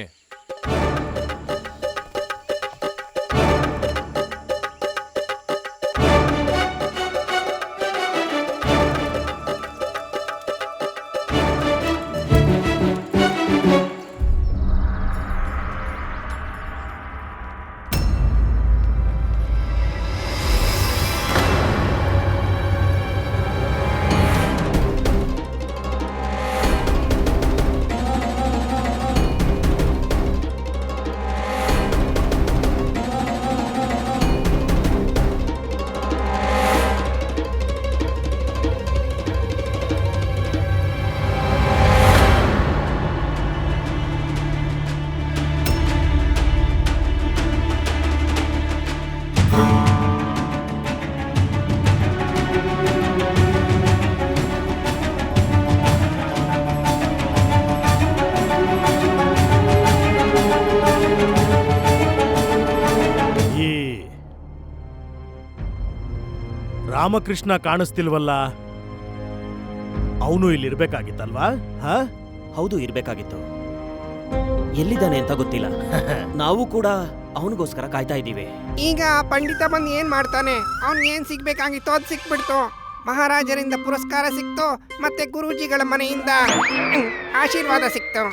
ರಾಮಕೃಷ್ಣ ಕಾಣಿಸ್ತಿಲ್ವಲ್ಲ? ಅವನು ಇಲ್ಲಿರ್ಬೇಕಾಗಿತ್ತಲ್ವಾ? ಹೌದು, ಇರ್ಬೇಕಾಗಿತ್ತು. ಎಲ್ಲಿದ್ದಾನೆ ಅಂತ ಗೊತ್ತಿಲ್ಲ. ನಾವು ಕೂಡ ಅವನಿಗೋಸ್ಕರ ಕಾಯ್ತಾ ಇದ್ದೀವಿ. ಈಗ ಪಂಡಿತ ಬಂದು ಏನ್ ಮಾಡ್ತಾನೆ? ಅವ್ನ್ ಏನ್ ಸಿಗ್ಬೇಕಾಗಿತ್ತು ಅದು ಸಿಕ್ಬಿಡ್ತು. ಮಹಾರಾಜರಿಂದ ಪುರಸ್ಕಾರ ಸಿಕ್ತು, ಮತ್ತೆ ಗುರೂಜಿಗಳ ಮನೆಯಿಂದ ಆಶೀರ್ವಾದ ಸಿಕ್ತು.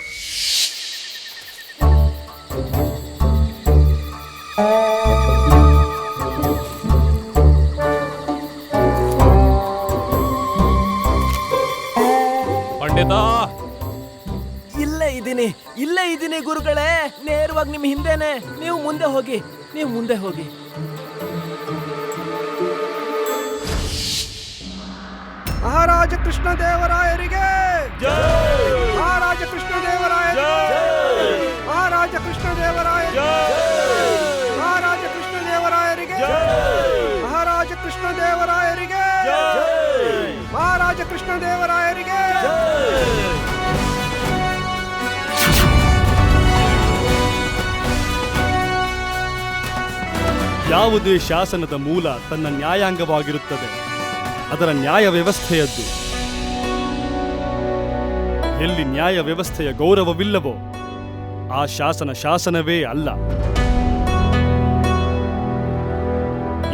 ಪಂಡಿತ, ಇಲ್ಲೇ ಇದ್ದೀನಿ ಗುರುಗಳೇ, ನೇರವಾಗಿ ನಿಮ್ ಹಿಂದೆನೆ. ನೀವು ಮುಂದೆ ಹೋಗಿ, ನೀವು ಮುಂದೆ ಹೋಗಿ. ಮಹಾರಾಜ ಕೃಷ್ಣ ದೇವರಾಯರಿಗೆ ಮಹಾರಾಜ ಕೃಷ್ಣ ದೇವರಾಯರಿಗೆ ಮಹಾರಾಜ ಕೃಷ್ಣ ದೇವರಾಯರಿಗೆ ಮಹಾರಾಜ ಕೃಷ್ಣ ದೇವರಾಯರಿಗೆ ಮಹಾರಾಜ ಕೃಷ್ಣ ದೇವರಾಯರಿಗೆ ಮಹಾರಾಜ ಕೃಷ್ಣ ದೇವರಾಯರಿಗೆ. ಯಾವುದೇ ಶಾಸನದ ಮೂಲ ತನ್ನ ನ್ಯಾಯಾಂಗವಾಗಿರುತ್ತದೆ, ಅದರ ನ್ಯಾಯ ವ್ಯವಸ್ಥೆಯದ್ದು. ಎಲ್ಲಿ ನ್ಯಾಯ ವ್ಯವಸ್ಥೆಯ ಗೌರವವಿಲ್ಲವೋ ಆ ಶಾಸನ ಶಾಸನವೇ ಅಲ್ಲ.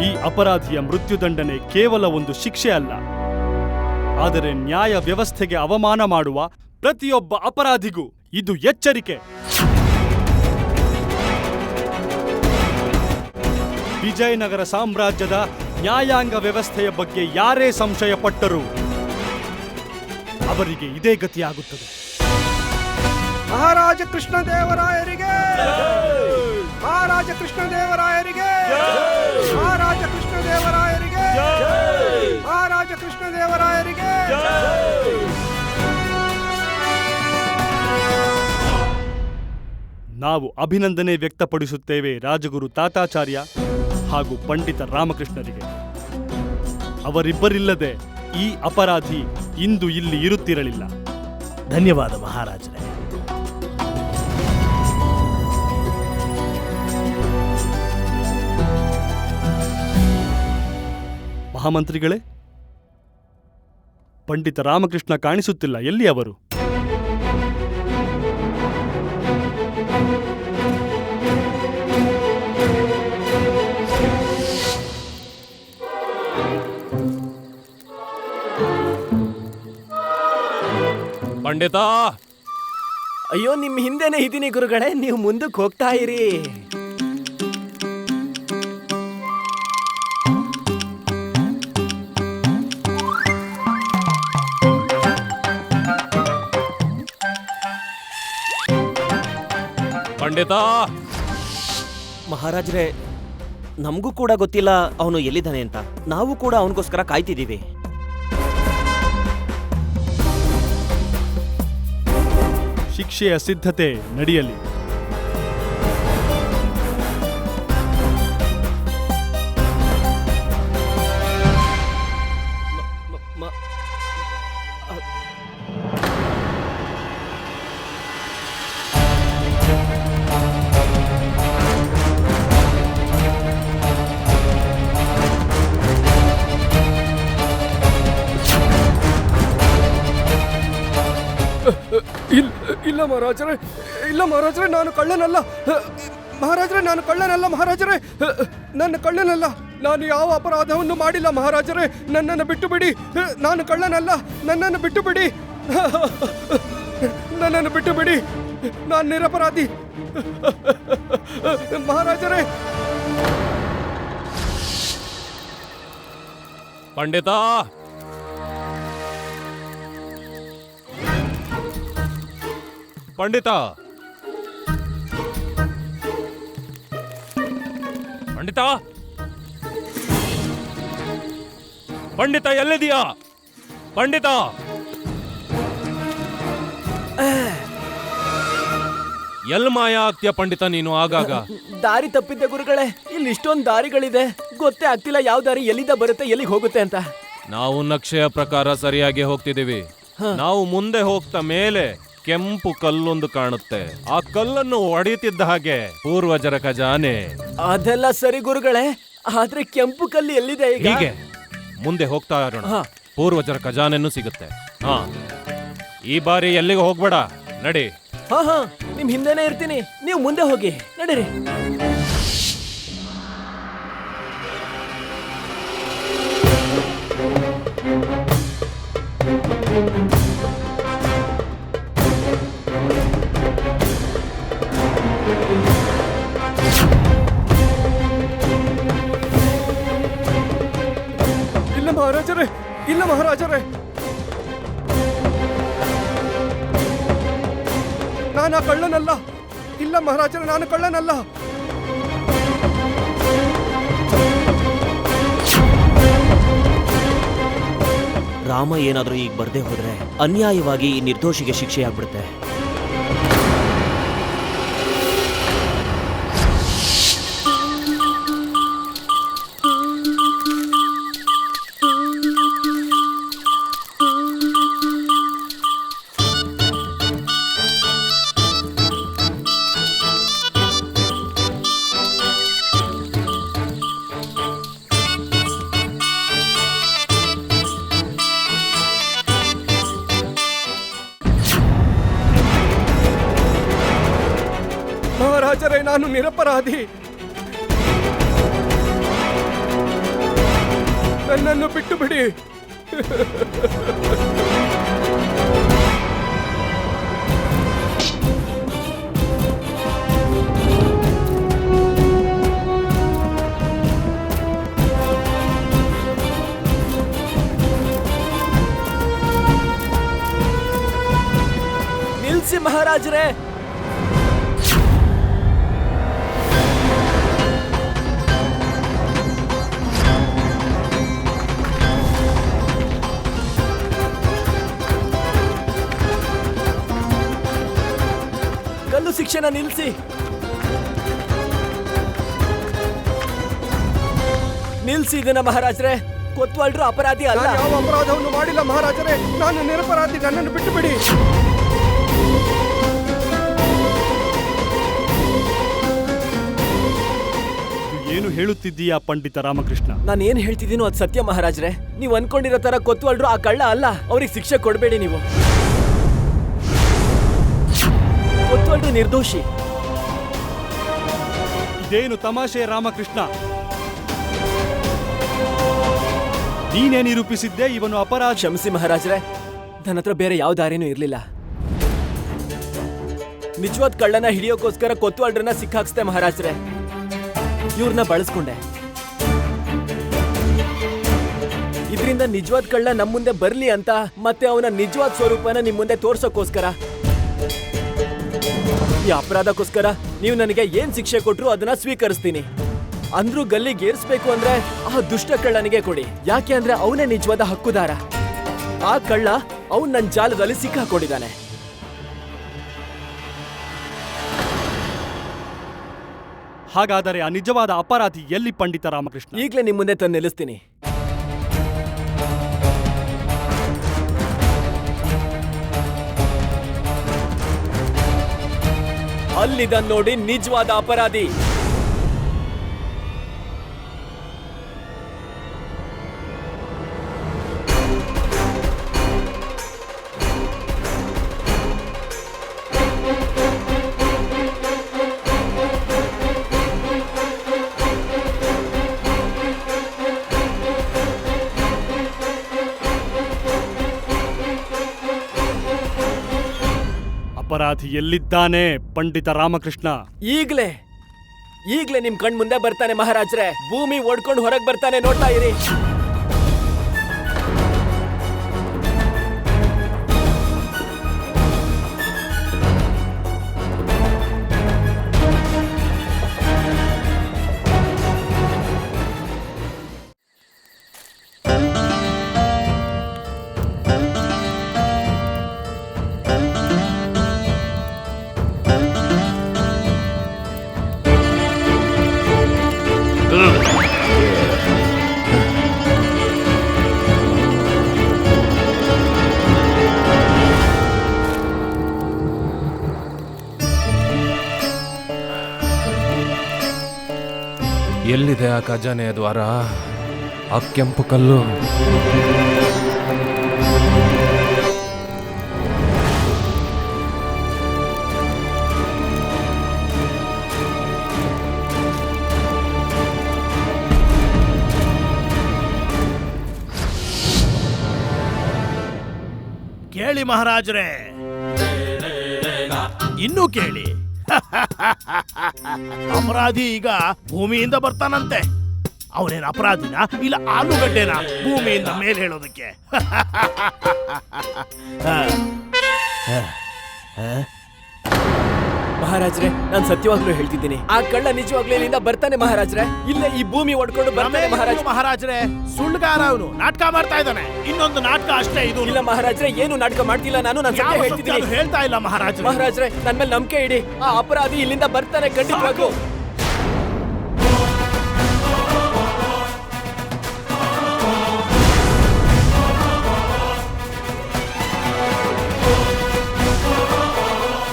ಈ ಅಪರಾಧಿಯ ಮೃತ್ಯುದಂಡನೆ ಕೇವಲ ಒಂದು ಶಿಕ್ಷೆ ಅಲ್ಲ, ಆದರೆ ನ್ಯಾಯ ವ್ಯವಸ್ಥೆಗೆ ಅವಮಾನ ಮಾಡುವ ಪ್ರತಿಯೊಬ್ಬ ಅಪರಾಧಿಗೂ ಇದು ಎಚ್ಚರಿಕೆ. ವಿಜಯನಗರ ಸಾಮ್ರಾಜ್ಯದ ನ್ಯಾಯಾಂಗ ವ್ಯವಸ್ಥೆಯ ಬಗ್ಗೆ ಯಾರೇ ಸಂಶಯ ಪಟ್ಟರೂ ಅವರಿಗೆ ಇದೇ ಗತಿಯಾಗುತ್ತದೆ. ಮಹಾರಾಜ ಕೃಷ್ಣ ದೇವರಾಯರಿಗೆ ಮಹಾರಾಜ ಕೃಷ್ಣ ದೇವರಾಯರಿಗೆ ಮಹಾರಾಜ ಕೃಷ್ಣ ದೇವರಾಯರಿಗೆ ಮಹಾರಾಜ ಕೃಷ್ಣ ದೇವರಾಯರಿಗೆ. ನಾವು ಅಭಿನಂದನೆ ವ್ಯಕ್ತಪಡಿಸುತ್ತೇವೆ ರಾಜಗುರು ತಾತಾಚಾರ್ಯ ಹಾಗೂ ಪಂಡಿತ ರಾಮಕೃಷ್ಣರಿಗೆ. ಅವರಿಬ್ಬರಿಲ್ಲದೆ ಈ ಅಪರಾಧಿ ಇಂದು ಇಲ್ಲಿ ಇರುತ್ತಿರಲಿಲ್ಲ. ಧನ್ಯವಾದ ಮಹಾರಾಜರೇ. ಮಹಾಮಂತ್ರಿಗಳೇ, ಪಂಡಿತ ರಾಮಕೃಷ್ಣ ಕಾಣಿಸುತ್ತಿಲ್ಲ. ಎಲ್ಲಿ ಅವರು? ಪಂಡಿತ, ಅಯ್ಯೋ, ನಿಮ್ ಹಿಂದೆನೆ ಇದೀನಿ ಗುರುಗಳೇ, ನೀವು ಮುಂದಕ್ಕೆ ಹೋಗ್ತಾ ಇರಿ. ಪಂಡಿತ, ಮಹಾರಾಜ್ರೆ, ನಮಗೂ ಕೂಡ ಗೊತ್ತಿಲ್ಲ ಅವನು ಎಲ್ಲಿದ್ದಾನೆ ಅಂತ. ನಾವು ಕೂಡ ಅವನಿಗೋಸ್ಕರ ಕಾಯ್ತಿದ್ದೀವಿ. ಶಿಕ್ಷೆಯ ಸಿದ್ಧತೆ ನಡೆಯಲಿ. ಇಲ್ಲ ಮಹಾರಾಜರೇ, ಇಲ್ಲ ಮಹಾರಾಜರೇ, ನಾನು ಕಳ್ಳನಲ್ಲ. ಮಹಾರಾಜರೇ, ನಾನು ಕಳ್ಳನಲ್ಲ. ಮಹಾರಾಜರೇ, ನನ್ನ ಕಳ್ಳನಲ್ಲ. ನಾನು ಯಾವ ಅಪರಾಧವನ್ನು ಮಾಡಿಲ್ಲ. ಮಹಾರಾಜರೇ, ನನ್ನನ್ನು ಬಿಟ್ಟು ಬಿಡಿ. ನಾನು ಕಳ್ಳನಲ್ಲ. ನನ್ನನ್ನು ಬಿಟ್ಟು ಬಿಡಿ. ನನ್ನನ್ನು ಬಿಟ್ಟು ಬಿಡಿ. ನಾನು ನಿರಪರಾಧಿ. ಮಹಾರಾಜರೇ. ಪಂಡಿತ, ಪಂಡಿತ, ಪಂಡಿತ, ಪಂಡಿತ, ಎಲ್ಲಿದೀಯಾ ಪಂಡಿತ? ಎಲ್ ಮಾಯ ಆಗ್ತೀಯ ಪಂಡಿತ ನೀನು ಆಗಾಗ? ದಾರಿ ತಪ್ಪಿದ್ದೆ ಗುರುಗಳೇ. ಇಲ್ಲಿ ಇಷ್ಟೊಂದು ದಾರಿಗಳಿದೆ, ಗೊತ್ತೇ ಆಗ್ತಿಲ್ಲ ಯಾವ ದಾರಿ ಎಲ್ಲಿಂದ ಬರುತ್ತೆ, ಎಲ್ಲಿಗೆ ಹೋಗುತ್ತೆ ಅಂತ. ನಾವು ನಕ್ಷೆಯ ಪ್ರಕಾರ ಸರಿಯಾಗಿ ಹೋಗ್ತಿದೀವಿ. ನಾವು ಮುಂದೆ ಹೋಗ್ತಾ ಮೇಲೆ ಕೆಂಪು ಕಲ್ಲೊಂದು ಕಾಣುತ್ತೆ. ಆ ಕಲ್ಲನ್ನು ಹೊಡೆಯುತ್ತಿದ್ದ ಹಾಗೆ ಪೂರ್ವಜರ ಖಜಾನೆ. ಅದೆಲ್ಲ ಸರಿ ಗುರುಗಳೇ, ಆದ್ರೆ ಕೆಂಪು ಕಲ್ಲಿ ಎಲ್ಲಿದೆ ಈಗ? ಹೀಗೆ ಮುಂದೆ ಹೋಗ್ತಾ ಇರೋಣ, ಪೂರ್ವಜರ ಖಜಾನೆನೂ ಸಿಗುತ್ತೆ. ಹಾ, ಈ ಬಾರಿ ಎಲ್ಲಿಗೆ ಹೋಗ್ಬೇಡ, ನಡಿ. ಹಾ, ನಿಮ್ ಹಿಂದೆನೆ ಇರ್ತೀನಿ, ನೀವು ಮುಂದೆ ಹೋಗಿ, ನಡೀರಿ. ಇಲ್ಲ ಮಹಾರಾಜರೇ, ಇಲ್ಲ ಮಹಾರಾಜರೇ, ನಾನು ಕಳ್ಳನಲ್ಲ. ಇಲ್ಲ ಮಹಾರಾಜರೇ, ನಾನು ಕಳ್ಳನಲ್ಲ. ರಾಮ ಏನಾದರೂ ಈಗ ಬರ್ದೇ ಹೋದ್ರೆ ಅನ್ಯಾಯವಾಗಿ ಈ ನಿರ್ದೋಷಿಗೆ ಶಿಕ್ಷೆಯಾಗ್ಬಿಡುತ್ತೆ. ಮಹಾರಾಜರೇ, ನಾನು ನಿರಪರಾಧಿ. ನನ್ನನ್ನು ಬಿಟ್ಟು ಬಿಡಿ. ನಿಲ್ಸಿ ಮಹಾರಾಜರೇ. ಕಲ್ಲು ಶಿಕ್ಷೆನ ನಿಲ್ಸಿ. ನಿಲ್ಸಿ ಇದನ್ನ ಮಹಾರಾಜ್ರೆ. ಕೊತ್ವಾಲ್ರು ಅಪರಾಧಿ ಅಲ್ಲ. ನಾನು ಯಾವ ಅಪರಾಧವನ್ನು ಮಾಡಿಲ್ಲ ಮಹಾರಾಜರೇ. ನಾನು ನಿರಪರಾಧಿ. ನನ್ನನ್ನು ಬಿಟ್ಟು ಬಿಡಿ. ಏನು ಹೇಳುತ್ತಿದ್ದೀಯಾ ಪಂಡಿತ ರಾಮಕೃಷ್ಣ? ನಾನು ಏನ್ ಹೇಳ್ತಿದ್ದೀನೋ ಅದು ಸತ್ಯ ಮಹಾರಾಜ್ರೆ. ನೀವು ಅನ್ಕೊಂಡಿರೋ ತರ ಕೊತ್ವಾಲ್ರು ಆ ಕಳ್ಳ ಅಲ್ಲ. ಅವ್ರಿಗೆ ಶಿಕ್ಷೆ ಕೊಡಬೇಡಿ ನೀವು. ಕೊತ್ವಾಲ್ರು ನಿರ್ದೋಷಿ. ಇದೇನು ತಮಾಷೆ ರಾಮಕೃಷ್ಣ? ನೀನೇ ನಿರೂಪಿಸಿದ್ದೆ ಇವನು ಅಪರಾಧ. ಕ್ಷಮಿಸಿ ಮಹಾರಾಜ್ರೆ, ನನ್ನ ಹತ್ರ ಬೇರೆ ಯಾವ ದಾರಿನೂ ಇರ್ಲಿಲ್ಲ. ನಿಜವಾದ ಕಳ್ಳನ ಹಿಡಿಯೋಕೋಸ್ಕರ ಕೊತ್ವಾಲ್ರನ್ನ ಸಿಕ್ಕಾಕ್ಸ್ದೆ ಮಹಾರಾಜ್ರೆ. ಇವ್ರನ್ನ ಬಳಸ್ಕೊಂಡೆ. ಇದರಿಂದ ನಿಜವಾದ ಕಳ್ಳ ನಮ್ಮ ಮುಂದೆ ಬರ್ಲಿ ಅಂತ, ಮತ್ತೆ ಅವನ ನಿಜವಾದ ಸ್ವರೂಪನ ನಿಮ್ ಮುಂದೆ ತೋರ್ಸೋಕೋಸ್ಕರ. ಈ ಅಪರಾಧಕ್ಕೋಸ್ಕರ ನೀವು ನನಗೆ ಏನ್ ಶಿಕ್ಷೆ ಕೊಟ್ರು ಅದನ್ನ ಸ್ವೀಕರಿಸ್ತೀನಿ. ಅಂದ್ರೂ ಗಲ್ಲಿಗೆ ಏರ್ಸ್ಬೇಕು ಅಂದ್ರೆ ಆ ದುಷ್ಟ ಕಳ್ಳನಿಗೆ ಕೊಡಿ. ಯಾಕೆ ಅಂದ್ರೆ ಅವನೇ ನಿಜವಾದ ಹಕ್ಕುದಾರ. ಆ ಕಳ್ಳ ಅವನ್ ನನ್ನ ಜಾಲದಲ್ಲಿ ಸಿಕ್ಕಾಕೊಂಡಿದ್ದಾನೆ. ಹಾಗಾದರೆ ಆ ನಿಜವಾದ ಅಪರಾಧಿ ಎಲ್ಲಿ ಪಂಡಿತ ರಾಮಕೃಷ್ಣ? ಈಗಲೇ ನಿಮ್ ಮುಂದೆ ತಂದು ನಿಲ್ಲಿಸ್ತೀನಿ. ಅಲ್ಲಿದ ನೋಡಿ ನಿಜವಾದ ಅಪರಾಧಿ. ಅಪರಾಧಿ ಎಲ್ಲಿದ್ದಾನೆ ಪಂಡಿತ ರಾಮಕೃಷ್ಣ? ಈಗ್ಲೇ ನಿಮ್ ಕಣ್ ಮುಂದೆ ಬರ್ತಾನೆ ಮಹಾರಾಜ್ರೆ. ಭೂಮಿ ಒಡ್ಕೊಂಡು ಹೊರಗೆ ಬರ್ತಾನೆ, ನೋಡ್ತಾ ಇರಿ. ಎಲ್ಲಿದೆ ಆ ಖಜಾನೆಯ ದ್ವಾರ? ಆ ಕೆಂಪು ಕಲ್ಲು. ಕೇಳಿ ಮಹಾರಾಜರೇ, ಇನ್ನೂ ಕೇಳಿ. ಅಪರಾಧಿ ಈಗ ಭೂಮಿಯಿಂದ ಬರ್ತಾನಂತೆ. ಅವನೇನು ಅಪರಾಧಿನ ಇಲ್ಲ ಆಲೂಗಡ್ಡೆನ ಭೂಮಿಯಿಂದ ಮೇಲೆ ಹೇಳೋದಕ್ಕೆ? ಮಹಾರಾಜ್ರೆ, ನಾನ್ ಸತ್ಯವಾಗ್ಲೂ ಹೇಳ್ತಿದ್ದೀನಿ, ಆ ಕಳ್ಳ ನಿಜವಾಗ್ಲೂ ಇಲ್ಲಿಂದ ಬರ್ತಾನೆ ಮಹಾರಾಜ್ರೆ. ಇಲ್ಲೇ ಈ ಭೂಮಿ ಒಡ್ಕೊಂಡು ಬರ್ತಾನೆ ಮಹಾರಾಜ್ರೆ. ಸುಳ್ಳುಗಾರ ಅವನು, ನಾಟಕ ಮಾಡ್ತಾ ಇದ್ದಾನೆ. ಇನ್ನೊಂದು ನಾಟಕ ಅಷ್ಟೇ ಇದು. ಇಲ್ಲ ಮಹಾರಾಜ್ರೆ, ಏನು ನಾಟಕ ಮಾಡ್ತಿಲ್ಲ ನಾನು. ನಾನು ಸತ್ಯ ಹೇಳ್ತಿದ್ದೀನಿ. ಹೇಳ್ತಾ ಇಲ್ಲ ಮಹಾರಾಜ್ರೆ. ಮಹಾರಾಜ್ರೆ, ನನ್ ಮೇಲೆ ನಂಬಿಕೆ ಇಡಿ. ಆ ಅಪರಾಧಿ ಇಲ್ಲಿಂದ ಬರ್ತಾನೆ ಖಂಡಿತವಾಗ್ಲೂ.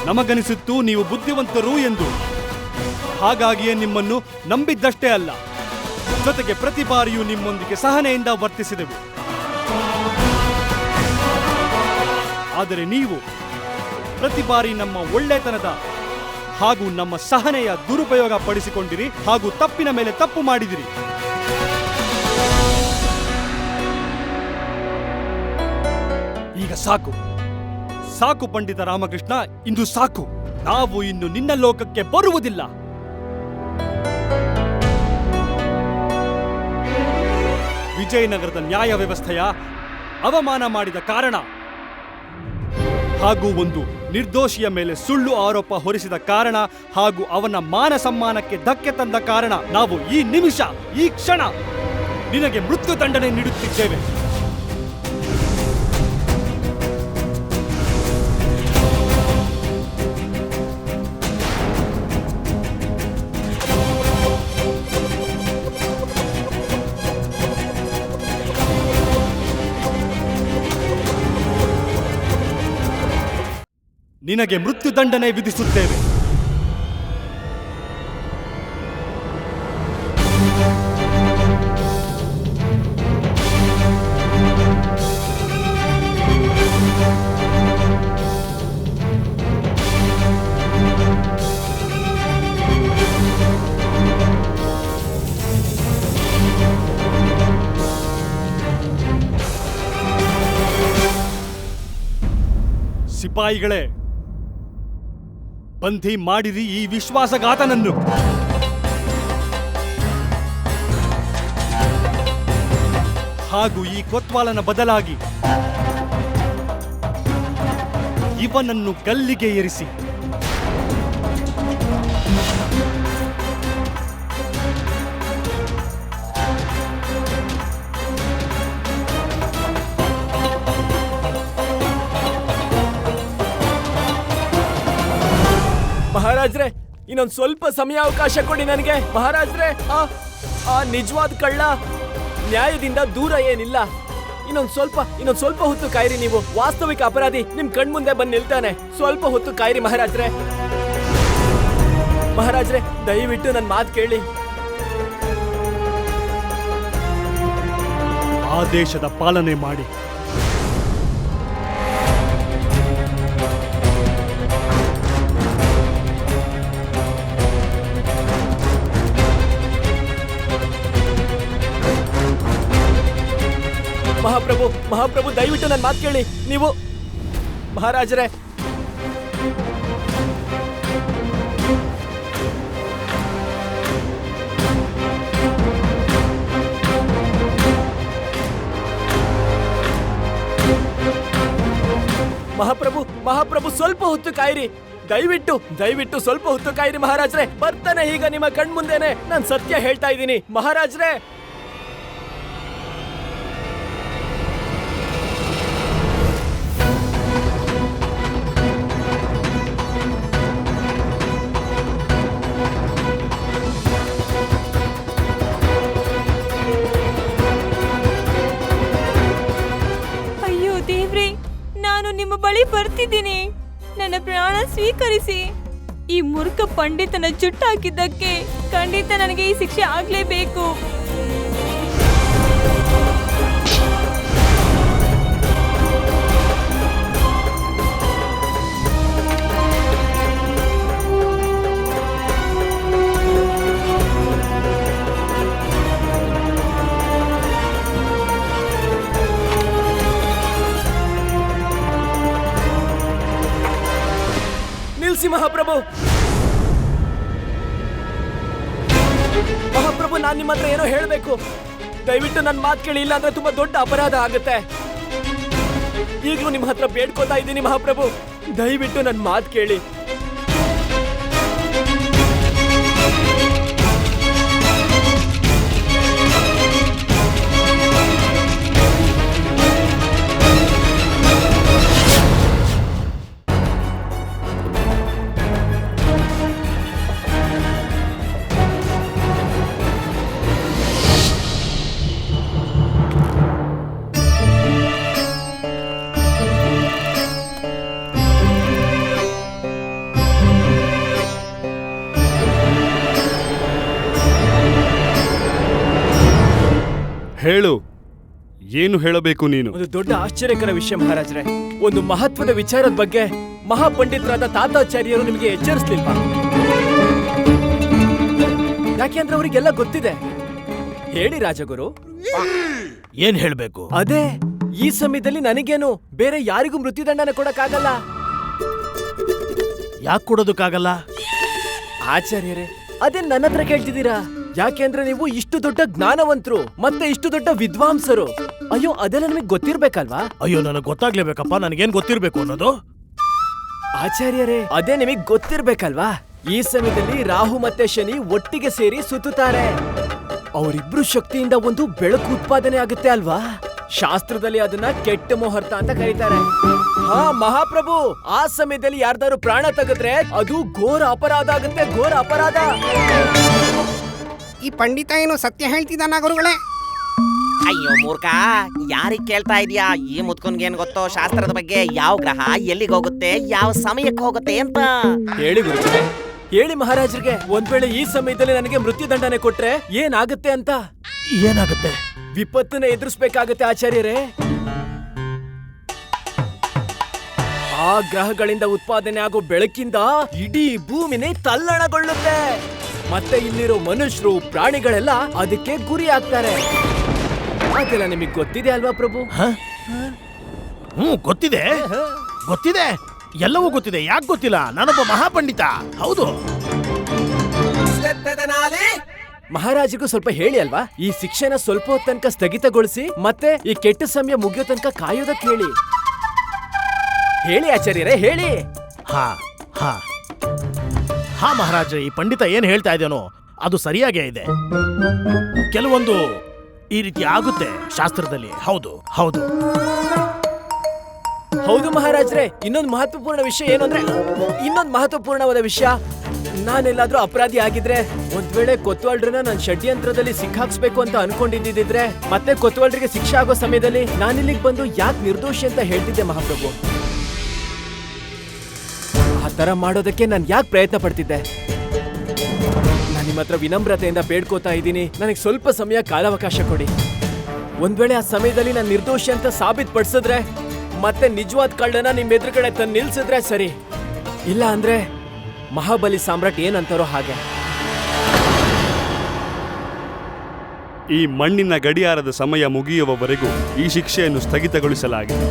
ನಮಗನಿಸಿತ್ತು ನೀವು ಬುದ್ಧಿವಂತರು ಎಂದು. ಹಾಗಾಗಿಯೇ ನಿಮ್ಮನ್ನು ನಂಬಿದ್ದಷ್ಟೇ ಅಲ್ಲ, ಜೊತೆಗೆ ಪ್ರತಿ ಬಾರಿಯೂ ನಿಮ್ಮೊಂದಿಗೆ ಸಹನೆಯಿಂದ ವರ್ತಿಸಿದೆವು. ಆದರೆ ನೀವು ಪ್ರತಿ ಬಾರಿ ನಮ್ಮ ಒಳ್ಳೆತನದ ಹಾಗೂ ನಮ್ಮ ಸಹನೆಯ ದುರುಪಯೋಗ ಪಡಿಸಿಕೊಂಡಿರಿ ಹಾಗೂ ತಪ್ಪಿನ ಮೇಲೆ ತಪ್ಪು ಮಾಡಿದಿರಿ. ಈಗ ಸಾಕು ಸಾಕು ಪಂಡಿತ ರಾಮಕೃಷ್ಣ, ಇಂದು ಸಾಕು. ನಾವು ಇನ್ನು ನಿನ್ನ ಲೋಕಕ್ಕೆ ಬರುವುದಿಲ್ಲ. ವಿಜಯನಗರದ ನ್ಯಾಯ ವ್ಯವಸ್ಥೆಯ ಅವಮಾನ ಮಾಡಿದ ಕಾರಣ ಹಾಗೂ ಒಂದು ನಿರ್ದೋಷಿಯ ಮೇಲೆ ಸುಳ್ಳು ಆರೋಪ ಹೊರಿಸಿದ ಕಾರಣ ಹಾಗೂ ಅವನ ಮಾನ ಸಮ್ಮಾನಕ್ಕೆ ಧಕ್ಕೆ ತಂದ ಕಾರಣ ನಾವು ಈ ನಿಮಿಷ, ಈ ಕ್ಷಣ ನಿನಗೆ ಮೃತ್ಯು ದಂಡನೆ ನೀಡುತ್ತಿದ್ದೇವೆ. ನಿನಗೆ ಮೃತ್ಯುದಂಡನೆ ವಿಧಿಸುತ್ತೇವೆ. ಸಿಪಾಯಿಗಳೇ, ಬಂಧಿ ಮಾಡಿರಿ ಈ ವಿಶ್ವಾಸಘಾತನನ್ನು. ಹಾಗೂ ಈ ಕೊತ್ವಾಲನ ಬದಲಾಗಿ ಇವನನ್ನು ಗಲ್ಲಿಗೆ ಏರಿಸಿ ಮಹಾರಾಜ್ರೆ, ಇನ್ನೊಂದ್ ಸ್ವಲ್ಪ ಸಮಯಾವಕಾಶ ಕೊಡಿ ನನಗೆ. ಮಹಾರಾಜ್ರೆ, ಆ ನಿಜವಾದ ಕಳ್ಳ ನ್ಯಾಯದಿಂದ ದೂರ ಏನಿಲ್ಲ. ಇನ್ನೊಂದ್ ಸ್ವಲ್ಪ ಹೊತ್ತು ಕಾಯಿರಿ. ನೀವು ವಾಸ್ತವಿಕ ಅಪರಾಧಿ ನಿಮ್ ಕಣ್ಮುಂದೆ ಬಂದು ನಿಲ್ತಾನೆ. ಸ್ವಲ್ಪ ಹೊತ್ತು ಕಾಯಿರಿ ಮಹಾರಾಜ್ರೆ. ಮಹಾರಾಜ್ರೆ, ದಯವಿಟ್ಟು ನನ್ ಮಾತು ಕೇಳಿ. ಆದೇಶದ ಪಾಲನೆ ಮಾಡಿ. ಮಹಾಪ್ರಭು ದಯವಿಟ್ಟು ನನ್ನ ಮಾತು ಕೇಳಿ. ನೀವು ಮಹಾರಾಜರೇ, ಮಹಾಪ್ರಭು ಸ್ವಲ್ಪ ಹೊತ್ತು ಕಾಯಿರಿ. ದಯವಿಟ್ಟು ಸ್ವಲ್ಪ ಹೊತ್ತು ಕಾಯಿರಿ ಮಹಾರಾಜ್ರೆ. ಬರ್ತಾನೆ ಈಗ ನಿಮ್ಮ ಕಣ್ಮುಂದೆನೆ. ನಾನು ಸತ್ಯ ಹೇಳ್ತಾ ಇದ್ದೀನಿ ಮಹಾರಾಜ್ರೆ. ಅಯ್ಯೋ ದೇವ್ರೆ, ನಾನು ನಿಮ್ಮ ಬಳಿ ಬರ್ತಿದ್ದೀನಿ. ನನ್ನ ಪ್ರಾಣ ಸ್ವೀಕರಿಸಿ. ಈ ಮೂರ್ಖ ಪಂಡಿತನ ಜುಟ್ಟು ಹಾಕಿದ್ದಕ್ಕೆ ಖಂಡಿತ ನನಗೆ ಈ ಶಿಕ್ಷೆ ಆಗ್ಲೇಬೇಕು. ಮಹಾಪ್ರಭು, ನಾನ್ ನಿಮ್ಮ ಹತ್ರ ಏನೋ ಹೇಳ್ಬೇಕು. ದಯವಿಟ್ಟು ನನ್ನ ಮಾತು ಕೇಳಿ, ಇಲ್ಲ ಅಂದ್ರೆ ತುಂಬಾ ದೊಡ್ಡ ಅಪರಾಧ ಆಗುತ್ತೆ. ಈಗಲೂ ನಿಮ್ಮ ಹತ್ರ ಬೇಡ್ಕೋತಾ ಇದ್ದೀನಿ ಮಹಾಪ್ರಭು, ದಯವಿಟ್ಟು ನನ್ನ ಮಾತು ಕೇಳಿ. ಹೇಳು, ಏನು ಹೇಳಬೇಕು ನೀನು? ಒಂದು ದೊಡ್ಡ ಆಶ್ಚರ್ಯಕರ ವಿಷಯ ಮಹಾರಾಜರೇ. ಒಂದು ಮಹತ್ವದ ವಿಚಾರದ ಬಗ್ಗೆ ಮಹಾಪಂಡಿತರಾದ ತಾತಾಚಾರ್ಯರು ನಿಮಗೆ ಎಚ್ಚರಿಸಲಿಲ್ವಾ? ಯಾಕೆಂದ್ರೆ ಅವರಿಗೆಲ್ಲ ಗೊತ್ತಿದೆ. ಹೇಳಿ ರಾಜಗುರು. ಏನ್ ಹೇಳ್ಬೇಕು? ಅದೇ, ಈ ಸಮಯದಲ್ಲಿ ನನಗೇನು ಬೇರೆ ಯಾರಿಗೂ ಮೃತ್ಯುದಂಡನೆ ಕೊಡಕ್ಕಾಗಲ್ಲ. ಯಾಕೆ ಕೊಡೋದಕ್ಕಾಗಲ್ಲ? ಆಚಾರ್ಯರೇ, ಅದೇ ನನ್ನ ಹತ್ರ ಕೇಳ್ತಿದ್ದೀರಾ? ಯಾಕೆಂದ್ರೆ ನೀವು ಇಷ್ಟು ದೊಡ್ಡ ಜ್ಞಾನವಂತರು ಮತ್ತೆ ಇಷ್ಟು ದೊಡ್ಡ ವಿದ್ವಾಂಸರು. ಅಯ್ಯೋ, ಅದೆಲ್ಲ ನಿಮಗೆ ಗೊತ್ತಿರ್ಬೇಕಲ್ವಾ? ಅಯ್ಯೋ, ನನಗೆ ಗೊತ್ತಾಗ್ಲೇಬೇಕಪ್ಪ. ನನಗೇನ್ ಗೊತ್ತಿರ್ಬೇಕು ಅನ್ನೋದು? ಆಚಾರ್ಯರೇ, ಅದೇ ನಿಮಗೆ ಗೊತ್ತಿರ್ಬೇಕಲ್ವಾ? ಈ ಸಮಯದಲ್ಲಿ ರಾಹು ಮತ್ತೆ ಶನಿ ಒಟ್ಟಿಗೆ ಸೇರಿ ಸುತ್ತುತ್ತಾರೆ. ಅವರಿಬ್ರು ಶಕ್ತಿಯಿಂದ ಒಂದು ಬೆಳಕು ಉತ್ಪಾದನೆ ಆಗುತ್ತೆ ಅಲ್ವಾ? ಶಾಸ್ತ್ರದಲ್ಲಿ ಅದನ್ನ ಕೆಟ್ಟ ಮುಹೂರ್ತ ಅಂತ ಕರೀತಾರೆ. ಹಾ ಮಹಾಪ್ರಭು, ಆ ಸಮಯದಲ್ಲಿ ಯಾರ್ದಾರು ಪ್ರಾಣ ತೆಗೆದ್ರೆ ಅದು ಘೋರ ಅಪರಾಧ ಆಗುತ್ತೆ, ಘೋರ ಅಪರಾಧ. ಈ ಪಂಡಿತ ಏನು ಸತ್ಯ ಹೇಳ್ತಿದ್ದಾನ ಗುರುಗಳೇ? ಅಯ್ಯೋ ಮೂರ್ಖ, ಯಾರಿಗ್ ಕೇಳ್ತಾ ಇದೀಯಾ? ಈ ಮುತ್ಕನ್ಗೇನ್ ಗೊತ್ತೋ ಶಾಸ್ತ್ರದ ಬಗ್ಗೆ? ಯಾವ ಗ್ರಹ ಎಲ್ಲಿಗೆ ಹೋಗುತ್ತೆ, ಯಾವ ಸಮಯಕ್ಕೆ ಹೋಗುತ್ತೆ ಅಂತ. ಹೇಳಿ ಗುರುಗಳೇ, ಹೇಳಿ ಮಹಾರಾಜರಿಗೆ. ಒಂದ್ ವೇಳೆ ಈ ಸಮಯದಲ್ಲಿ ನನಗೆ ಮೃತ್ಯುದಂಡನೆ ಕೊಟ್ರೆ ಏನಾಗುತ್ತೆ ಅಂತ. ಏನಾಗುತ್ತೆ? ವಿಪತ್ತನ್ನ ಎದುರಿಸ್ಬೇಕಾಗತ್ತೆ ಆಚಾರ್ಯರೇ. ಆ ಗ್ರಹಗಳಿಂದ ಉತ್ಪಾದನೆ ಆಗೋ ಬೆಳಕಿಂದ ಇಡೀ ಭೂಮಿನೇ ತಲ್ಲಣಗೊಳ್ಳುತ್ತೆ. ಮತ್ತೆ ಇಲ್ಲಿರೋ ಮನುಷ್ಯರು ಪ್ರಾಣಿಗಳೆಲ್ಲ ಅದಕ್ಕೆ ಗುರಿ ಆಗ್ತಾರೆ. ಅದೆಲ್ಲ ನಿಮಗೆ ಗೊತ್ತಿದೆ ಅಲ್ವಾ ಪ್ರಭು? ಗೊತ್ತಿದೆ, ಗೊತ್ತಿದೆ, ಎಲ್ಲವೂ ಗೊತ್ತಿದೆ. ಯಾಕೆ ಗೊತ್ತಿಲ್ಲ? ನಾನೊಬ್ಬ ಮಹಾಪಂಡಿತ. ಹೌದು. ಮಹಾರಾಜರಿಗೂ ಸ್ವಲ್ಪ ಹೇಳಿ ಅಲ್ವಾ? ಈ ಶಿಕ್ಷೆನ ಸ್ವಲ್ಪ ಹೊತ್ತು ತನಕ ಸ್ಥಗಿತಗೊಳಿಸಿ ಮತ್ತೆ ಈ ಕೆಟ್ಟ ಸಮಯ ಮುಗಿಯೋ ತನಕ ಕಾಯೋದಕ್ಕೆ ಹೇಳಿ. ಹೇಳಿ ಆಚಾರ್ಯರೇ, ಹೇಳಿ. ಹಾ ಹಾ ಹಾ ಮಹಾರಾಜ, ಈ ಪಂಡಿತ ಏನ್ ಹೇಳ್ತಾ ಇದ್ದೇನೋ ಅದು ಸರಿಯಾಗೇ ಇದೆ. ಕೆಲವೊಂದು ಈ ರೀತಿ ಆಗುತ್ತೆ ಶಾಸ್ತ್ರದಲ್ಲಿ. ಹೌದು ಹೌದು ಹೌದು ಮಹಾರಾಜ್ರೆ. ಇನ್ನೊಂದು ಮಹತ್ವಪೂರ್ಣ ವಿಷಯ ಏನು ಅಂದ್ರೆ, ಇನ್ನೊಂದು ಮಹತ್ವಪೂರ್ಣವಾದ ವಿಷಯ, ನಾನೆಲ್ಲಾದ್ರೂ ಅಪರಾಧಿ ಆಗಿದ್ರೆ, ಒಂದ್ ವೇಳೆ ಕೊತ್ವಾಲ್ರನ್ನ ನಾನು ಷಡ್ಯಂತ್ರದಲ್ಲಿ ಸಿಕ್ಕಾಕ್ಸ್ಬೇಕು ಅಂತ ಅನ್ಕೊಂಡಿದ್ದಿದ್ರೆ, ಮತ್ತೆ ಕೊತ್ವಾಲ್ರಿಗೆ ಶಿಕ್ಷೆ ಆಗೋ ಸಮಯದಲ್ಲಿ ನಾನಿಲ್ಲಿಗೆ ಬಂದು ಯಾಕೆ ನಿರ್ದೋಷಿ ಅಂತ ಹೇಳ್ತಿದ್ದೆ ಮಹಾಪ್ರಭು? ಆ ತರ ಮಾಡೋದಕ್ಕೆ ನಾನು ಯಾಕೆ ಪ್ರಯತ್ನ ಪಡ್ತಿದ್ದೆ? ನಾನು ನಿಮ್ಮ ಹತ್ರ ವಿನಮ್ರತೆಯಿಂದ ಬೇಡ್ಕೋತಾ ಇದ್ದೀನಿ, ನನಗೆ ಸ್ವಲ್ಪ ಸಮಯ ಕಾಲಾವಕಾಶ ಕೊಡಿ. ಒಂದ್ ವೇಳೆ ಆ ಸಮಯದಲ್ಲಿ ನಾನು ನಿರ್ದೋಷಿ ಅಂತ ಸಾಬೀತು ಪಡಿಸಿದ್ರೆ, ಮತ್ತೆ ನಿಜವಾದ ಕಳ್ಳನ ನಿಮ್ ಎದುರುಗಡೆ ತಂದು ನಿಲ್ಸಿದ್ರೆ ಸರಿ. ಇಲ್ಲ ಅಂದ್ರೆ ಮಹಾಬಲಿ ಸಾಮ್ರಾಟ್ ಏನಂತಾರೋ ಹಾಗೆ. ಈ ಮಣ್ಣಿನ ಗಡಿಯಾರದ ಸಮಯ ಮುಗಿಯುವವರೆಗೂ ಈ ಶಿಕ್ಷೆಯನ್ನು ಸ್ಥಗಿತಗೊಳಿಸಲಾಗಿದೆ.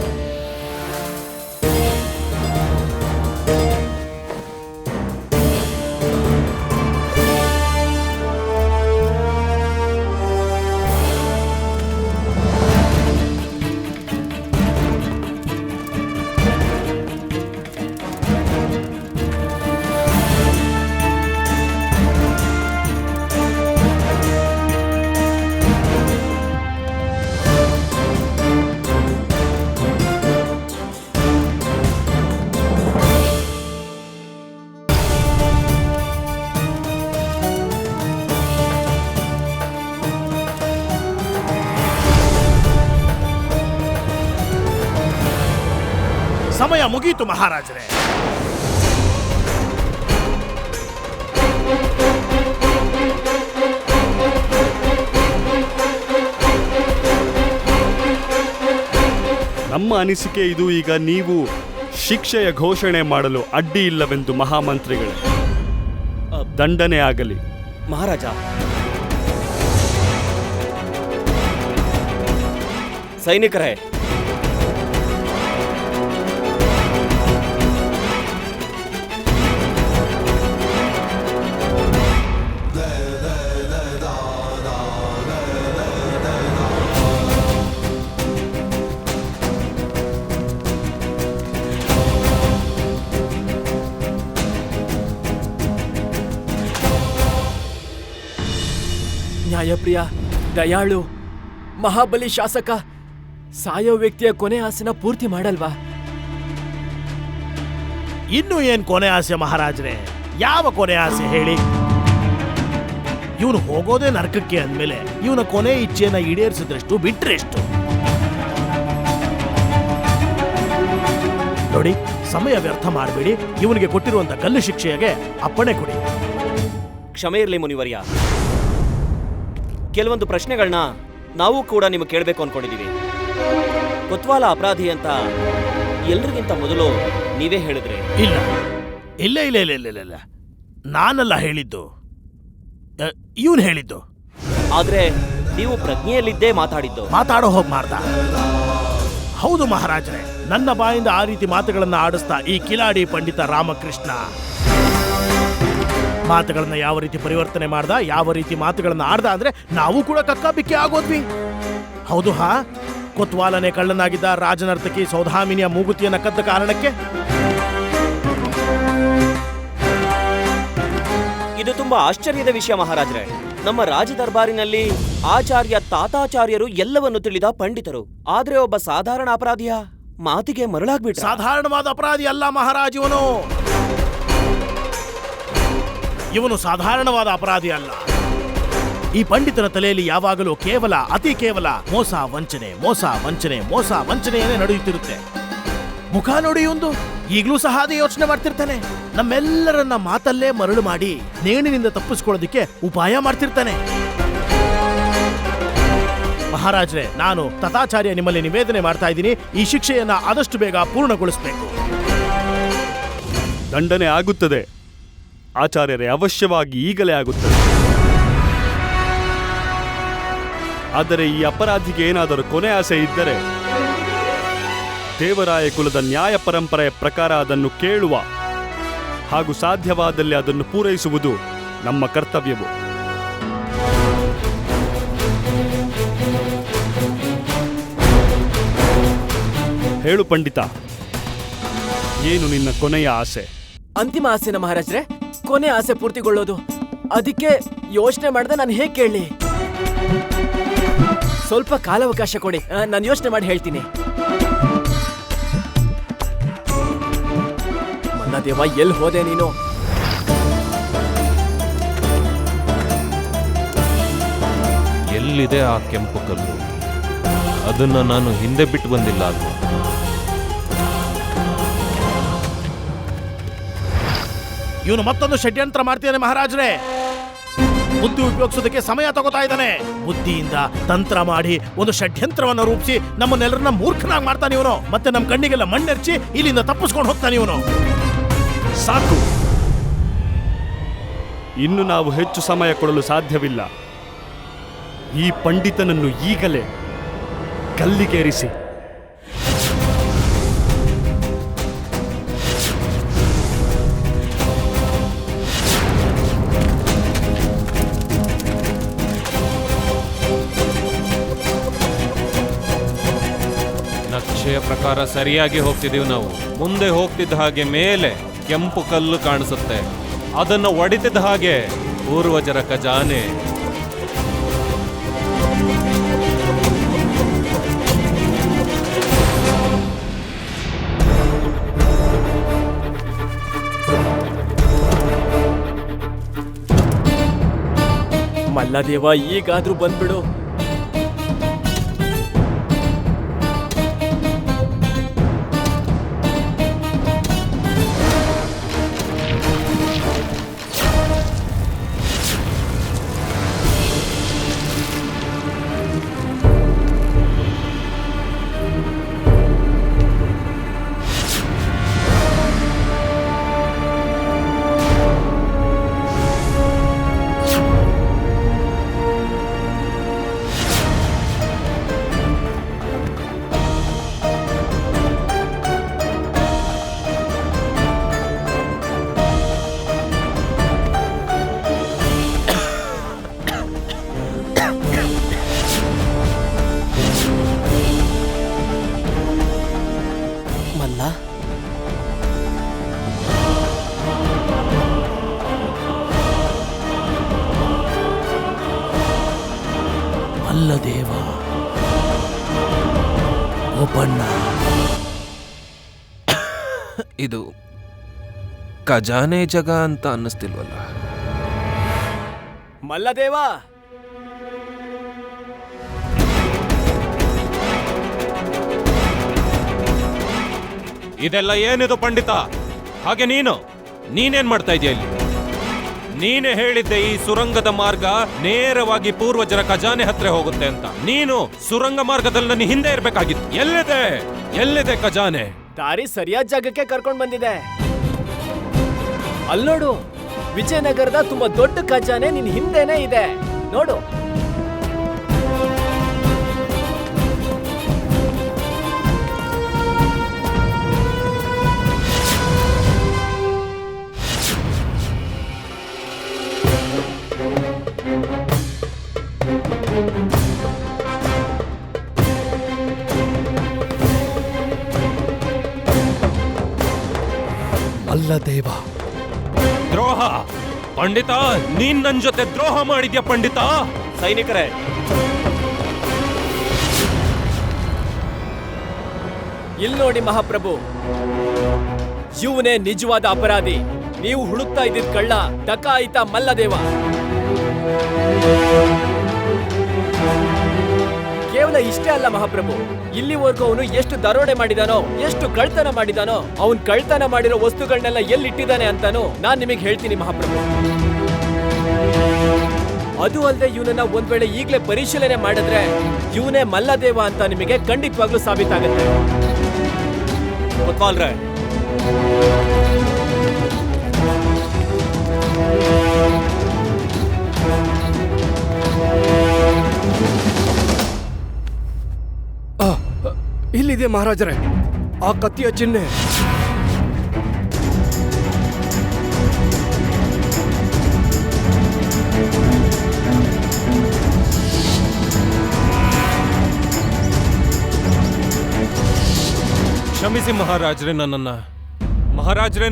ಸಮಯ ಮುಗೀತು ಮಹಾರಾಜರೇ. ನಮ್ಮ ಅನಿಸಿಕೆ ಇದು. ಈಗ ನೀವು ಶಿಕ್ಷೆಯ ಘೋಷಣೆ ಮಾಡಲು ಅಡ್ಡಿ ಇಲ್ಲವೆಂದು ಮಹಾಮಂತ್ರಿಗಳೇ. ದಂಡನೆ ಆಗಲಿ. ಮಹಾರಾಜ, ಸೈನಿಕರೇ, ನ್ಯಾಯಪ್ರಿಯ, ದಯಾಳು, ಮಹಾಬಲಿ ಶಾಸಕ ಸಾಯೋ ವ್ಯಕ್ತಿಯ ಕೊನೆ ಆಸೆನ ಪೂರ್ತಿ ಮಾಡಲ್ವಾ? ಇನ್ನು ಏನ್ ಕೊನೆ ಆಸೆ ಮಹಾರಾಜರೇ? ಯಾವ ಕೊನೆ ಆಸೆ ಹೇಳಿ? ಇವನು ಹೋಗೋದೇ ನರಕಕ್ಕೆ ಅಂದ್ಮೇಲೆ ಇವನ ಕೊನೆ ಇಚ್ಛೆಯನ್ನ ಈಡೇರಿಸಿದ್ರೆಷ್ಟು, ಬಿಟ್ರೆಷ್ಟು? ನೋಡಿ, ಸಮಯ ವ್ಯರ್ಥ ಮಾಡಬೇಡಿ. ಇವನಿಗೆ ಕೊಟ್ಟಿರುವಂತ ಗಲ್ಲು ಶಿಕ್ಷೆಗೆ ಅಪ್ಪಣೆ ಕೊಡಿ. ಕ್ಷಮೆ ಇರಲಿ ಮುನಿವರ್ಯ. ಕೆಲವೊಂದು ಪ್ರಶ್ನೆಗಳನ್ನ ನಾವು ಕೂಡ ನಿಮಗೆ ಕೇಳಬೇಕು ಅನ್ಕೊಂಡಿದೀವಿ. ಕೊತ್ವಾಲ ಅಪರಾಧಿ ಅಂತ ಎಲ್ರಿಗಿಂತ ಮೊದಲು ನೀವೇ ಹೇಳಿದ್ರಿ. ಇಲ್ಲ ಇಲ್ಲ ಇಲ್ಲ ಇಲ್ಲ ಇಲ್ಲ ಇಲ್ಲ, ನಾನಲ್ಲ ಹೇಳಿದ್ದು, ಇವನು ಹೇಳಿದ್ದು. ಆದ್ರೆ ನೀವು ಪ್ರಜ್ಞೆಯಲ್ಲಿದ್ದೇ ಮಾತಾಡಿದ್ದು. ಮಾತಾಡೋ ಹೋಗಿ ಮಾಡ್ದ. ಹೌದು ಮಹಾರಾಜರೇ, ನನ್ನ ಬಾಯಿಂದ ಆ ರೀತಿ ಮಾತುಗಳನ್ನ ಆಡಿಸ್ತಾ ಈ ಕಿಲಾಡಿ ಪಂಡಿತ ರಾಮಕೃಷ್ಣ ಮಾತುಗಳನ್ನ ಯಾವ ರೀತಿ ಪರಿವರ್ತನೆ ಮಾಡ್ದ, ಯಾವ ರೀತಿ ಮಾತುಗಳನ್ನ ಆಡ್ದ ಅಂದ್ರೆ ನಾವು ಕೂಡ ಕಕ್ಕಾಬಿಕ್ಕಿ ಆಗೋದ್ವಿ. ಹೌದು ಹಾ, ಕೊತ್ವಾಲನೆ ಕಳ್ಳನಾಗಿದ್ದ ರಾಜನರ್ತಕಿ ಸೌಧಾಮಿನಿಯ ಮೂಗುತಿಯನ್ನ ಕದ್ದ ಕಾರಣಕ್ಕೆ. ಇದು ತುಂಬಾ ಆಶ್ಚರ್ಯದ ವಿಷಯ ಮಹಾರಾಜರೇ. ನಮ್ಮ ರಾಜ ದರ್ಬಾರಿನಲ್ಲಿ ಆಚಾರ್ಯ ತಾತಾಚಾರ್ಯರು ಎಲ್ಲವನ್ನು ತಿಳಿದ ಪಂಡಿತರು. ಆದ್ರೆ ಒಬ್ಬ ಸಾಧಾರಣ ಅಪರಾಧಿಯ ಮಾತಿಗೆ ಮರಳಾಗ್ಬಿಟ್ಟ. ಸಾಧಾರಣವಾದ ಅಪರಾಧಿ ಅಲ್ಲ ಮಹಾರಾಜ್ ಇವನು. ಇವನು ಸಾಧಾರಣವಾದ ಅಪರಾಧಿ ಅಲ್ಲ. ಈ ಪಂಡಿತನ ತಲೆಯಲ್ಲಿ ಯಾವಾಗಲೂ ಕೇವಲ ಅತಿ ಕೇವಲ ಮೋಸ ವಂಚನೆ ಮೋಸ ವಂಚನೆ ಮೋಸ ವಂಚನೆಯೇ ನಡೆಯುತ್ತಿರುತ್ತೆ. ಮುಖ ನೋಡಿ ಒಂದು ಈಗಲೂ ಸಹ ಅದೇ ಯೋಚನೆ ಮಾಡ್ತಿರ್ತಾನೆ. ನಮ್ಮೆಲ್ಲರನ್ನ ಮಾತಲ್ಲೇ ಮರಳು ಮಾಡಿ ನೇಣಿನಿಂದ ತಪ್ಪಿಸ್ಕೊಳ್ಳೋದಿಕ್ಕೆ ಉಪಾಯ ಮಾಡ್ತಿರ್ತಾನೆ. ಮಹಾರಾಜ್ರೆ, ನಾನು ತಥಾಚಾರ್ಯ ನಿಮ್ಮಲ್ಲಿ ನಿವೇದನೆ ಮಾಡ್ತಾ ಇದ್ದೀನಿ, ಈ ಶಿಕ್ಷೆಯನ್ನ ಆದಷ್ಟು ಬೇಗ ಪೂರ್ಣಗೊಳಿಸಬೇಕು. ದಂಡನೆ ಆಗುತ್ತದೆ ಆಚಾರ್ಯರೇ, ಅವಶ್ಯವಾಗಿ ಈಗಲೇ ಆಗುತ್ತದೆ. ಆದರೆ ಈ ಅಪರಾಧಿಗೆ ಏನಾದರೂ ಕೊನೆ ಆಸೆ ಇದ್ದರೆ ದೇವರಾಯ ಕುಲದ ನ್ಯಾಯ ಪರಂಪರೆಯ ಪ್ರಕಾರ ಅದನ್ನು ಕೇಳುವ ಹಾಗೂ ಸಾಧ್ಯವಾದಲ್ಲಿ ಅದನ್ನು ಪೂರೈಸುವುದು ನಮ್ಮ ಕರ್ತವ್ಯವು. ಹೇಳು ಪಂಡಿತ, ಏನು ನಿನ್ನ ಕೊನೆಯ ಆಸೆ? ಅಂತಿಮ ಆಸೆನ ಮಹಾರಾಜ್ರೆ, ಕೊನೆ ಆಸೆ ಪೂರ್ತಿಗೊಳ್ಳೋದು. ಅದಕ್ಕೆ ಯೋಚನೆ ಮಾಡದೆ ನಾನು ಹೇಗೆ ಕೇಳಲಿ? ಸ್ವಲ್ಪ ಕಾಲಾವಕಾಶ ಕೊಡಿ, ನಾನು ಯೋಚನೆ ಮಾಡಿ ಹೇಳ್ತೀನಿ. ಮಲ್ಲದೇವ, ಎಲ್ಲಿ ಹೋದೆ ನೀನು? ಎಲ್ಲಿದೆ ಆ ಕೆಂಪು ಕಲ್ಲು? ಅದನ್ನ ನಾನು ಹಿಂದೆ ಬಿಟ್ಟು ಬಂದಿಲ್ಲ ಅಲ್ವಾ? ಇವನು ಮತ್ತೊಂದು ಷಡ್ಯಂತ್ರ ಮಾಡ್ತಿದ್ದಾನೆ ಮಹಾರಾಜ್ರೆ. ಬುದ್ಧಿ ಉಪಯೋಗಿಸೋದಕ್ಕೆ ಸಮಯ ತಗೋತಾ ಇದ್ದಾನೆ. ಬುದ್ಧಿಯಿಂದ ತಂತ್ರ ಮಾಡಿ ಒಂದು ಷಡ್ಯಂತ್ರವನ್ನು ರೂಪಿಸಿ ನಮ್ಮನ್ನೆಲ್ಲರನ್ನ ಮೂರ್ಖನಾಗಿ ಮಾಡ್ತಾನೆ ಇವನು. ಮತ್ತೆ ನಮ್ಮ ಕಣ್ಣಿಗೆಲ್ಲ ಮಣ್ಣೆರ್ಚಿ ಇಲ್ಲಿಂದ ತಪ್ಪಿಸ್ಕೊಂಡು ಹೋಗ್ತಾನೆ ಇವನು. ಸಾಕು, ಇನ್ನು ನಾವು ಹೆಚ್ಚು ಸಮಯ ಕೊಡಲು ಸಾಧ್ಯವಿಲ್ಲ. ಈ ಪಂಡಿತನನ್ನು ಈಗಲೇ ಗಲ್ಲಿಗೇರಿಸಿ. ನಕ್ಷೆಯ ಪ್ರಕಾರ ಸರಿಯಾಗಿ ಹೋಗ್ತಿದೀವಿ ನಾವು. ಮುಂದೆ ಹೋಗ್ತಿದ್ದ ಹಾಗೆ ಮೇಲೆ ಕೆಂಪು ಕಲ್ಲು ಕಾಣಿಸುತ್ತೆ. ಅದನ್ನು ಒಡಿತಿದ್ದ ಹಾಗೆ ಪೂರ್ವಜರ ಖಜಾನೆ. ಮಲ್ಲದೇವ, ಈಗಾದ್ರೂ ಬಂದ್ಬಿಡು. ಮಲ್ಲದೇವ, ಒಬ್ಬಣ್ಣ. ಇದು ಖಜಾನೆ ಜಗ ಅಂತ ಅನ್ನಿಸ್ತಿಲ್ವಲ್ಲ? ಮಲ್ಲದೇವ, ಇದೆಲ್ಲ ಏನಿದು ಪಂಡಿತ? ಹಾಗೆ ನೀನೇನ್ ಮಾಡ್ತಾ ಇದೀಯ ಇಲ್ಲಿ? ನೀನೇ ಹೇಳಿದ್ದೆ ಈ ಸುರಂಗದ ಮಾರ್ಗ ನೇರವಾಗಿ ಪೂರ್ವಜರ ಖಜಾನೆ ಹತ್ರ ಹೋಗುತ್ತೆ ಅಂತ. ನೀನು ಸುರಂಗ ಮಾರ್ಗದಲ್ಲಿ ನನ್ನ ಹಿಂದೆ ಇರ್ಬೇಕಾಗಿತ್ತು. ಎಲ್ಲಿದೆ ಖಜಾನೆ? ದಾರಿ ಸರಿಯಾದ ಜಾಗಕ್ಕೆ ಕರ್ಕೊಂಡ್ ಬಂದಿದೆ. ಅಲ್ಲೋಡು, ವಿಜಯನಗರದ ತುಂಬಾ ದೊಡ್ಡ ಖಜಾನೆ ನಿನ್ ಹಿಂದೆನೆ ಇದೆ ನೋಡು. ಮಲ್ಲದೇವ, ದ್ರೋಹ ಪಂಡಿತ, ನೀನ್ ನನ್ ಜೊತೆ ದ್ರೋಹ ಮಾಡಿದ್ಯಾ ಪಂಡಿತ. ಸೈನಿಕರೇ, ಇಲ್ಲಿ ನೋಡಿ ಮಹಾಪ್ರಭು, ಇವನೇ ನಿಜವಾದ ಅಪರಾಧಿ. ನೀವು ಹುಡುಕ್ತಾ ಇದ್ದಿದ್ ಕಳ್ಳ ಡಕಾಯಿತ ಮಲ್ಲದೇವ. ಇಷ್ಟೇ ಅಲ್ಲ ಮಹಾಪ್ರಭು, ಇಲ್ಲಿವರೆಗೂ ಅವನು ಎಷ್ಟು ದರೋಡೆ ಮಾಡಿದಾನೋ, ಎಷ್ಟು ಕಳ್ತನ ಮಾಡಿದಾನೋ, ಅವನ್ ಕಳ್ತನ ಮಾಡಿರೋ ವಸ್ತುಗಳನ್ನೆಲ್ಲ ಎಲ್ಲಿಟ್ಟಿದ್ದಾನೆ ಅಂತಾನು ನಾನ್ ನಿಮಗೆ ಹೇಳ್ತೀನಿ ಮಹಾಪ್ರಭು. ಅದು ಅಲ್ಲದೆ ಇವನನ್ನ ಒಂದ್ ವೇಳೆ ಈಗ್ಲೇ ಪರಿಶೀಲನೆ ಮಾಡಿದ್ರೆ ಇವನೇ ಮಲ್ಲದೇವ ಅಂತ ನಿಮಗೆ ಖಂಡಿತವಾಗ್ಲೂ ಸಾಬೀತಾಗುತ್ತೆ. ಕೊತ್ವಾಲ್ರೆ, ಇಲ್ಲಿದೆ ಮಹಾರಾಜರೇ ಆ ಕತ್ತಿಯ ಚಿಹ್ನೆ. ಕ್ಷಮಿಸಿ ಮಹಾರಾಜ್ರೆ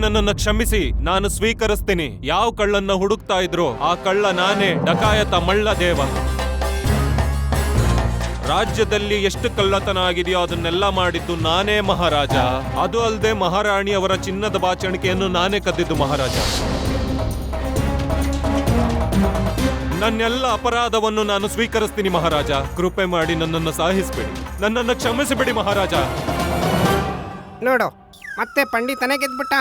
ನನ್ನನ್ನ ಕ್ಷಮಿಸಿ. ನಾನು ಸ್ವೀಕರಿಸ್ತೀನಿ. ಯಾವ ಕಳ್ಳನ್ನ ಹುಡುಕ್ತಾ ಇದ್ರು ಆ ಕಳ್ಳ ನಾನೇ, ಡಕಾಯತ ಮಲ್ಲದೇವ. ರಾಜ್ಯದಲ್ಲಿ ಎಷ್ಟು ಕಳ್ಳತನ ಆಗಿದೆಯೋ ಅದನ್ನೆಲ್ಲ ಮಾಡಿದ್ದು ನಾನೇ ಮಹಾರಾಜ. ಅದು ಅಲ್ಲದೆ ಮಹಾರಾಣಿ ಅವರ ಚಿನ್ನದ ಬಾಚಣಿಕೆಯನ್ನು ನಾನೇ ಕದ್ದಿದ್ದು ಮಹಾರಾಜ. ನನ್ನೆಲ್ಲ ಅಪರಾಧವನ್ನು ನಾನು ಸ್ವೀಕರಿಸ್ತೀನಿ ಮಹಾರಾಜ. ಕೃಪೆ ಮಾಡಿ ನನ್ನನ್ನು ಸಾಹಿಸಬೇಡಿ, ನನ್ನನ್ನು ಕ್ಷಮಿಸಿಬಿಡಿ ಮಹಾರಾಜ. ನೋಡು, ಮತ್ತೆ ಪಂಡಿತನೇ ಗೆದ್ಬಿಟ್ಟ.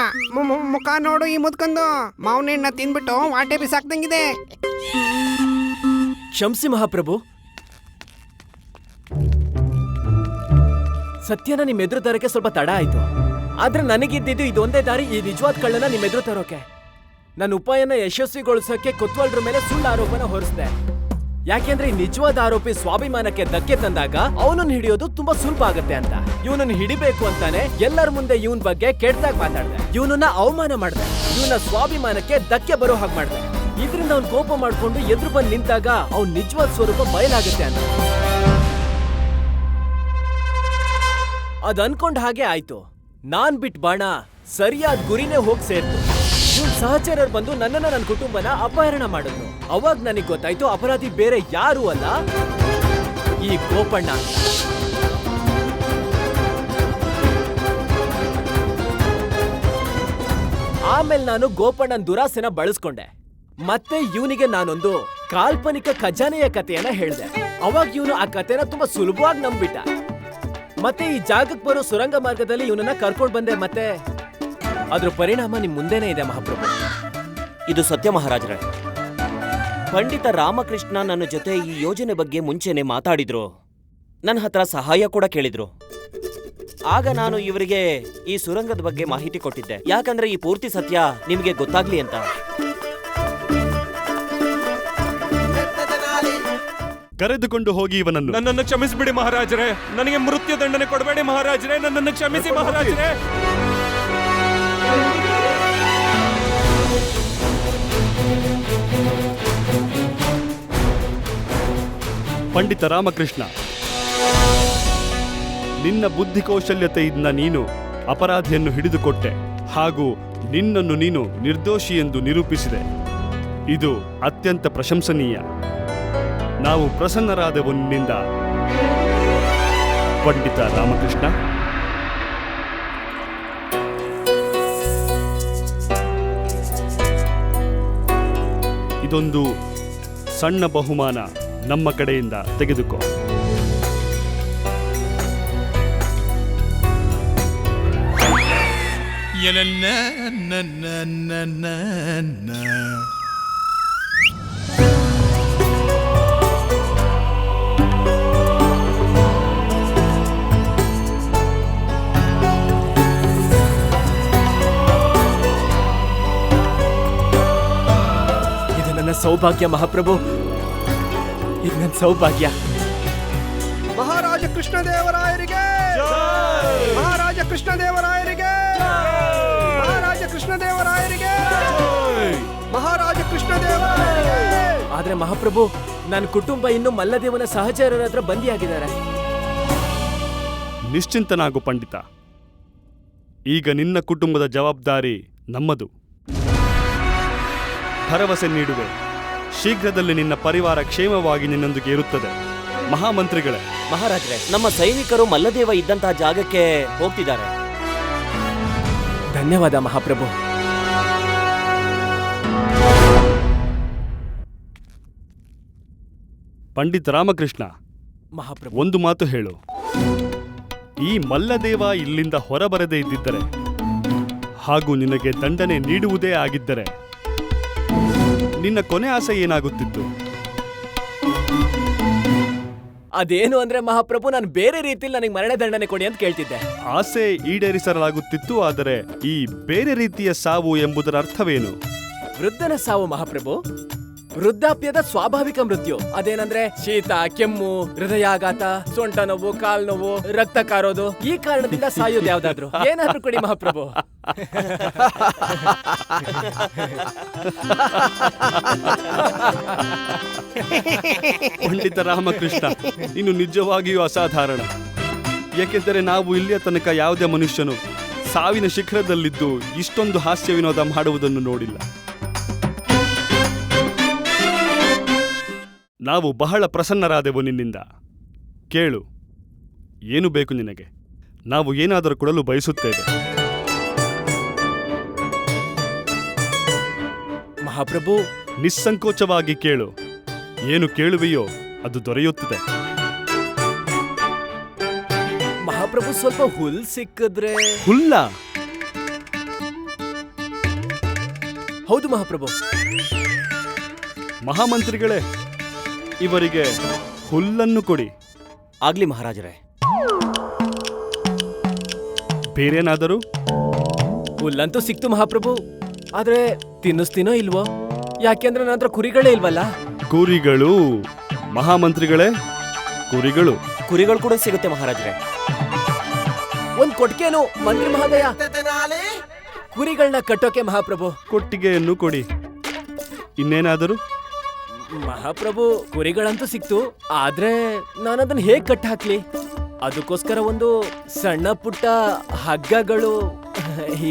ಮುಖ ನೋಡು ಈ ಮುದ್ಕಂದು. ಮಾವಿನ ಹಣ್ಣ ತಿನ್ಬಿಟ್ಟು ವಾಟೆ ಬಿಸಾಕ್ದಂಗಿದೆ. ಕ್ಷಮಿಸಿ ಮಹಾಪ್ರಭು. ಸತ್ಯನ ನಿಮ್ ಎದುರು ತರಕ್ಕೆ ಸ್ವಲ್ಪ ತಡ ಆಯ್ತು. ಆದ್ರೆ ನನಗಿದ್ದಿದ್ದು ಇದೊಂದೇ ದಾರಿ, ಈ ನಿಜವಾದ ಕಳ್ಳನ ನಿಮ್ ಎದುರು ತರೋಕೆ. ನನ್ನ ಉಪಾಯನ ಯಶಸ್ವಿಗೊಳಿಸೋಕೆ ಕೊತ್ವಾಲ್ರ ಮೇಲೆ ಸುಳ್ಳು ಆರೋಪನ ಹೊರಿಸಿದೆ. ಯಾಕೆಂದ್ರೆ ಈ ನಿಜವಾದ ಆರೋಪಿ ಸ್ವಾಭಿಮಾನಕ್ಕೆ ಧಕ್ಕೆ ತಂದಾಗ ಅವನನ್ನು ಹಿಡಿಯೋದು ತುಂಬಾ ಸುಲಭ ಆಗತ್ತೆ ಅಂತ. ಇವನನ್ನು ಹಿಡಿಬೇಕು ಅಂತಾನೆ ಎಲ್ಲರ ಮುಂದೆ ಇವನ್ ಬಗ್ಗೆ ಕೆಟ್ಟದಾಗ ಮಾತಾಡ್ದೆ, ಇವನನ್ನ ಅವಮಾನ ಮಾಡ್ದೆ, ಇವನ ಸ್ವಾಭಿಮಾನಕ್ಕೆ ಧಕ್ಕೆ ಬರೋ ಹಾಗೆ ಮಾಡ್ದೆ. ಇದರಿಂದ ಅವ್ನ್ ಕೋಪ ಮಾಡ್ಕೊಂಡು ಎದುರು ಬಂದು ನಿಂತಾಗ ಅವ್ನ್ ನಿಜವಾದ ಸ್ವರೂಪ ಬಯಲಾಗುತ್ತೆ ಅಂತ. ಅದ್ ಅನ್ಕೊಂಡ್ ಹಾಗೆ ಆಯ್ತು. ನಾನ್ ಬಿಟ್ ಬಾಣ ಸರಿಯಾದ ಗುರಿನೇ ಹೋಗಿ ಸೇರ್ತು. ಇವ್ನ ಸಹಚರರು ಬಂದು ನನ್ನನ್ನ ನನ್ನ ಕುಟುಂಬನ ಅಪಹರಣ ಮಾಡಿದ್ರು. ಅವಾಗ ನನಗ್ ಗೊತ್ತಾಯ್ತು ಅಪರಾಧಿ ಬೇರೆ ಯಾರು ಅಲ್ಲ, ಈ ಗೋಪಣ್ಣ. ಆಮೇಲೆ ನಾನು ಗೋಪಣ್ಣನ್ ದುರಾಸೆನ ಬಳಸ್ಕೊಂಡೆ. ಮತ್ತೆ ಇವನಿಗೆ ನಾನೊಂದು ಕಾಲ್ಪನಿಕ ಖಜಾನೆಯ ಕಥೆಯನ್ನ ಹೇಳ್ದೆ. ಅವಾಗ ಇವನು ಆ ಕಥೆನ ತುಂಬಾ ಸುಲಭವಾಗಿ ನಂಬಿಟ್ಟ. ಮತ್ತೆ ಈ ಜಾಗಕ್ಕೆ ಬರೋ ಸುರಂಗ ಮಾರ್ಗದಲ್ಲಿ ಇವನನ್ನ ಕರ್ಕೊಂಡ್ ಬಂದೆ. ಮತ್ತೆ ಅದ್ರ ಪರಿಣಾಮ ನಿಮ್ ಮುಂದೆನೇ ಇದೆ ಮಹಾಪ್ರಭು. ಇದು ಸತ್ಯ ಮಹಾರಾಜರೇ. ಪಂಡಿತ ರಾಮಕೃಷ್ಣ ನನ್ನ ಜೊತೆ ಈ ಯೋಜನೆ ಬಗ್ಗೆ ಮುಂಚೆನೆ ಮಾತಾಡಿದ್ರು. ನನ್ನ ಹತ್ರ ಸಹಾಯ ಕೂಡ ಕೇಳಿದ್ರು. ಆಗ ನಾನು ಇವರಿಗೆ ಈ ಸುರಂಗದ ಬಗ್ಗೆ ಮಾಹಿತಿ ಕೊಟ್ಟಿದ್ದೆ, ಯಾಕಂದ್ರೆ ಈ ಪೂರ್ತಿ ಸತ್ಯ ನಿಮಗೆ ಗೊತ್ತಾಗ್ಲಿ ಅಂತ. ಕರೆದುಕೊಂಡು ಹೋಗಿ ಇವನನ್ನು. ನನ್ನನ್ನು ಕ್ಷಮಿಸಿಬಿಡಿ ಮಹಾರಾಜರೇ, ನನಗೆ ಮೃತ್ಯು ದಂಡನೆ ಕೊಡಬೇಡಿ ಮಹಾರಾಜರೇ, ನನ್ನನ್ನು ಕ್ಷಮಿಸಿ ಮಹಾರಾಜರೇ. ಪಂಡಿತ ರಾಮಕೃಷ್ಣ, ನಿನ್ನ ಬುದ್ಧಿ ಕೌಶಲ್ಯತೆಯಿಂದ ನೀನು ಅಪರಾಧಿಯನ್ನು ಹಿಡಿದುಕೊಟ್ಟೆ ಹಾಗೂ ನಿನ್ನನ್ನು ನೀನು ನಿರ್ದೋಷಿ ಎಂದು ನಿರೂಪಿಸಿದೆ. ಇದು ಅತ್ಯಂತ ಪ್ರಶಂಸನೀಯ. ನಾವು ಪ್ರಸನ್ನರಾದೆವು ನಿನ್ನಿಂದ ಪಂಡಿತ ರಾಮಕೃಷ್ಣ. ಇದೊಂದು ಸಣ್ಣ ಬಹುಮಾನ ನಮ್ಮ ಕಡೆಯಿಂದ ತೆಗೆದುಕೋ. ಇದು ನನ್ನ ಸೌಭಾಗ್ಯ ಮಹಾಪ್ರಭು, ಇದು ನನ್ನ ಸೌಭಾಗ್ಯ. ಮಹಾರಾಜ ಕೃಷ್ಣದೇವರಾಯರಿಗೆ, ಮಹಾರಾಜ ಕೃಷ್ಣದೇವರಾಯರಿಗೆ, ಮಹಾರಾಜ ಕೃಷ್ಣದೇವರಾಯರಿಗೆ, ಮಹಾರಾಜ ಕೃಷ್ಣದೇವರಾಯರಿಗೆ. ಆದ್ರೆ ಮಹಾಪ್ರಭು, ನನ್ನ ಕುಟುಂಬ ಇನ್ನು ಮಲ್ಲದೇವನ ಸಹಚರರ ಹತ್ರ ಬಂದಿಯಾಗಿದ್ದಾರೆ. ನಿಶ್ಚಿಂತನಾಗು ಪಂಡಿತ. ಈಗ ನಿನ್ನ ಕುಟುಂಬದ ಜವಾಬ್ದಾರಿ ನಮ್ಮದು. ಭರವಸೆ ನೀಡುವೆ, ಶೀಘ್ರದಲ್ಲಿ ನಿನ್ನ ಪರಿವಾರ ಕ್ಷೇಮವಾಗಿ ನಿನ್ನೊಂದಿಗೆ ಇರುತ್ತದೆ. ಮಹಾಮಂತ್ರಿಗಳೇ. ಮಹಾರಾಜರೇ, ನಮ್ಮ ಸೈನಿಕರು ಮಲ್ಲದೇವ ಇದ್ದಂತಹ ಜಾಗಕ್ಕೆ ಹೋಗ್ತಿದ್ದಾರೆ. ಧನ್ಯವಾದ ಮಹಾಪ್ರಭು. ಪಂಡಿತ ರಾಮಕೃಷ್ಣ, ಮಹಾಪ್ರಭು. ಒಂದು ಮಾತು ಹೇಳು, ಈ ಮಲ್ಲದೇವ ಇಲ್ಲಿಂದ ಹೊರಬರದೇ ಇದ್ದಿದ್ದರೆ ಹಾಗೂ ನಿನಗೆ ದಂಡನೆ ನೀಡುವುದೇ ಆಗಿದ್ದರೆ ನಿನ್ನ ಕೊನೆ ಆಸೆ ಏನಾಗುತ್ತಿತ್ತು? ಅದೇನು ಅಂದ್ರೆ ಮಹಾಪ್ರಭು, ನಾನು ಬೇರೆ ರೀತಿಯಲ್ಲಿ ನನಗೆ ಮರಣದಂಡನೆ ಕೊಡಿ ಅಂತ ಕೇಳ್ತಿದ್ದೆ. ಆಸೆ ಈಡೇರಿಸಲಾಗುತ್ತಿತ್ತು, ಆದರೆ ಈ ಬೇರೆ ರೀತಿಯ ಸಾವು ಎಂಬುದರ ಅರ್ಥವೇನು? ವೃದ್ಧನ ಸಾವು ಮಹಾಪ್ರಭು, ವೃದ್ಧಾಪ್ಯದ ಸ್ವಾಭಾವಿಕ ಮೃತ್ಯು. ಅದೇನಂದ್ರೆ ಶೀತ, ಕೆಮ್ಮು, ಹೃದಯಾಘಾತ, ಸೊಂಟ ನೋವು, ಕಾಲ್ ನೋವು, ರಕ್ತ ಕಾರೋದು, ಈ ಕಾರಣದಿಂದ ಸಾಯೋದು ಯಾವ್ದಾದ್ರು ಏನಾದ್ರೂ ಕೊಡಿ ಮಹಾಪ್ರಭು. ಪಂಡಿತ ರಾಮಕೃಷ್ಣ, ಇನ್ನು ನಿಜವಾಗಿಯೂ ಅಸಾಧಾರಣ. ಏಕೆಂದರೆ ನಾವು ಇಲ್ಲಿಯ ತನಕ ಯಾವುದೇ ಮನುಷ್ಯನು ಸಾವಿನ ಶಿಖರದಲ್ಲಿದ್ದು ಇಷ್ಟೊಂದು ಹಾಸ್ಯ ವಿನೋದ ಮಾಡುವುದನ್ನು ನೋಡಿಲ್ಲ. ನಾವು ಬಹಳ ಪ್ರಸನ್ನರಾದೆವು ನಿನ್ನಿಂದ. ಕೇಳು, ಏನು ಬೇಕು ನಿನಗೆ? ನಾವು ಏನಾದರೂ ಕೊಡಲು ಬಯಸುತ್ತೇವೆ. ಮಹಾಪ್ರಭು, ನಿಸ್ಸಂಕೋಚವಾಗಿ ಕೇಳು. ಏನು ಕೇಳುವೆಯೋ ಅದು ದೊರೆಯುತ್ತದೆ. ಮಹಾಪ್ರಭು, ಸ್ವಲ್ಪ ಹುಲ್ ಸಿಕ್ಕಿದ್ರೆ. ಹುಲ್ಲ? ಹೌದು ಮಹಾಪ್ರಭು. ಮಹಾಮಂತ್ರಿಗಳೇ, ಇವರಿಗೆ ಹುಲ್ಲನ್ನು ಕೊಡಿ. ಆಗ್ಲಿ ಮಹಾರಾಜರೇ. ಬೇರೇನಾದರೂ? ಹುಲ್ಲಂತೂ ಸಿಕ್ತು ಮಹಾಪ್ರಭು, ಆದ್ರೆ ತಿನ್ನಿಸ್ತೀನೋ ಇಲ್ವೋ? ಯಾಕೆಂದ್ರೆ ನನ್ನ ಹತ್ರ ಕುರಿಗಳೇ ಇಲ್ವಲ್ಲ. ಕುರಿಗಳು? ಮಹಾಮಂತ್ರಿಗಳೇ, ಕುರಿಗಳು ಕುರಿಗಳು ಕೂಡ ಸಿಗುತ್ತೆ ಮಹಾರಾಜರೇ. ಒಂದ್ ಕೊಟ್ಟಿಗೆನು ಮಂತ್ರಿ ಮಹೋದಯ. ಕುರಿಗಳನ್ನ ಕಟ್ಟೋಕೆ ಮಹಾಪ್ರಭು. ಕೊಟ್ಟಿಗೆಯನ್ನು ಕೊಡಿ. ಇನ್ನೇನಾದರೂ? ಮಹಾಪ್ರಭು, ಕುರಿಗಳಂತೂ ಸಿಕ್ತು, ಆದ್ರೆ ನಾನದನ್ನ ಹೇಗ್ ಕಟ್ಟ ಹಾಕ್ಲಿ? ಅದಕ್ಕೋಸ್ಕರ ಒಂದು ಸಣ್ಣ ಪುಟ್ಟ ಹಗ್ಗಗಳು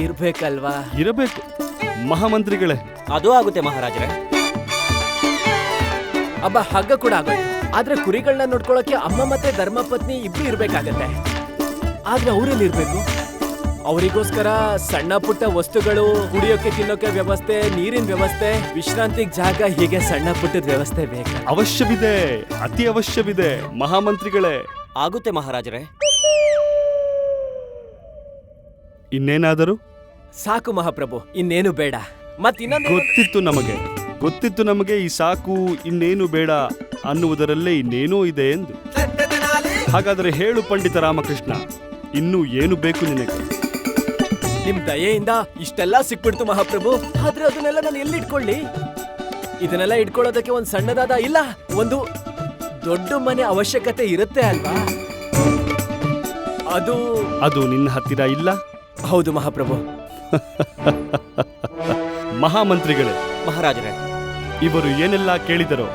ಇರ್ಬೇಕಲ್ವಾ? ಇರಬೇಕು ಮಹಾಮಂತ್ರಿಗಳೇ. ಅದು ಆಗುತ್ತೆ ಮಹಾರಾಜರೇ. ಅಬ್ಬ, ಹಗ್ಗ ಕೂಡ ಆಗೋಯ್ತು. ಆದ್ರೆ ಕುರಿಗಳನ್ನ ನೋಡ್ಕೊಳ್ಳೋಕೆ ಅಮ್ಮ ಮತ್ತೆ ಧರ್ಮಪತ್ನಿ ಇಬ್ರು ಇರ್ಬೇಕಾಗತ್ತೆ. ಆದ್ರೆ ಅವ್ರೆಲ್ಲಿ ಇರ್ಬೇಕು? ಅವರಿಗೋಸ್ಕರ ಸಣ್ಣ ಪುಟ್ಟ ವಸ್ತುಗಳು, ಕುಡಿಯೋಕೆ ತಿನ್ನೋಕೆ ವ್ಯವಸ್ಥೆ, ನೀರಿನ ವ್ಯವಸ್ಥೆ, ವಿಶ್ರಾಂತಿಗೆ ಜಾಗ, ಹೀಗೆ ಸಣ್ಣ ಪುಟ್ಟದ ವ್ಯವಸ್ಥೆ ಬೇಕು. ಅವಶ್ಯವಿದೆ, ಅತಿ ಅವಶ್ಯವಿದೆ ಮಹಾಮಂತ್ರಿಗಳೇ. ಆಗುತ್ತೆ ಮಹಾರಾಜರೇ. ಇನ್ನೇನಾದರೂ? ಸಾಕು ಮಹಾಪ್ರಭು, ಇನ್ನೇನು ಬೇಡ. ಮತ್ತಿನ್ನೊಂದು ಗೊತ್ತಿತ್ತು ನಮಗೆ ಈ ಸಾಕು, ಇನ್ನೇನು ಬೇಡ ಅನ್ನುವುದರಲ್ಲೇ ಇನ್ನೇನೋ ಇದೆ ಎಂದು. ಹಾಗಾದರೆ ಹೇಳು ಪಂಡಿತ ರಾಮಕೃಷ್ಣ, ಇನ್ನೂ ಏನು ಬೇಕು ನಿನಗೆ? ನಿಮ್ ದಯೆಯಿಂದ ಇಷ್ಟೆಲ್ಲ ಸಿಕ್ಬಿಡ್ತು ಮಹಾಪ್ರಭು, ಆದ್ರೆ ಅದನ್ನೆಲ್ಲ ನಾನು ಎಲ್ಲಿ ಇಟ್ಕೊಳ್ಳಿ? ಇದನ್ನೆಲ್ಲ ಇಟ್ಕೊಳ್ಳೋದಕ್ಕೆ ಒಂದು ಸಣ್ಣದಾದ, ಇಲ್ಲ ಒಂದು ದೊಡ್ಡ ಮನೆ ಅವಶ್ಯಕತೆ ಇರುತ್ತೆ ಅಲ್ವಾ? ಅದು ನಿನ್ನ ಹತ್ತಿರ ಇಲ್ಲ? ಹೌದು ಮಹಾಪ್ರಭು. ಮಹಾಮಂತ್ರಿಗಳೇ, ಮಹಾರಾಜರೇ, ಇವರು ಏನೆಲ್ಲ ಕೇಳಿದರೋ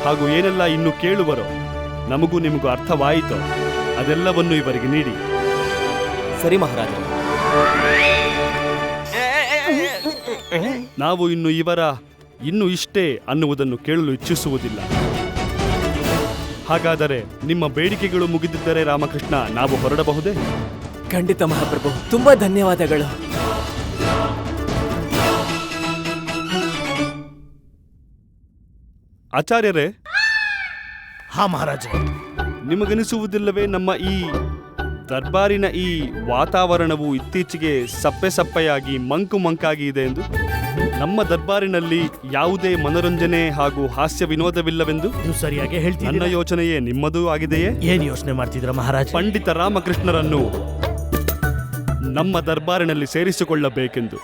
ಹಾಗೂ ಏನೆಲ್ಲ ಇನ್ನು ಕೇಳುವರೋ ನಮಗೂ ನಿಮಗೂ ಅರ್ಥವಾಯಿತೋ ಅದೆಲ್ಲವನ್ನು ಇವರಿಗೆ ನೀಡಿ. ಸರಿ ಮಹಾರಾಜರೇ. ನಾವು ಇನ್ನು ಇಷ್ಟೇ ಅನ್ನುವುದನ್ನು ಕೇಳಲು ಇಚ್ಛಿಸುವುದಿಲ್ಲ. ಹಾಗಾದರೆ ನಿಮ್ಮ ಬೇಡಿಕೆಗಳು ಮುಗಿದಿದ್ದರೆ ರಾಮಕೃಷ್ಣ, ನಾವು ಹೊರಡಬಹುದೇ? ಖಂಡಿತ ಮಹಾಪ್ರಭು, ತುಂಬಾ ಧನ್ಯವಾದಗಳು. ಆಚಾರ್ಯರೇ. ಹಾ ಮಹಾರಾಜ. ನಿಮಗನಿಸುವುದಿಲ್ಲವೇ ನಮ್ಮ ಈ ದರ್ಬಾರಿನ ಈ ವಾತಾವರಣವು ಇತ್ತೀಚೆಗೆ ಸಪ್ಪೆಯಾಗಿ ಮಂಕಾಗಿ ಇದೆ ಎಂದು? ನಮ್ಮ ದರ್ಬಾರಿನಲ್ಲಿ ಯಾವುದೇ ಮನೋರಂಜನೆ ಹಾಗೂ ಹಾಸ್ಯ ವಿನೋದವಿಲ್ಲವೆಂದು ನೀವು ಸರಿಯಾಗಿ ಹೇಳ್ತೀರಿ. ನನ್ನ ಯೋಚನೆಯೇ ನಿಮ್ಮದೂ ಆಗಿದೆಯೇ? ಏನ್ ಯೋಚನೆ ಮಾಡ್ತಿದ್ರ ಮಹಾರಾಜ? ಪಂಡಿತ ರಾಮಕೃಷ್ಣರನ್ನು ನಮ್ಮ ದರ್ಬಾರಿನಲ್ಲಿ ಸೇರಿಸಿಕೊಳ್ಳಬೇಕೆಂದು.